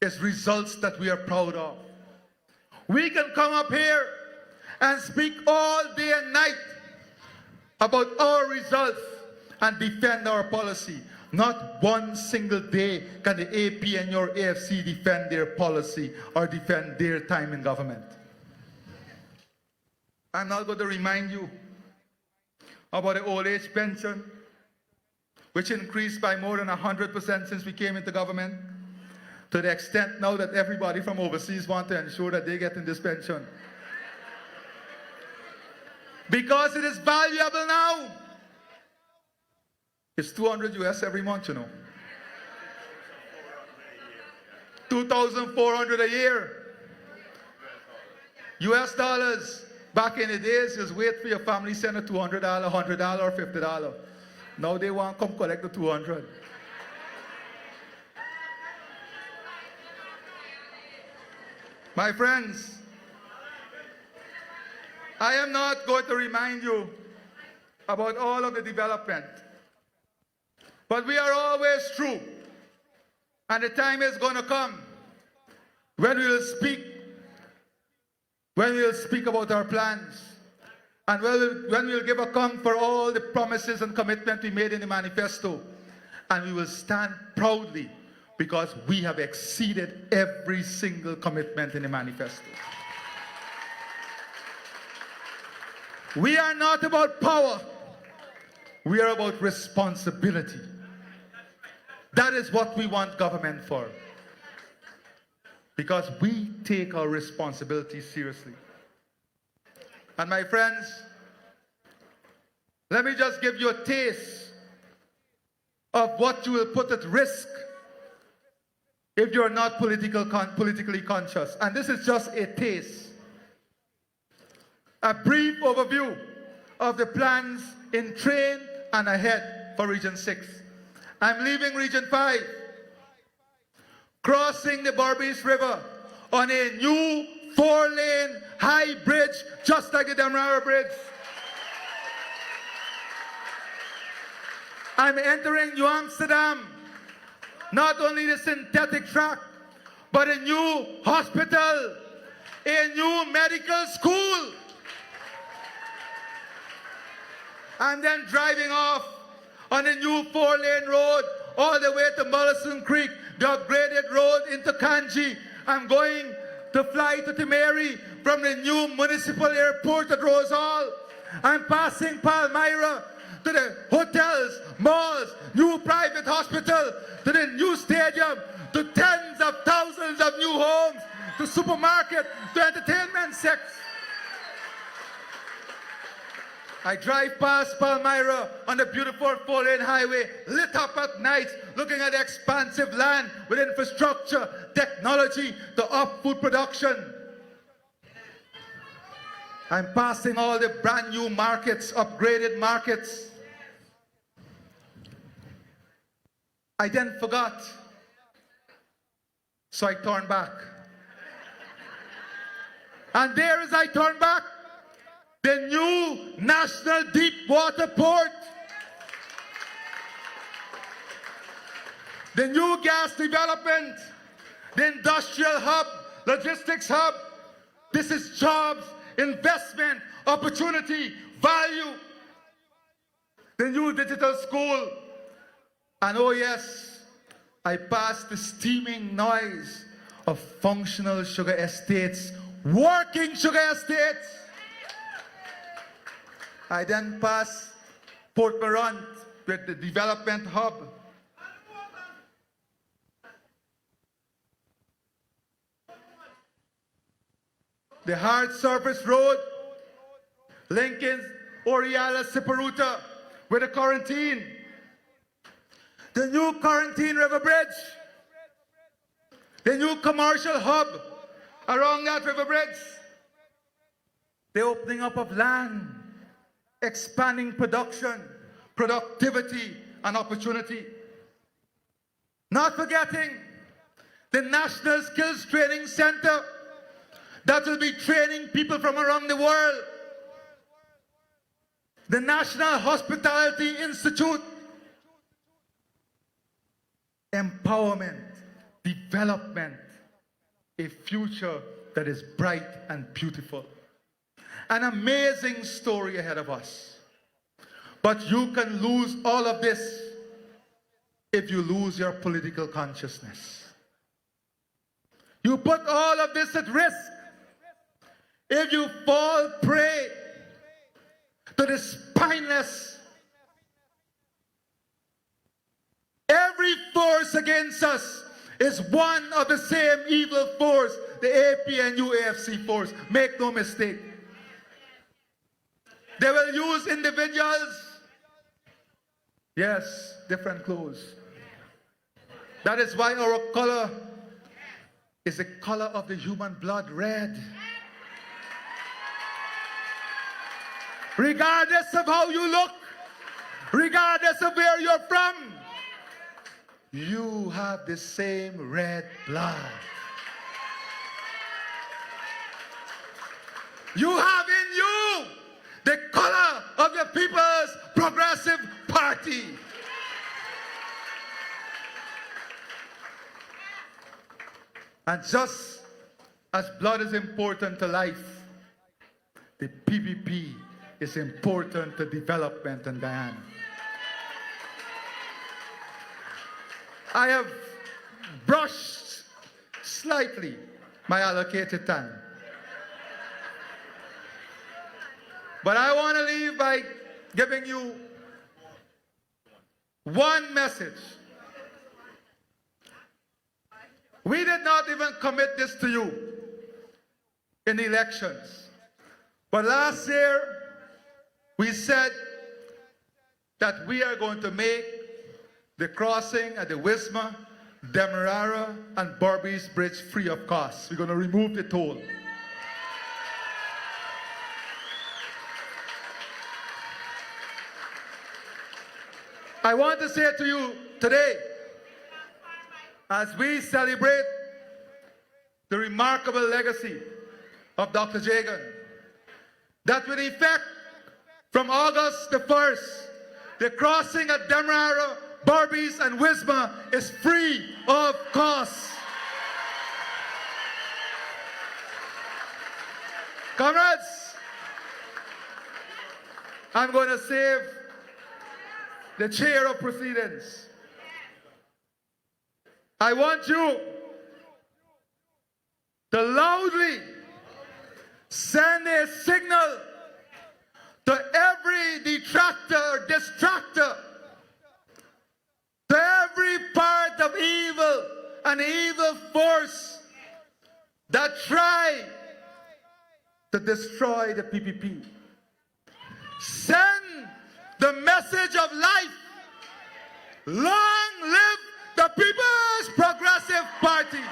S10: is results that we are proud of. We can come up here and speak all day and night about our results and defend our policy. Not one single day can the AP and your AFC defend their policy or defend their time in government. I'm not going to remind you about the old age pension, which increased by more than 100% since we came into government, to the extent now that everybody from overseas want to ensure that they get in this pension. Because it is valuable now. It's 200 US every month, you know. 2,400 a year. US dollars. Back in the days, just wait for your family send a $200, $100, or $50. Now they want to come collect the 200. My friends, I am not going to remind you about all of the development. But we are always true. And the time is going to come when we will speak about our plans. And when we will give account for all the promises and commitments we made in the manifesto. And we will stand proudly because we have exceeded every single commitment in the manifesto. We are not about power. We are about responsibility. That is what we want government for. Because we take our responsibility seriously. And my friends, let me just give you a taste of what you will put at risk if you're not politically conscious. And this is just a taste. A brief overview of the plans in train and ahead for Region 6. I'm leaving Region 5, crossing the Berbice River on a new 4-lane high bridge, just like the Demerara Bridge. I'm entering New Amsterdam, not only the synthetic track, but a new hospital, a new medical school. And then driving off on a new 4-lane road all the way to Mollison Creek, the upgraded road into Kanji. I'm going to fly to Timeri from the new municipal airport at Rose Hall. I'm passing Palmyra to the hotels, malls, new private hospital, to the new stadium, to tens of thousands of new homes, to supermarket, to entertainment sector. I drive past Palmyra on the beautiful 4-lane highway, lit up at night, looking at the expansive land with infrastructure, technology to up food production. I'm passing all the brand new markets, upgraded markets. I then forgot So I turned back. And there as I turned back, the new National Deep Water Port, the new gas development, the industrial hub, logistics hub. This is jobs, investment, opportunity, value. The new digital school. And oh yes, I passed the steaming noise of functional sugar estates, working sugar estates. I then passed Port Morant with the development hub. The hard surface road linking Oriala Siparuta with the Corentyne. The new Corentyne River Bridge. The new commercial hub along that river bridge. The opening up of land, expanding production, productivity, and opportunity. Not forgetting the National Skills Training Center that will be training people from around the world. The National Hospitality Institute. Empowerment, development, a future that is bright and beautiful. An amazing story ahead of us. But you can lose all of this if you lose your political consciousness. You put all of this at risk if you fall prey to the spineless. Every force against us is one of the same evil force, the APNU AFC force. Make no mistake. They will use individuals. Yes, different clothes. That is why our color is the color of the human blood, red. Regardless of how you look, regardless of where you're from, you have the same red blood. You have in you the color of the People's Progressive Party. And just as blood is important to life, the PPP is important to development in Guyana. I have brushed slightly my allocated time. But I want to leave by giving you one message. We did not even commit this to you in the elections. But last year, we said that we are going to make the crossing at the Wisma, Demerara, and Berbice Bridge free of cost. We're going to remove the toll. I want to say to you today, as we celebrate the remarkable legacy of Dr. Jagan, that with effect from August the 1st, the crossing at Demerara, Berbice, and Wisma is free of cost. Comrades, I'm going to save the chair of proceedings. I want you to loudly send a signal to every detractor, distractor, to every part of evil and evil force that try to destroy the PPP. Send the message of life. Long live the People's Progressive Party.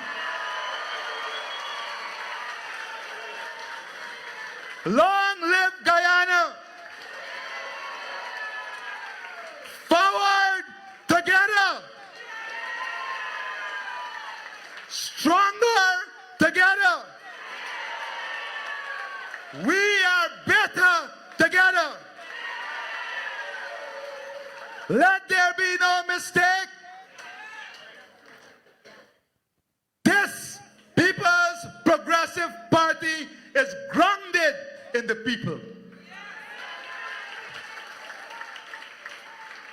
S10: Long live Guyana. Forward together. Strong We are better together. Let there be no mistake. This People's Progressive Party is grounded in the people.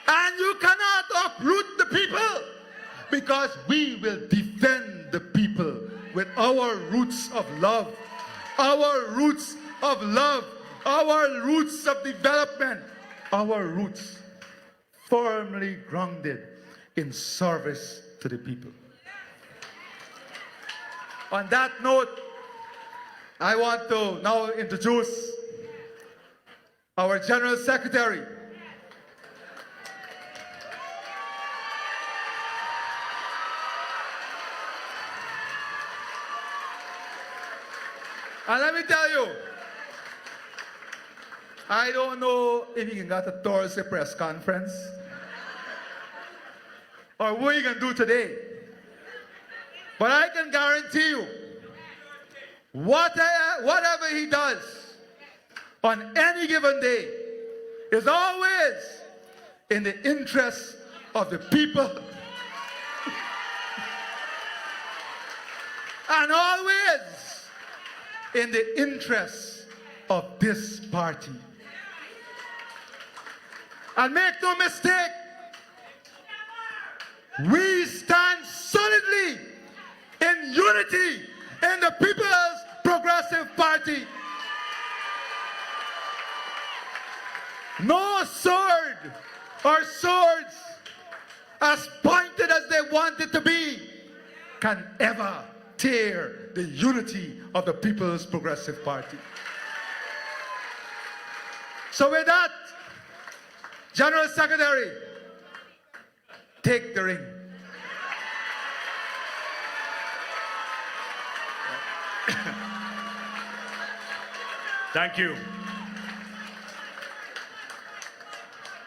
S10: And you cannot uproot the people, because we will defend the people with our roots of love, our roots of love, our roots of development, our roots firmly grounded in service to the people. On that note, I want to now introduce our General Secretary. And let me tell you, I don't know if he can get a Thursday press conference or what he can do today. But I can guarantee you, whatever he does on any given day is always in the interest of the people and always in the interest of this party. And make no mistake, we stand solidly in unity in the People's Progressive Party. No sword or swords, as pointed as they want it to be, can ever tear the unity of the People's Progressive Party. So with that, General Secretary, take the ring.
S1: Thank you.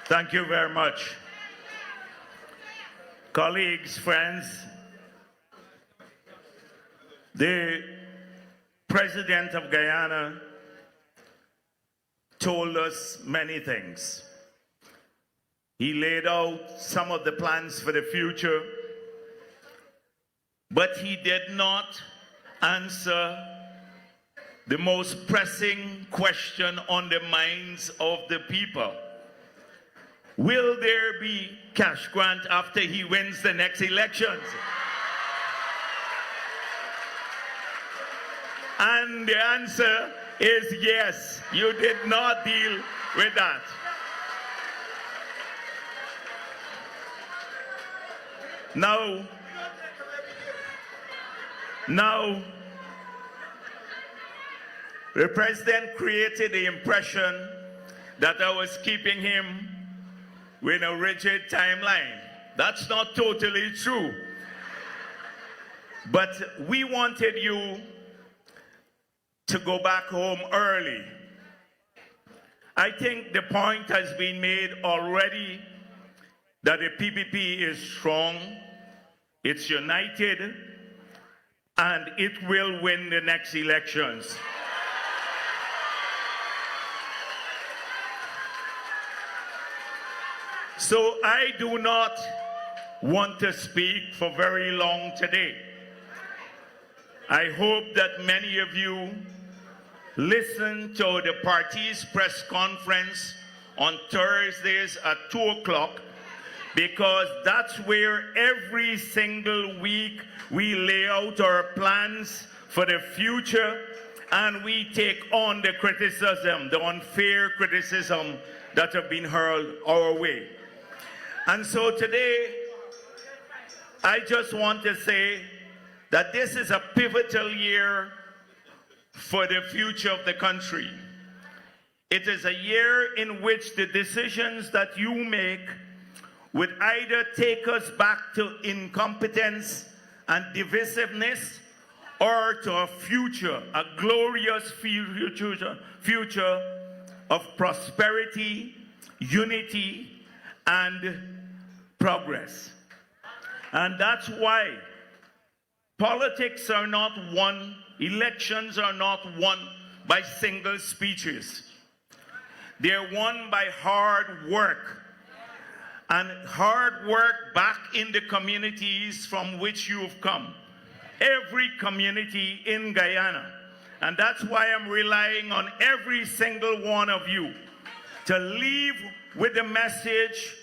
S1: Thank you very much. Colleagues, friends, the President of Guyana told us many things. He laid out some of the plans for the future, but he did not answer the most pressing question on the minds of the people. Will there be cash grant after he wins the next elections? And the answer is yes. You did not deal with that. Now, the president created the impression that I was keeping him with a rigid timeline. That's not totally true. But we wanted you to go back home early. I think the point has been made already that the PPP is strong, it's united, and it will win the next elections. So I do not want to speak for very long today. I hope that many of you listen to the party's press conference on Thursdays at 2 o'clock, because that's where every single week we lay out our plans for the future and we take on the criticism, the unfair criticism that have been hurled our way. And so today, I just want to say that this is a pivotal year for the future of the country. It is a year in which the decisions that you make would either take us back to incompetence and divisiveness, or to a future, a glorious future of prosperity, unity, and progress. And that's why politics are not won, elections are not won by single speeches. They're won by hard work, and hard work back in the communities from which you've come. Every community in Guyana. And that's why I'm relying on every single one of you to leave with the message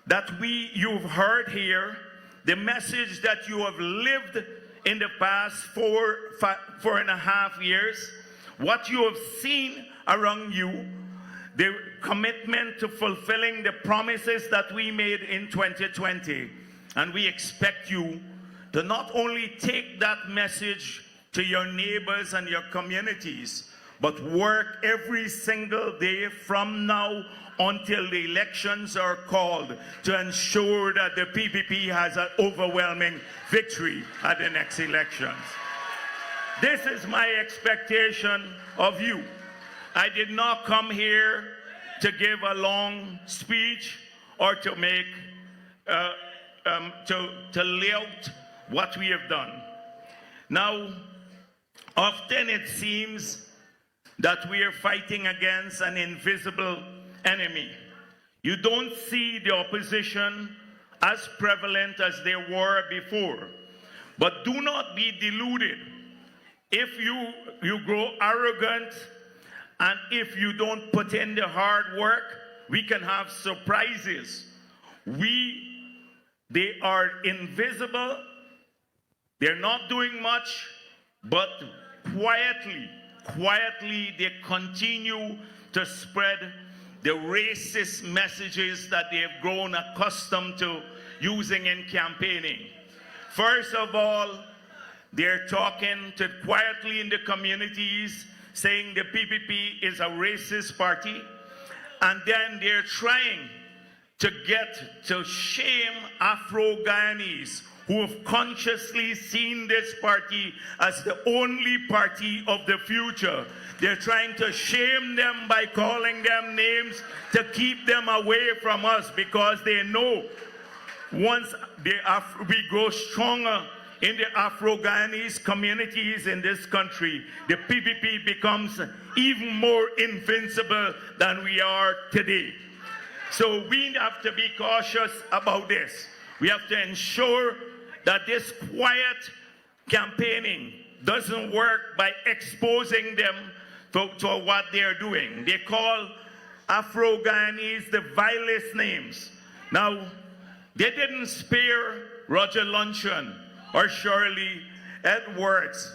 S1: that you've heard here, the message that you have lived in the past 4.5 years, what you have seen around you, the commitment to fulfilling the promises that we made in 2020. And we expect you to not only take that message to your neighbors and your communities, but work every single day from now until the elections are called to ensure that the PPP has an overwhelming victory at the next elections. This is my expectation of you. I did not come here to give a long speech or to make, to lay out what we have done. Now, often it seems that we are fighting against an invisible enemy. You don't see the opposition as prevalent as they were before. But do not be deluded. If you grow arrogant and if you don't put in the hard work, we can have surprises. They are invisible. They're not doing much, but quietly they continue to spread the racist messages that they have grown accustomed to using in campaigning. First of all, they're talking quietly in the communities, saying the PPP is a racist party, and then they're trying to shame Afro-Guyanese who have consciously seen this party as the only party of the future. They're trying to shame them by calling them names to keep them away from us, because they know once we grow stronger in the Afro-Guyanese communities in this country, the PPP becomes even more invincible than we are today. So we have to be cautious about this. We have to ensure that this quiet campaigning doesn't work by exposing them to what they're doing. They call Afro-Guyanese the vilest names. Now, they didn't spare Roger Luncheon or Shirley Edwards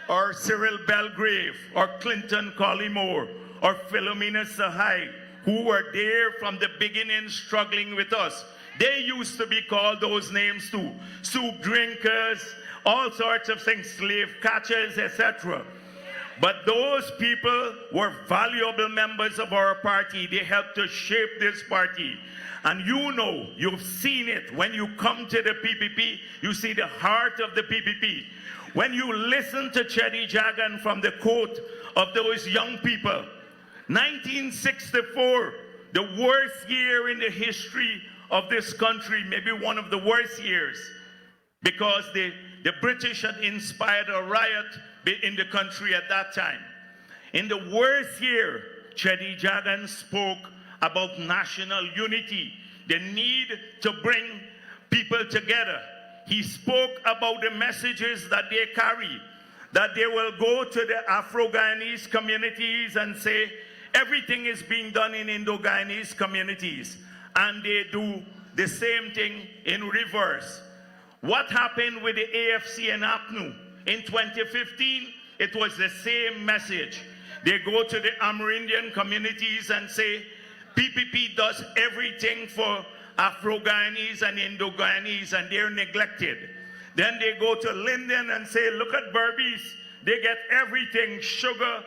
S1: or Cyril Belgrave or Clinton Collymore or Philomena Sahai, who were there from the beginning struggling with us. They used to be called those names too. Soup drinkers, all sorts of things, slave catchers, etc. But those people were valuable members of our party. They helped to shape this party. And you know, you've seen it. When you come to the PPP, you see the heart of the PPP. When you listen to Cheddi Jagan from the quote of those young people, 1964, the worst year in the history of this country, maybe one of the worst years, because the British had inspired a riot in the country at that time. In the worst year, Cheddi Jagan spoke about national unity, the need to bring people together. He spoke about the messages that they carry, that they will go to the Afro-Guyanese communities and say, everything is being done in Indo-Guyanese communities, and they do the same thing in reverse. What happened with the AFC and APNU? In 2015, it was the same message. They go to the Amerindian communities and say, PPP does everything for Afro-Guyanese and Indo-Guyanese, and they're neglected. Then they go to Linden and say, look at Berbice, they get everything, sugar,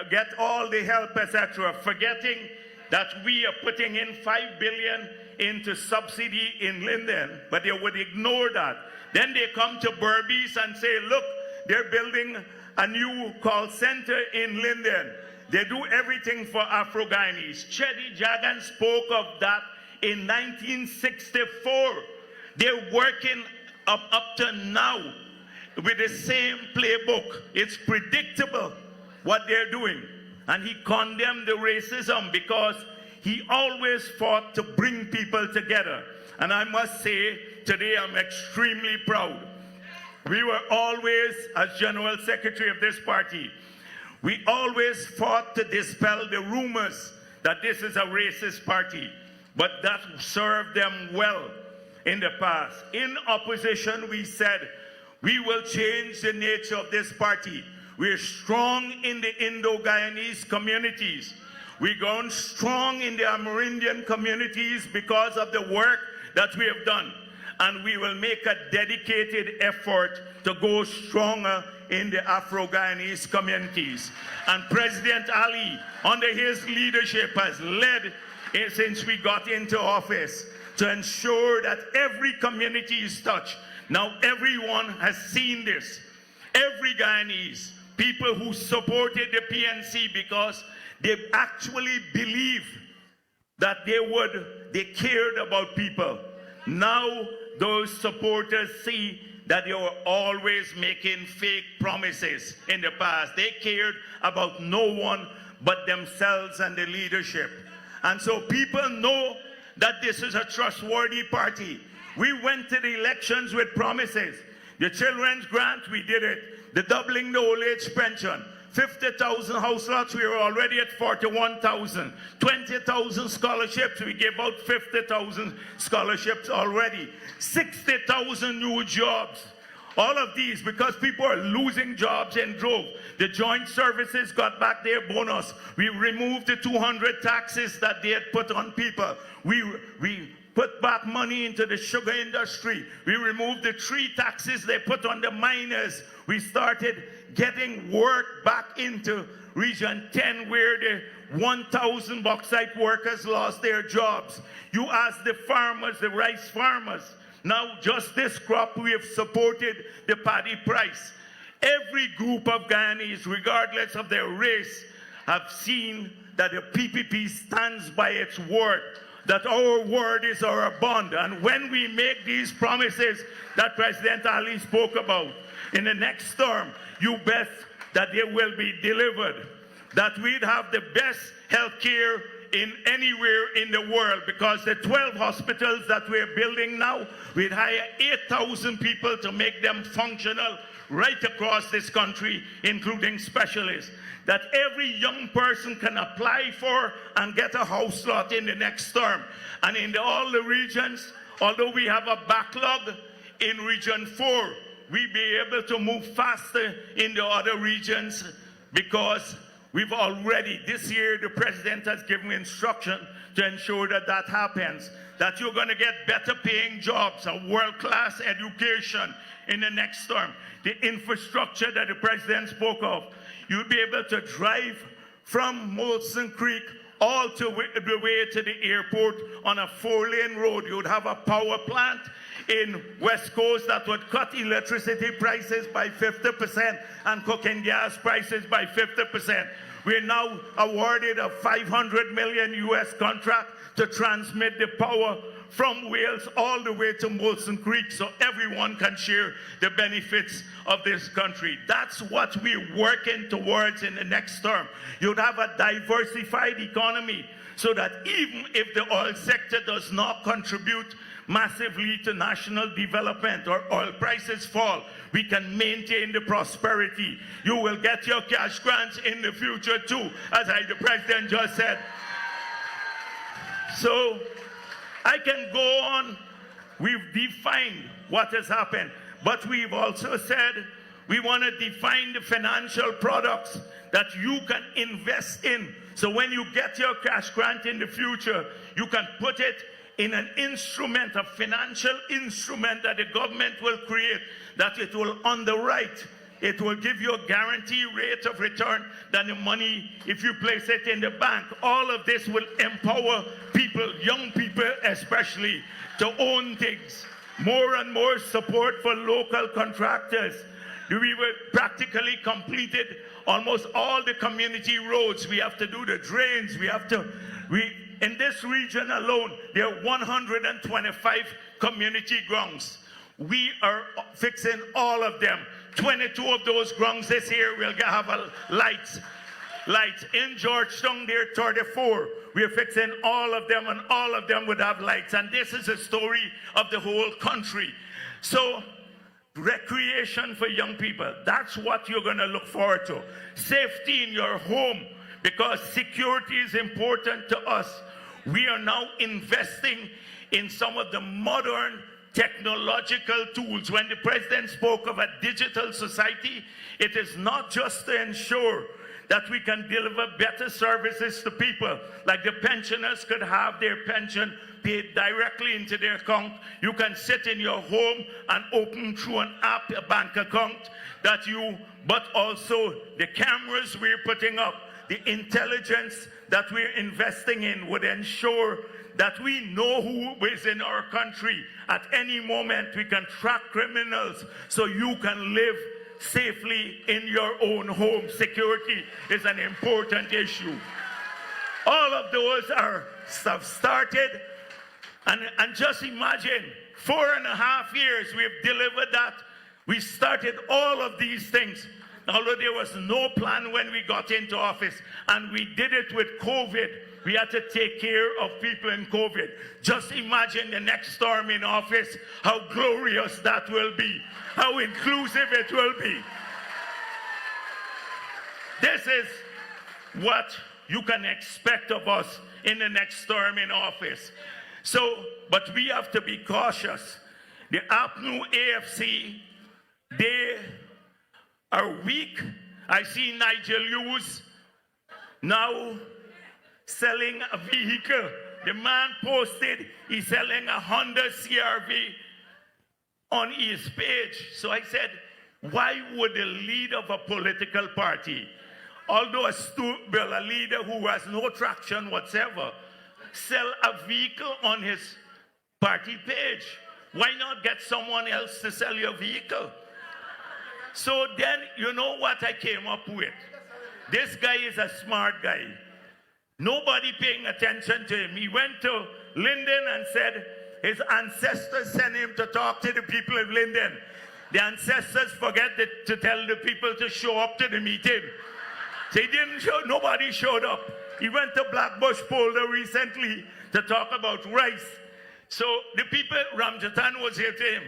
S1: get all the help, etc., forgetting that we are putting in $5 billion into subsidy in Linden, but they would ignore that. Then they come to Berbice and say, look, they're building a new call center in Linden. They do everything for Afro-Guyanese. Cheddi Jagan spoke of that in 1964. They're working up to now with the same playbook. It's predictable
S11: what they're doing. And he condemned the racism because he always fought to bring people together. And I must say, today I'm extremely proud. We were always, as General Secretary of this party, we always fought to dispel the rumors that this is a racist party. But that served them well in the past. In opposition, we said, we will change the nature of this party. We're strong in the Indo-Guyanese communities. We're going strong in the Amerindian communities because of the work that we have done. And we will make a dedicated effort to go stronger in the Afro-Guyanese communities. And President Ali, under his leadership, has led since we got into office to ensure that every community is touched. Now everyone has seen this. Every Guyanese, people who supported the PNC because they actually believed that they cared about people. Now those supporters see that they were always making fake promises in the past. They cared about no one but themselves and the leadership. And so people know that this is a trustworthy party. We went to the elections with promises. The children's grant, we did it. The doubling the old age pension. 50,000 house lots, we were already at 41,000. 20,000 scholarships, we gave out 50,000 scholarships already. 60,000 new jobs. All of these because people are losing jobs in droves. The joint services got back their bonus. We removed the 200 taxes that they had put on people. We put back money into the sugar industry. We removed the 3 taxes they put on the miners. We started getting work back into Region 10 where the 1,000 bauxite workers lost their jobs. You ask the farmers, the rice farmers. Now, just this crop, we have supported the paddy price. Every group of Guyanese, regardless of their race, have seen that the PPP stands by its word, that our word is our bond. And when we make these promises that President Ali spoke about in the next term, you bet that they will be delivered, that we'd have the best health care in anywhere in the world, because the 12 hospitals that we're building now, we'd hire 8,000 people to make them functional right across this country, including specialists, that every young person can apply for and get a house lot in the next term. And in all the regions, although we have a backlog in Region 4, we'll be able to move faster in the other regions because we've already, this year, the president has given instruction to ensure that that happens, that you're going to get better paying jobs, a world-class education in the next term. The infrastructure that the president spoke of, you'll be able to drive from Molson Creek all the way to the airport on a 4-lane road. You'd have a power plant in West Coast that would cut electricity prices by 50% and cooking gas prices by 50%. We're now awarded a $500 million US contract to transmit the power from Wales all the way to Molson Creek so everyone can share the benefits of this country. That's what we're working towards in the next term. You'd have a diversified economy so that even if the oil sector does not contribute massively to national development or oil prices fall, we can maintain the prosperity. You will get your cash grants in the future too, as the president just said. So I can go on. We've defined what has happened, but we've also said we want to define the financial products that you can invest in. So when you get your cash grant in the future, you can put it in an instrument, a financial instrument that the government will create, that it will underwrite. It will give you a guarantee rate of return than the money if you place it in the bank. All of this will empower people, young people especially, to own things. More and more support for local contractors. We were practically completed almost all the community roads. We have to do the drains. In this region alone, there are 125 community grounds. We are fixing all of them 22 of those grounds this year will have lights. In Georgetown, there are 34. We're fixing all of them, and all of them would have lights. And this is a story of the whole country. So, recreation for young people, that's what you're going to look forward to. Safety in your home, because security is important to us. We are now investing in some of the modern technological tools. When the president spoke of a digital society, it is not just to ensure that we can deliver better services to people, like the pensioners could have their pension paid directly into their account. You can sit in your home and open through an app a bank account but also the cameras we're putting up, the intelligence that we're investing in would ensure that we know who is in our country. At any moment, we can track criminals so you can live safely in your own home. Security is an important issue. All of those have started, and just imagine, 4.5 years we've delivered that. We started all of these things, although there was no plan when we got into office, and we did it with COVID. We had to take care of people in COVID. Just imagine the next term in office, how glorious that will be, how inclusive it will be. This is what you can expect of us in the next term in office. So, but we have to be cautious. The APNU AFC, they are weak. I see Nigel Lewis now selling a vehicle. The man posted he's selling a Honda CRV on his page. So I said, why would the leader of a political party, although a leader who has no traction whatsoever, sell a vehicle on his party page? Why not get someone else to sell your vehicle? So then, you know what I came up with? This guy is a smart guy. Nobody paying attention to him. He went to Linden and said his ancestors sent him to talk to the people of Linden. The ancestors forget to tell the people to show up to the meeting. So he didn't show, nobody showed up. He went to Blackbush Polder recently to talk about rice. So the people, Ramjatan was here to him.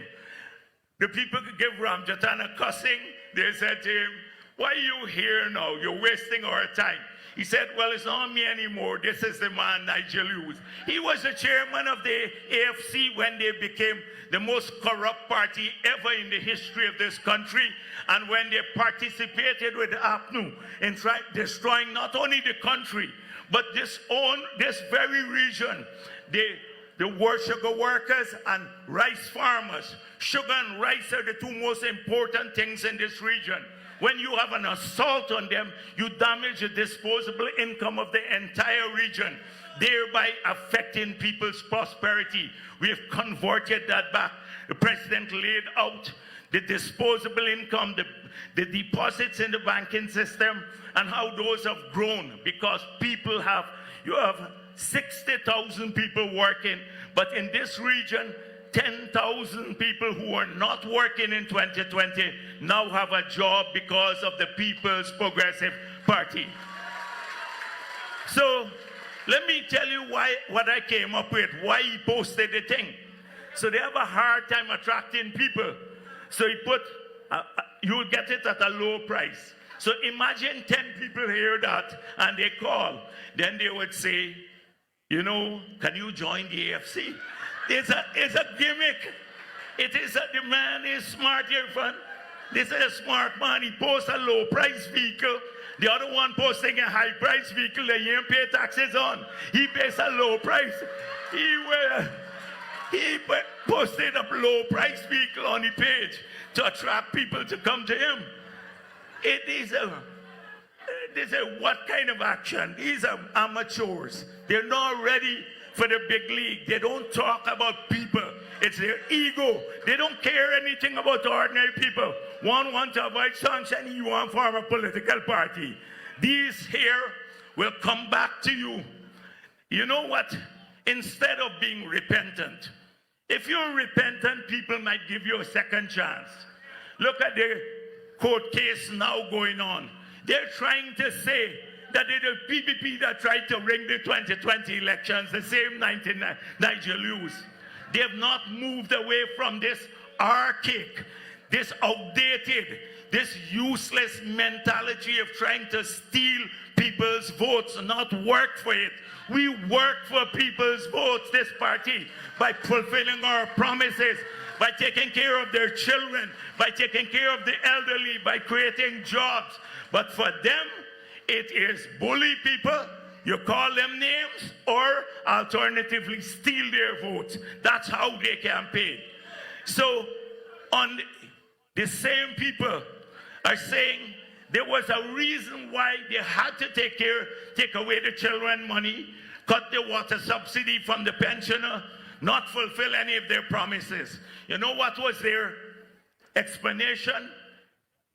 S11: The people could give Ramjatan a cussing. They said to him, why are you here now? You're wasting our time. He said, well, it's not me anymore. This is the man, Nigel Lewis. He was the chairman of the AFC when they became the most corrupt party ever in the history of this country. And when they participated with APNU in destroying not only the country, but this very region. The sugar workers and rice farmers. Sugar and rice are the two most important things in this region. When you have an assault on them, you damage the disposable income of the entire region, thereby affecting people's prosperity. We have converted that back. The president laid out the disposable income, the deposits in the banking system, and how those have grown because you have 60,000 people working, but in this region, 10,000 people who are not working in 2020 now have a job because of the People's Progressive Party. So let me tell you what I came up with, why he posted the thing. So they have a hard time attracting people. So he put, you'll get it at a low price. So imagine 10 people hear that and they call. Then they would say, you know, can you join the AFC? It's a gimmick. The man is smart here, fun. This is a smart man. He posts a low price vehicle. The other one posting a high price vehicle that he ain't pay taxes on. He pays a low price. He posted a low price vehicle on the page to attract people to come to him. What kind of action? These are amateurs. They're not ready for the big league. They don't talk about people. It's their ego. They don't care anything about ordinary people. One wants to avoid sunshine, you want to form a political party. These here will come back to you. You know what? Instead of being repentant, if you're repentant, people might give you a second chance. Look at the court case now going on. They're trying to say that it is PPP that tried to rig the 2020 elections, the same 19 Nigel Lewis. They have not moved away from this archaic, this outdated, this useless mentality of trying to steal people's votes, not work for it. We work for people's votes, this party, by fulfilling our promises, by taking care of their children, by taking care of the elderly, by creating jobs. But for them, it is bully people, you call them names, or alternatively steal their votes. That's how they campaign. So on the same people are saying there was a reason why they had to take away the children money, cut the water subsidy from the pensioner, not fulfill any of their promises. You know what was their explanation?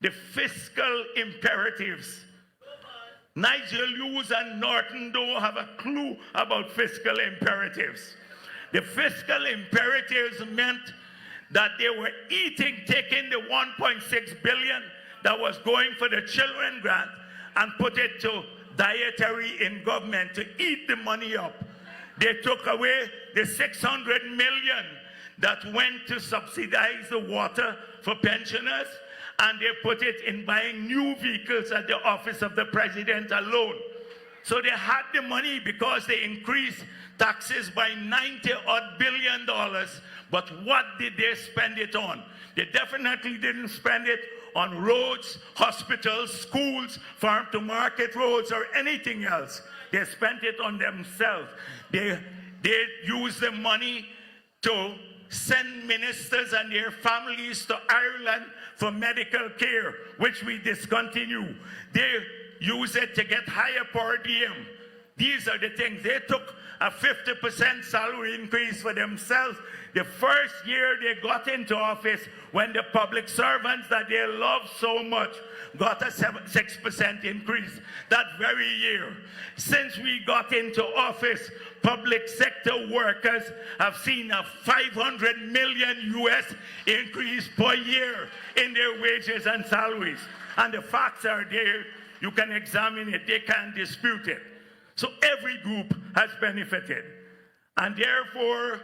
S11: The fiscal imperatives. Nigel Lewis and Norton don't have a clue about fiscal imperatives. The fiscal imperatives meant that they were taking the 1.6 billion that was going for the children grant and put it to dietary in government to eat the money up. They took away the 600 million that went to subsidize the water for pensioners, and they put it in buying new vehicles at the office of the president alone. So they had the money because they increased taxes by $90-odd billion, but what did they spend it on? They definitely didn't spend it on roads, hospitals, schools, farm-to-market roads, or anything else. They spent it on themselves. They used the money to send ministers and their families to Ireland for medical care, which we discontinue. They use it to get higher per diem. These are the things. They took a 50% salary increase for themselves the first year they got into office, when the public servants that they love so much got a 6% increase that very year. Since we got into office, public sector workers have seen a $500 million US increase per year in their wages and salaries. And the facts are there. You can examine it. They can't dispute it. So every group has benefited. And therefore,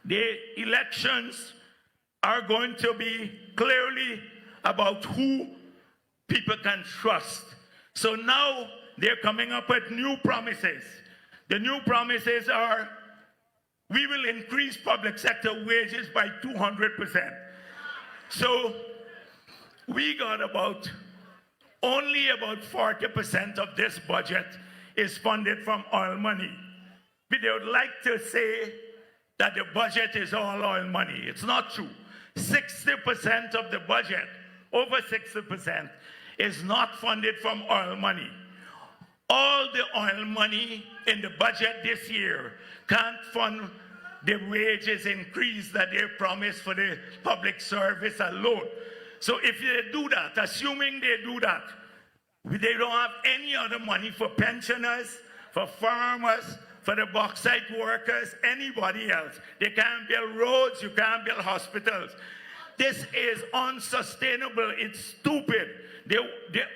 S11: the elections are going to be clearly about who people can trust. So now they're coming up with new promises. The new promises are, we will increase public sector wages by 200%. So we got only about 40% of this budget is funded from oil money. But they would like to say that the budget is all oil money. It's not true. 60% of the budget, over 60%, is not funded from oil money. All the oil money in the budget this year can't fund the wages increase that they promised for the public service alone. So if they do that, assuming they do that, they don't have any other money for pensioners, for farmers, for the bauxite workers, anybody else. They can't build roads, you can't build hospitals. This is unsustainable, it's stupid. They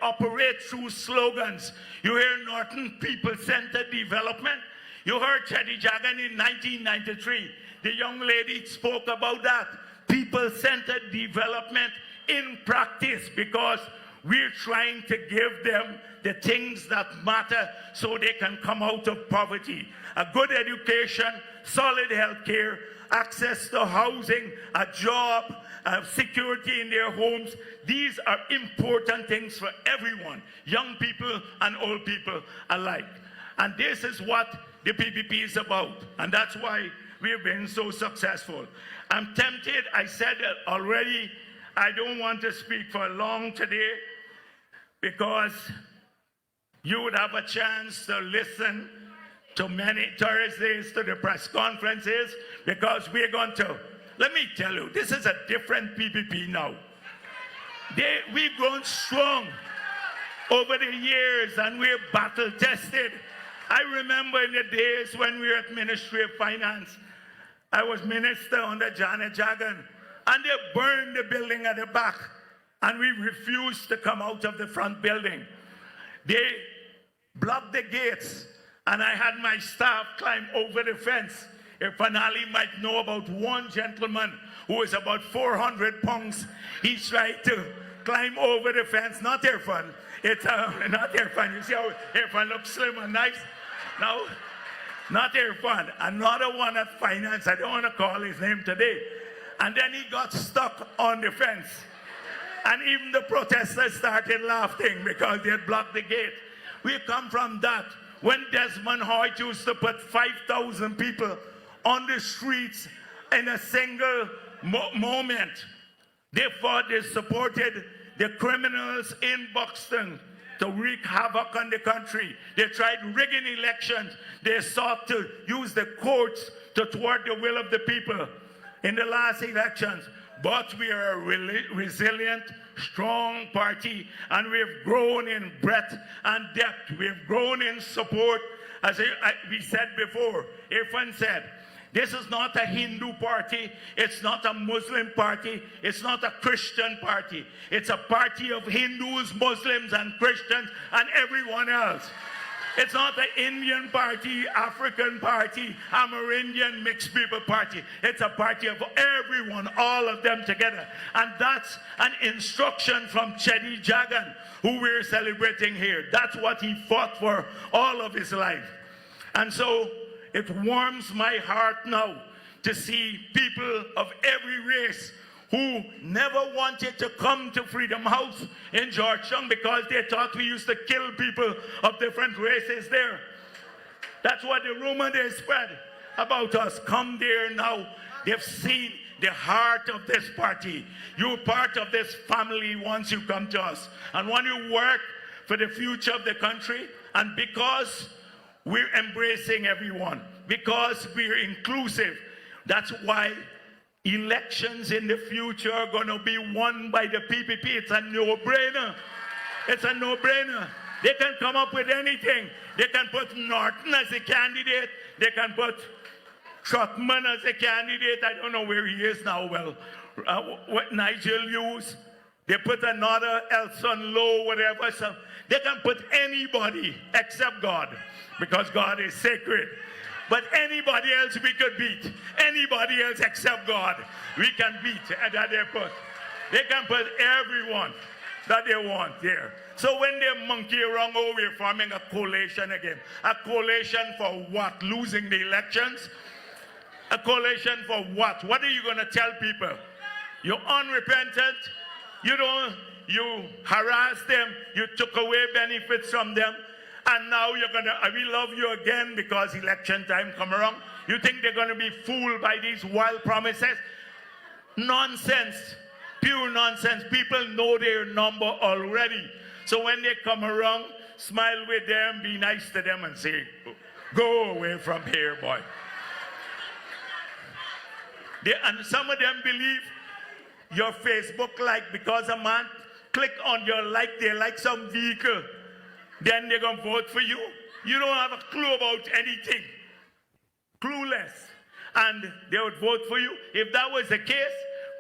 S11: operate through slogans. You hear Norton people-centered development. You heard Cheddi Jagan in 1993. The young lady spoke about that. People-centered development in practice, because we're trying to give them the things that matter so they can come out of poverty. A good education, solid health care, access to housing, a job, security in their homes. These are important things for everyone, young people and old people alike. And this is what the PPP is about. And that's why we've been so successful. I'm tempted, I said it already, I don't want to speak for long today, because you would have a chance to listen to many Thursdays to the press conferences, because we're going to, let me tell you, this is a different PPP now. We've grown strong over the years, and we're battle tested. I remember in the days when we were at Ministry of Finance, I was minister under Cheddi Jagan, and they burned the building at the back. and we refused to come out of the front building. They blocked the gates, and I had my staff climb over the fence. If Fanali might know about one gentleman who is about 400 pounds, he tried to climb over the fence. Not Irfan. It's not Irfan. You see how Irfan looks slim and nice? No, not Irfan. Another one at finance. I don't want to call his name today. And then he got stuck on the fence. And even the protesters started laughing because they had blocked the gate. We come from that. When Desmond Hoyt used to put 5,000 people on the streets in a single moment, they fought, they supported the criminals in Buxton to wreak havoc on the country. They tried rigging elections. They sought to use the courts to thwart the will of the people in the last elections. But we are a resilient, strong party, and we have grown in breadth and depth. We have grown in support. As we said before, Irfan said, this is not a Hindu party, it's not a Muslim party, it's not a Christian party. It's a party of Hindus, Muslims, and Christians, and everyone else. It's not an Indian party, African party, Amerindian mixed people party. It's a party of everyone, all of them together. And that's an instruction from Cheddi Jagan, who we're celebrating here. That's what he fought for all of his life. And so it warms my heart now to see people of every race who never wanted to come to Freedom House in Georgetown because they thought we used to kill people of different races there. That's what the rumor they spread about us. Come there now. They've seen the heart of this party. You're part of this family once you come to us. And when you work for the future of the country, and because we're embracing everyone, because we're inclusive, that's why elections in the future are going to be won by the PPP. It's a no-brainer. It's a no-brainer. They can come up with anything. They can put Norton as a candidate. They can put Trotman as a candidate. I don't know where he is now. Well, what Nigel Hughes. They put another Elson Lowe, whatever. So they can put anybody except God, because God is sacred. But anybody else we could beat. Anybody else except God, we can beat. And that they put. They can put everyone that they want there. So when they monkey around, oh, we're forming a coalition again. A coalition for what? Losing the elections? A coalition for what? What are you going to tell people? You're unrepentant. You harass them. You took away benefits from them. And now you're going to, we love you again because election time come around. You think they're going to be fooled by these wild promises? Nonsense. Pure nonsense. People know their number already. So when they come around, smile with them, be nice to them and say, go away from here, boy. And some of them believe your Facebook like, because a man click on your like, they like some vehicle, then they're going to vote for you. You don't have a clue about anything. Clueless. And they would vote for you. If that was the case,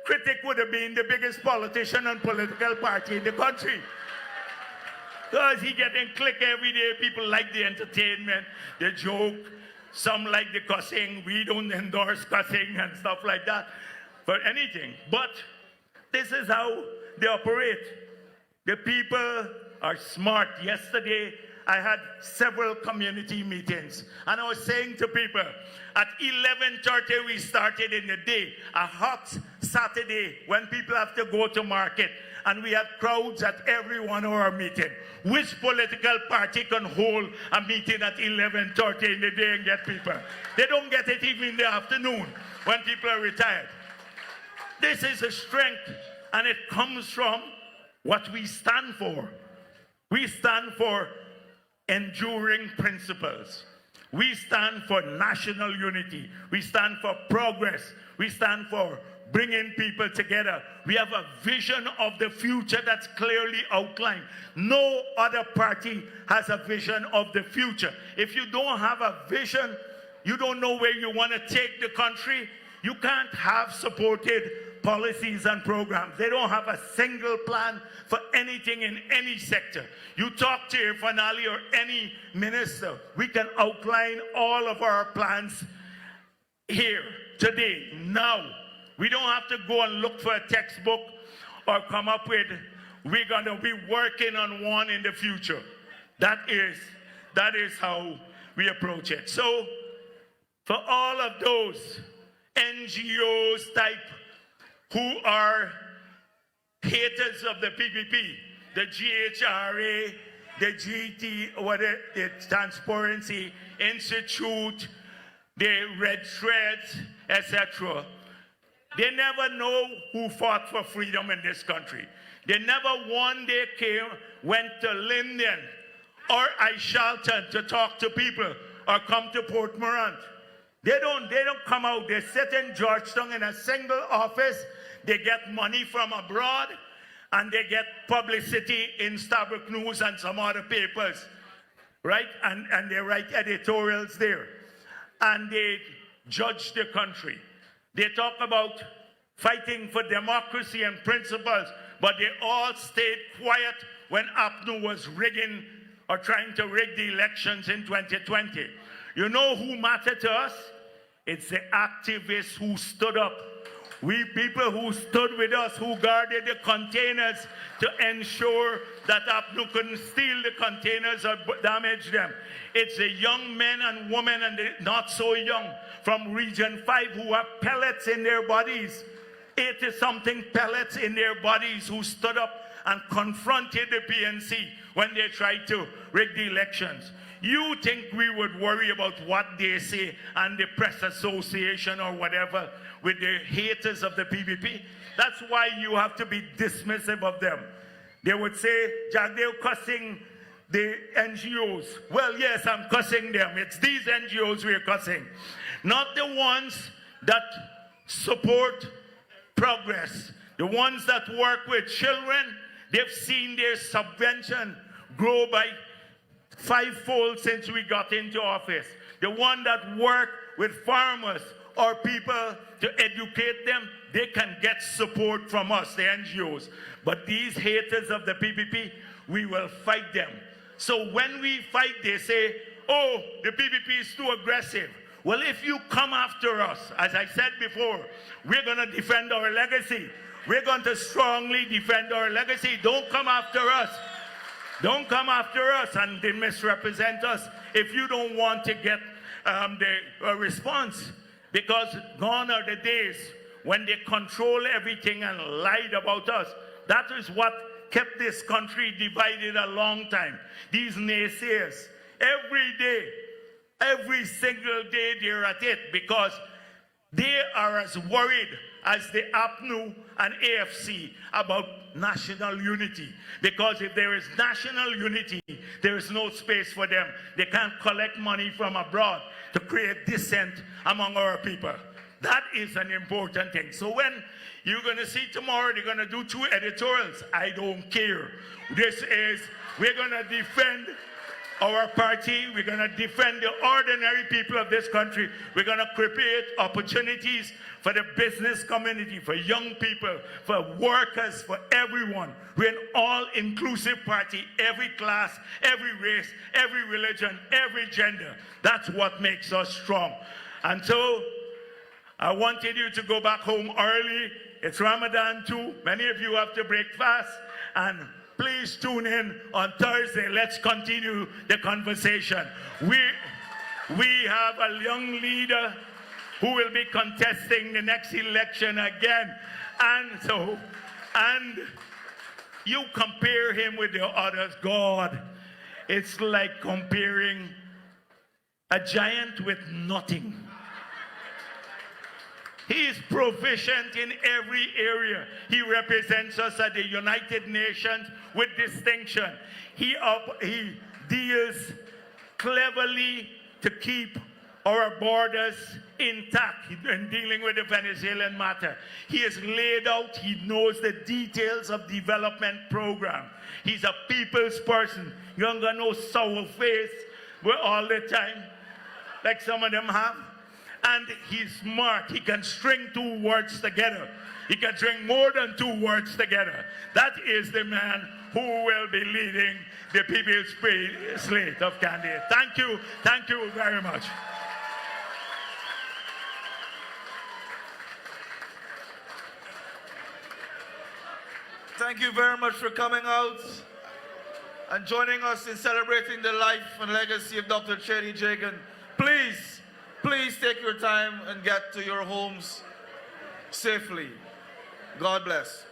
S11: Critic would have been the biggest politician and political party in the country. Because he getting click every day. People like the entertainment, the joke. Some like the cussing. We don't endorse cussing and stuff like that for anything. But this is how they operate. The people are smart. Yesterday, I had several community meetings, and I was saying to people, at 11:30 we started in the day, a hot Saturday when people have to go to market, and we have crowds at every one of our meetings. Which political party can hold a meeting at 11:30 in the day and get people? They don't get it even in the afternoon when people are retired. This is a strength, and it comes from what we stand for. We stand for enduring principles. We stand for national unity. We stand for progress. We stand for bringing people together. We have a vision of the future that's clearly outlined. No other party has a vision of the future. If you don't have a vision, you don't know where you want to take the country, you can't have supported policies and programs. They don't have a single plan for anything in any sector. You talk to Irfan Ali or any minister, we can outline all of our plans here, today, now. We don't have to go and look for a textbook or come up with, we're going to be working on one in the future. That is how we approach it. So, for all of those NGOs type who are haters of the PPP, the GHRA, the GT, whatever, the Transparency Institute, the Red Threads, etc. They never know who fought for freedom in this country. They never one day went to Linden or Aishalton to talk to people or come to Port Morant. They don't come out. They sit in Georgetown in a single office. They get money from abroad and they get publicity in Starbuck News and some other papers, right? And they write editorials there. And they judge the country. They talk about fighting for democracy and principles, but they all stayed quiet when APNU was rigging or trying to rig the elections in 2020. You know who mattered to us? It's the activists who stood up. We people who stood with us, who guarded the containers to ensure that APNU couldn't steal the containers or damage them. It's the young men and women and the not so young from Region 5 who have pellets in their bodies, 80-something pellets in their bodies, who stood up and confronted the PNC when they tried to rig the elections. You think we would worry about what they say and the press association or whatever with the haters of the PPP? That's why you have to be dismissive of them. They would say, Jagdeo cussing the NGOs. Well, yes, I'm cussing them. It's these NGOs we're cussing. Not the ones that support progress. The ones that work with children, they've seen their subvention grow by 5-fold since we got into office. The one that work with farmers or people to educate them, they can get support from us, the NGOs. But these haters of the PPP, we will fight them. So when we fight, they say, oh, the PPP is too aggressive. Well, if you come after us, as I said before, we're going to defend our legacy. We're going to strongly defend our legacy. Don't come after us. Don't come after us and they misrepresent us if you don't want to get the response. Because gone are the days when they control everything and lied about us. That is what kept this country divided a long time. These naysayers, every day, every single day they're at it because they are as worried as the APNU and AFC about national unity. Because if there is national unity, there is no space for them. They can't collect money from abroad to create dissent among our people. That is an important thing. So when you're going to see tomorrow, they're going to do 2 editorials. I don't care. We're going to defend our party. We're going to defend the ordinary people of this country. We're going to create opportunities for the business community, for young people, for workers, for everyone. We're an all-inclusive party, every class, every race, every religion, every gender. That's what makes us strong. And so I wanted you to go back home early. It's Ramadan too. Many of you have to break fast. And please tune in on Thursday. Let's continue the conversation. We have a young leader who will be contesting the next election again. And you compare him with the others. God, it's like comparing a giant with nothing. He is proficient in every area. He represents us at the United Nations with distinction. He deals cleverly to keep our borders intact in dealing with the Venezuelan matter. He is laid out. He knows the details of development program. He's a people's person. You ain't got no sour face all the time like some of them have. and he's smart. He can string two words together. He can string more than two words together. That is the man who will be leading the people's slate of candidates. Thank you very much.
S1: Thank you very much for coming out and joining us in celebrating the life and legacy of Dr. Cheddi Jagan. Please take your time and get to your homes safely. God bless.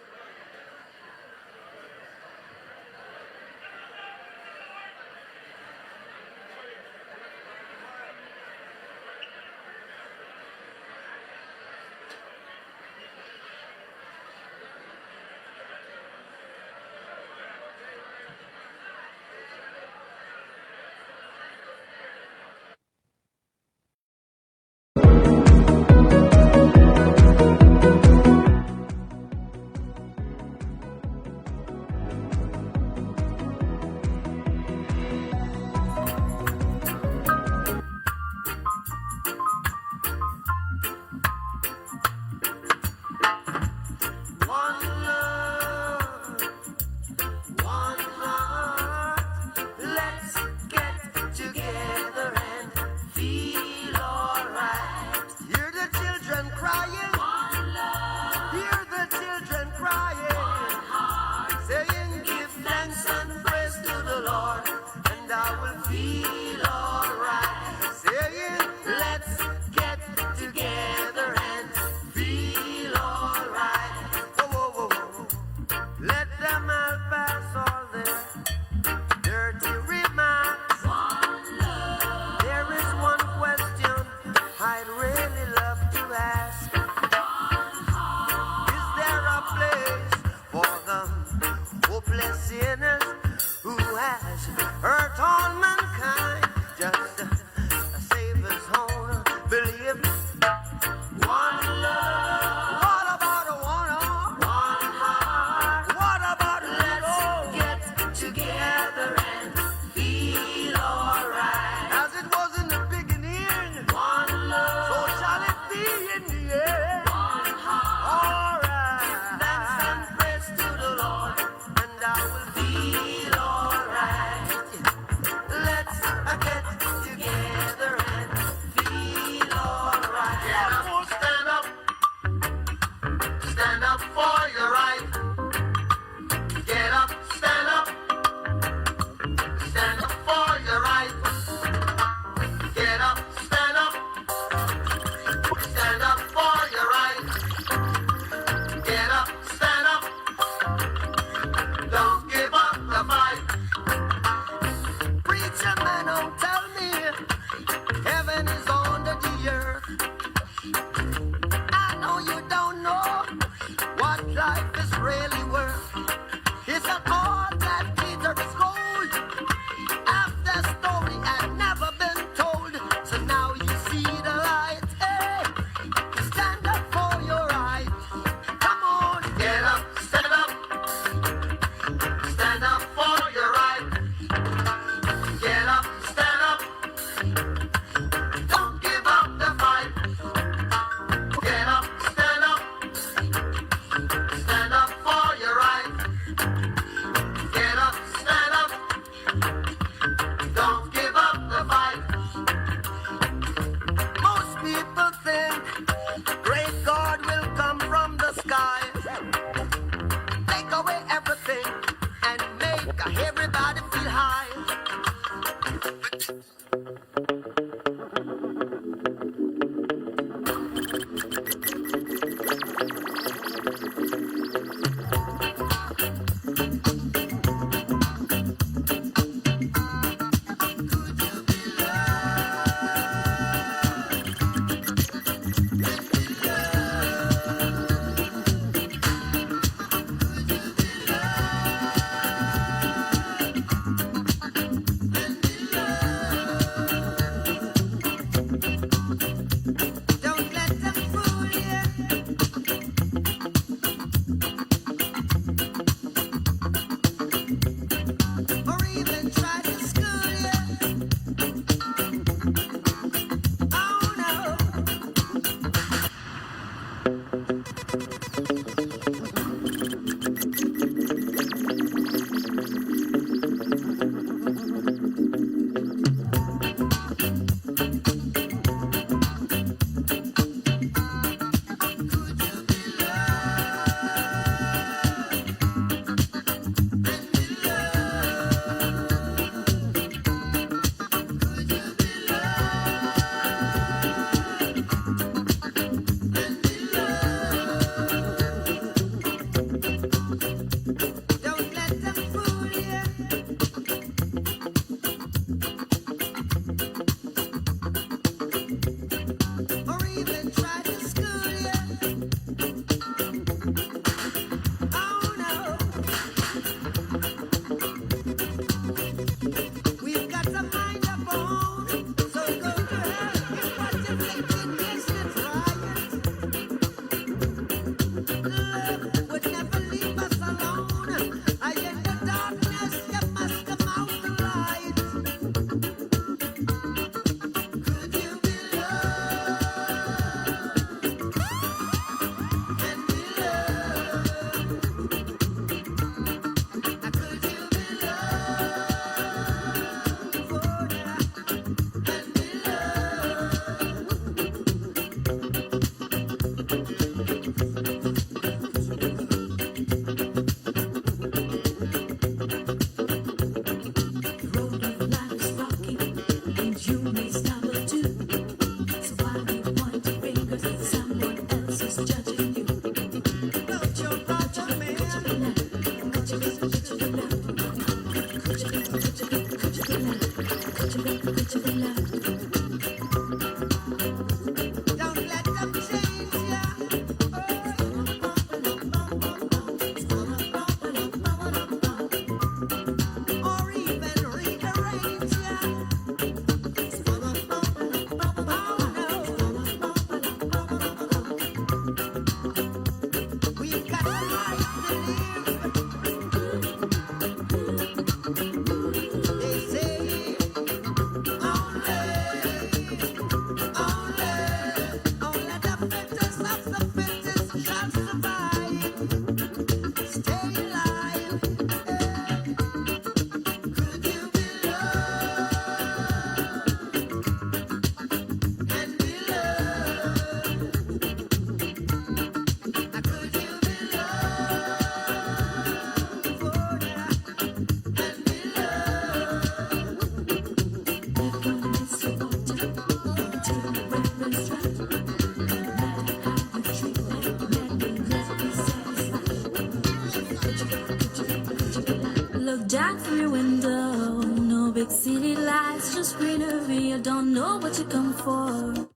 S12: Look down from your window, no big city lights, just greenery. I don't know what you come for.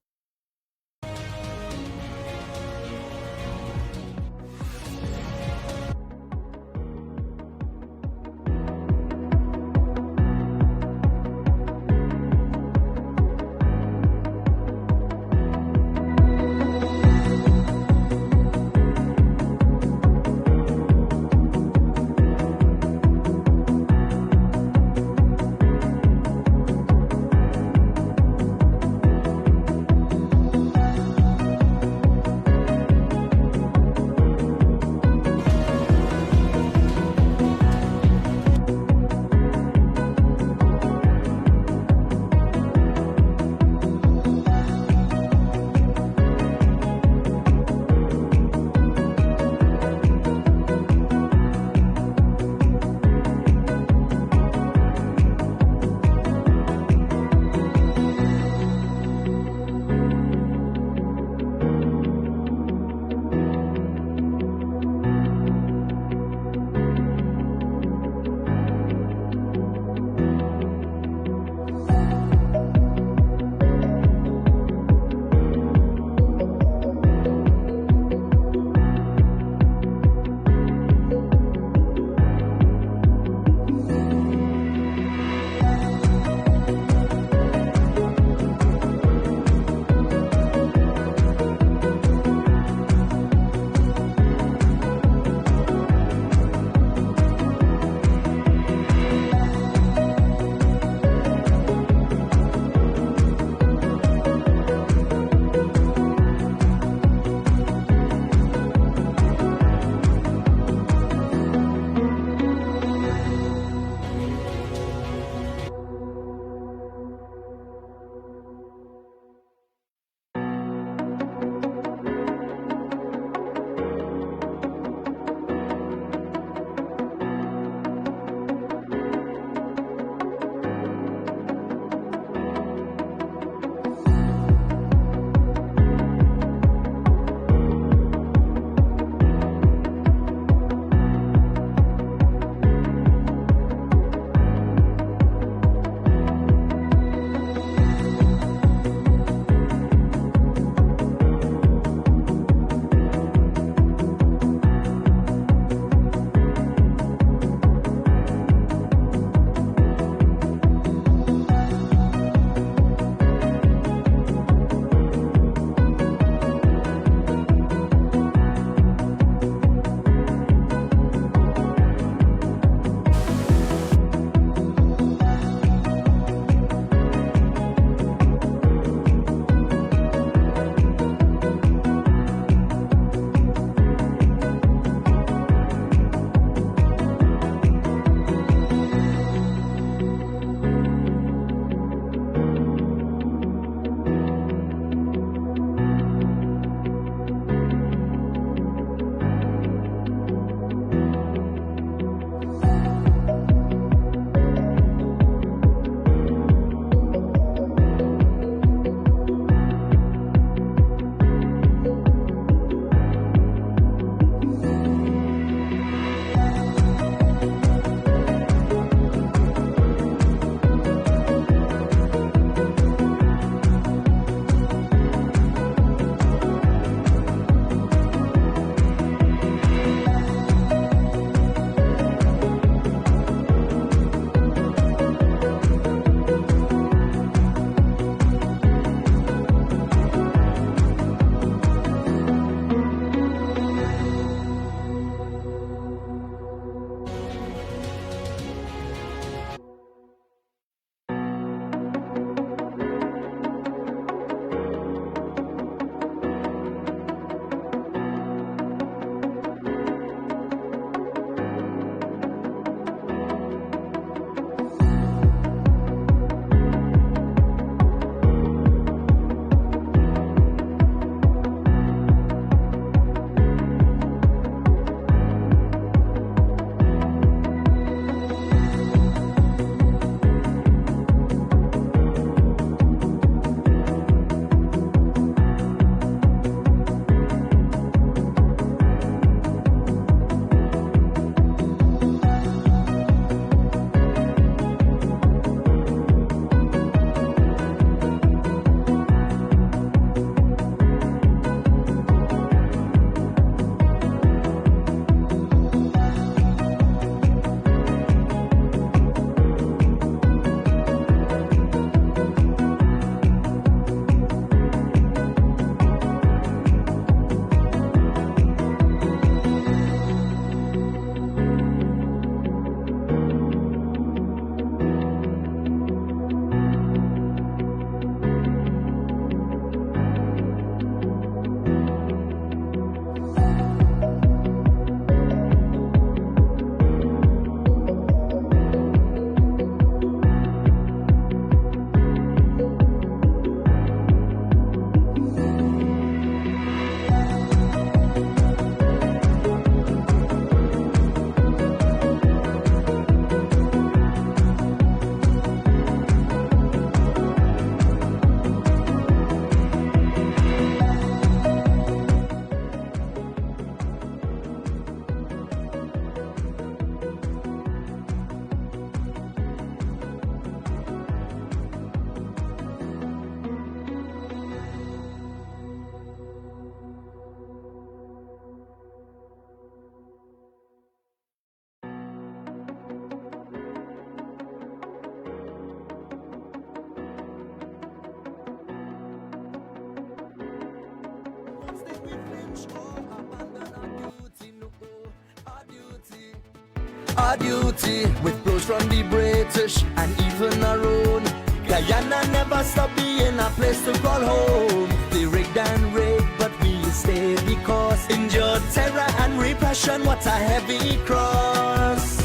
S13: our duty with blows from the British and even our own. Guyana never stopped being a place to call home. They rigged and rigged, but we stayed because endured terror and repression, what a heavy cross.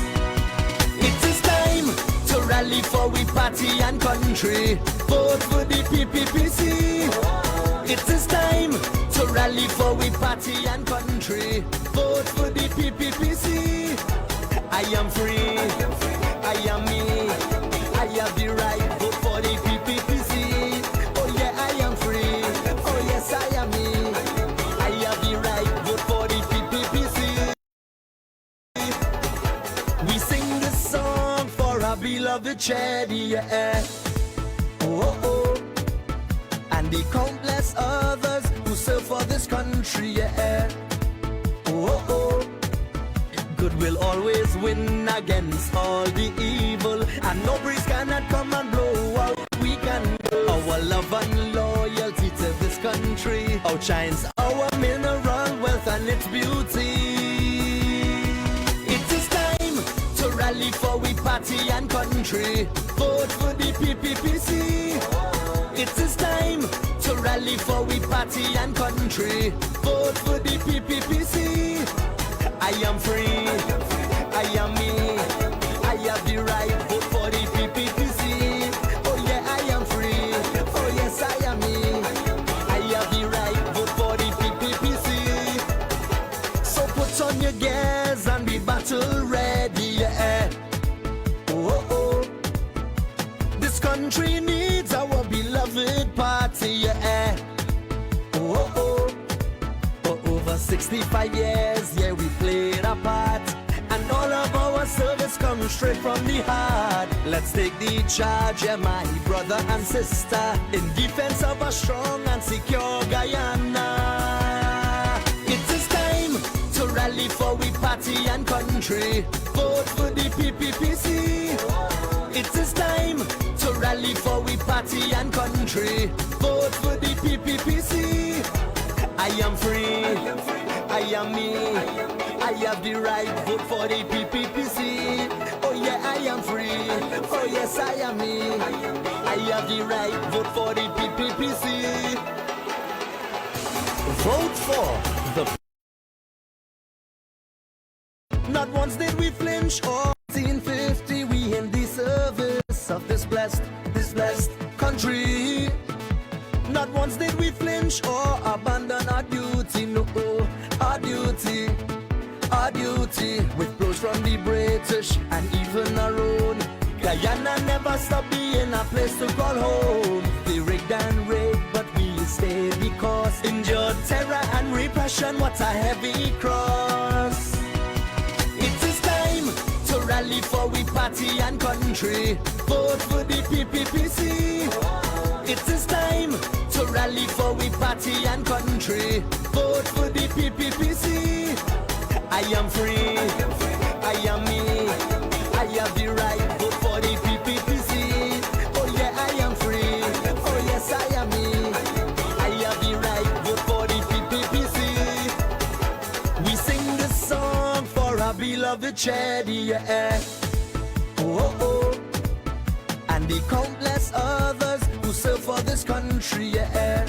S13: It is time to rally for we party and country. Vote for the PPPC. It is time to rally for we party and country. Vote for the PPPC. I am free, I am me, I have the right. Vote for the PPPC. Oh yeah, I am free. Oh yes, I am me. I have the right. Vote for the PPPC. We sing this song for our beloved Cheddi, yeah. Oh, oh. And the countless others who serve for this country, yeah. Oh, oh. Good will always win against all the evil, and no breeze cannot come and blow out. We can go. Our love and loyalty to this country outshines our mineral wealth and its beauty. It is time to rally for we party and country. Vote for the PPPC. It is time to rally for we party and country. Vote for the PPPC. I am free, I am me, I have the right. Vote for the PPPC. Oh yeah, I am free. Oh yes, I am me, I have the right. Vote for the PPPC. So put on your gears and be battle ready, yeah. Oh, oh. This country needs our beloved party, yeah. Oh, oh. For over 65 years, yeah, we played our part, and all of our service comes straight from the heart. Let's take the charge, yeah, my brother and sister, in defense of a strong and secure Guyana. It is time to rally for we party and country. Vote for the PPPC. It is time to rally for we party and country. Vote for the PPPC. I am free, I am me, I have the right. Vote for the PPPC. Oh yeah, I am free. Oh yes, I am me, I have the right. Vote for the PPPC. Vote for the. Not once did we flinch or 1950 we in the service of this blessed country. Not once did we flinch or abandon our duty, no, our duty, with blows from the British and even our own. Guyana never stopped being a place to call home. They rigged and rigged, but we stayed because endured terror and repression, what a heavy cross. It is time to rally for we party and country. Vote for the PPPC. It is time to rally for we party and country. Vote for the PPPC. I am free, I am me, I have the right. Vote for the PPPC. Oh yeah, I am free. Oh yes, I am me, I have the right. Vote for the PPPC. We sing this song for our beloved Cheddi, yeah. Oh, oh. And the countless others who serve for this country, yeah.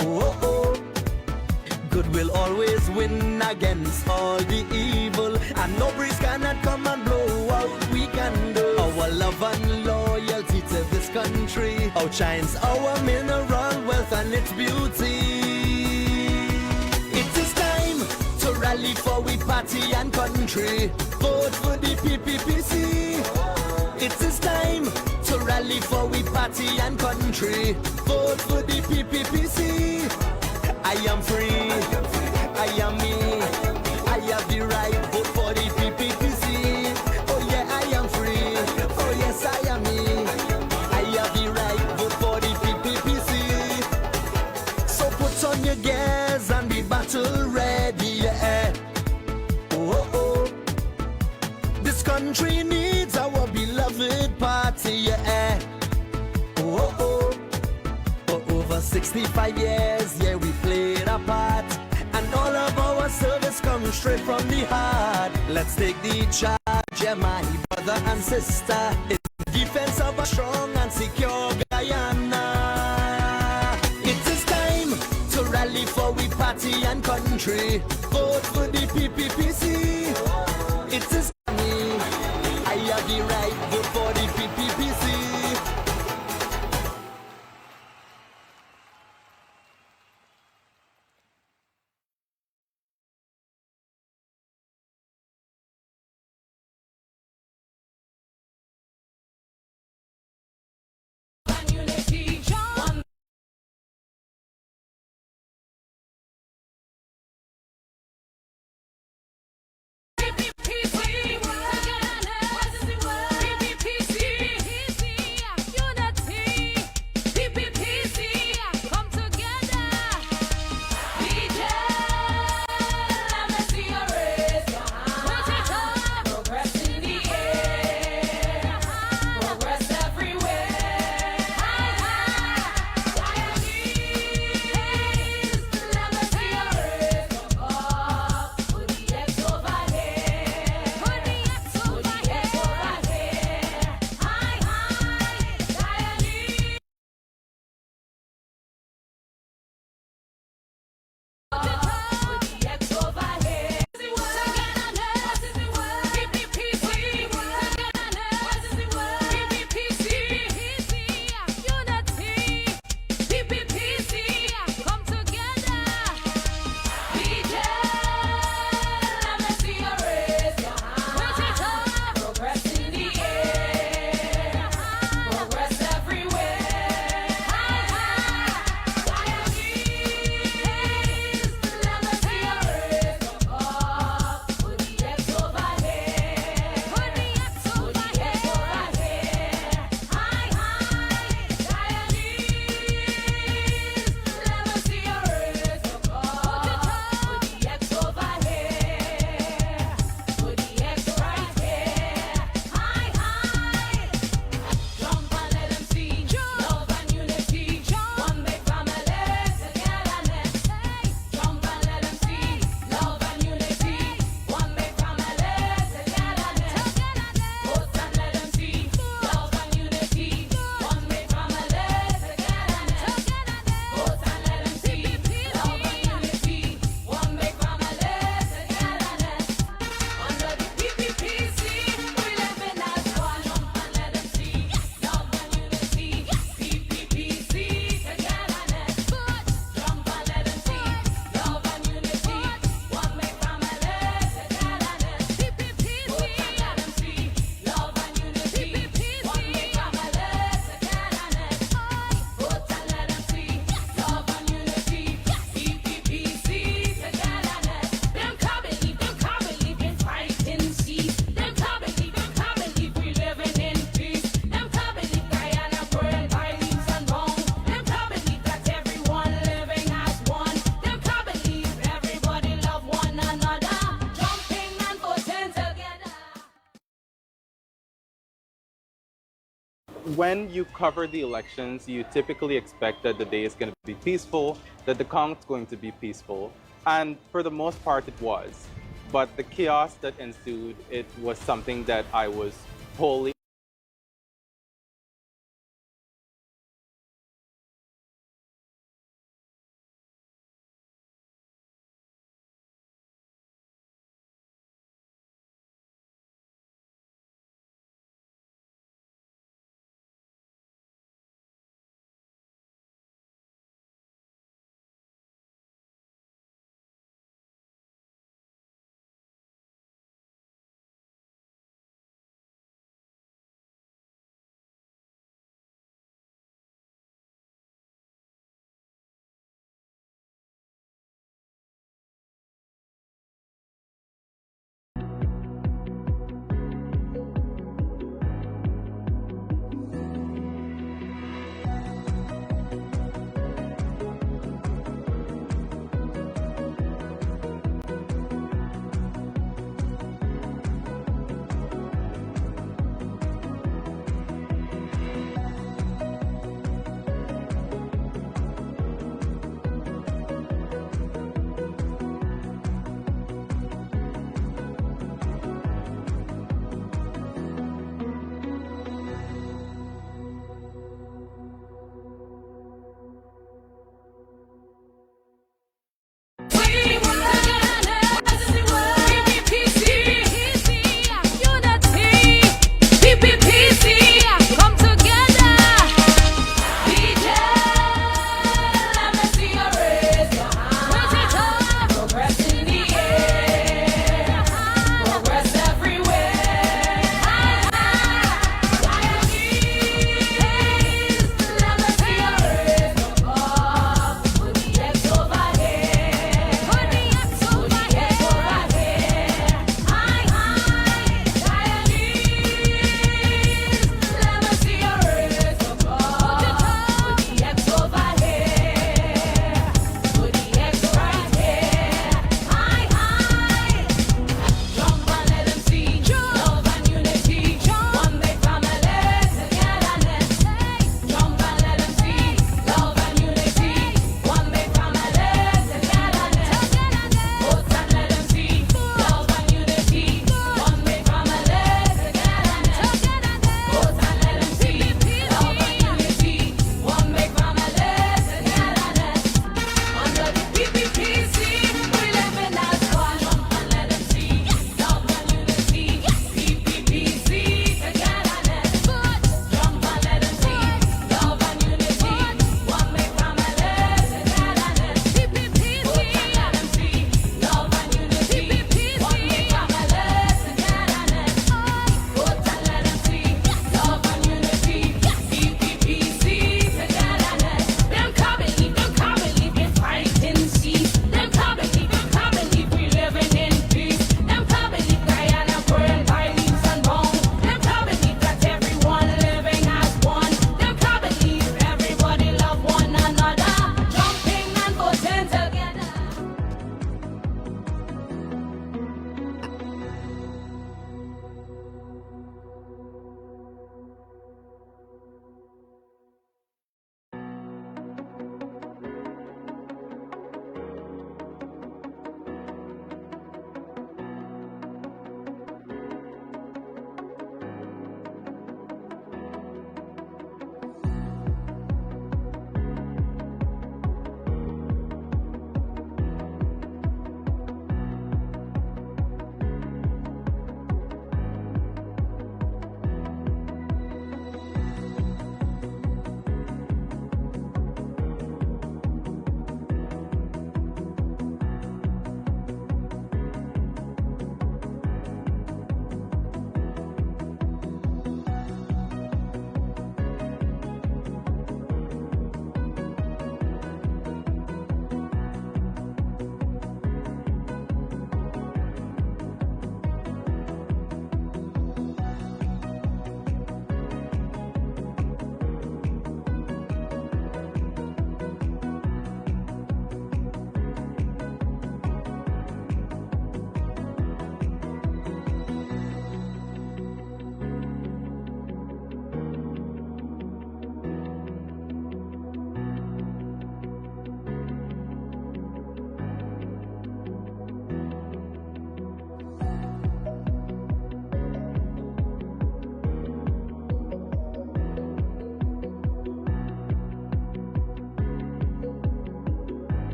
S13: Oh, oh. Good will always win against all the evil, and no breeze cannot come and blow out. We can do. Our love and loyalty to this country outshines our mineral wealth and its beauty. It is time to rally for we party and country. Vote for the PPPC. It is time to rally for we party and country. Vote for the PPPC. I am free, I am me, I have the right. Vote for the PPPC. Oh yeah, I am free. Oh yes, I am me, I have the right. Vote for the PPPC. So put on your gears and be battle ready, yeah. Oh, oh. This country needs our beloved party, yeah. Oh, oh. For over 65 years, yeah, we played our part, and all of our service comes straight from the heart. Let's take the charge, Yeah, my brother and sister, it's defense of a strong and secure Guyana. It is time to rally for we party and country. Vote for the PPPC. It is me. I have the right vote for the PPPC.
S14: When you cover the elections, you typically expect that the day is going to be peaceful, that the count's going to be peaceful, and for the most part it was. But the chaos that ensued, it was something that I was wholly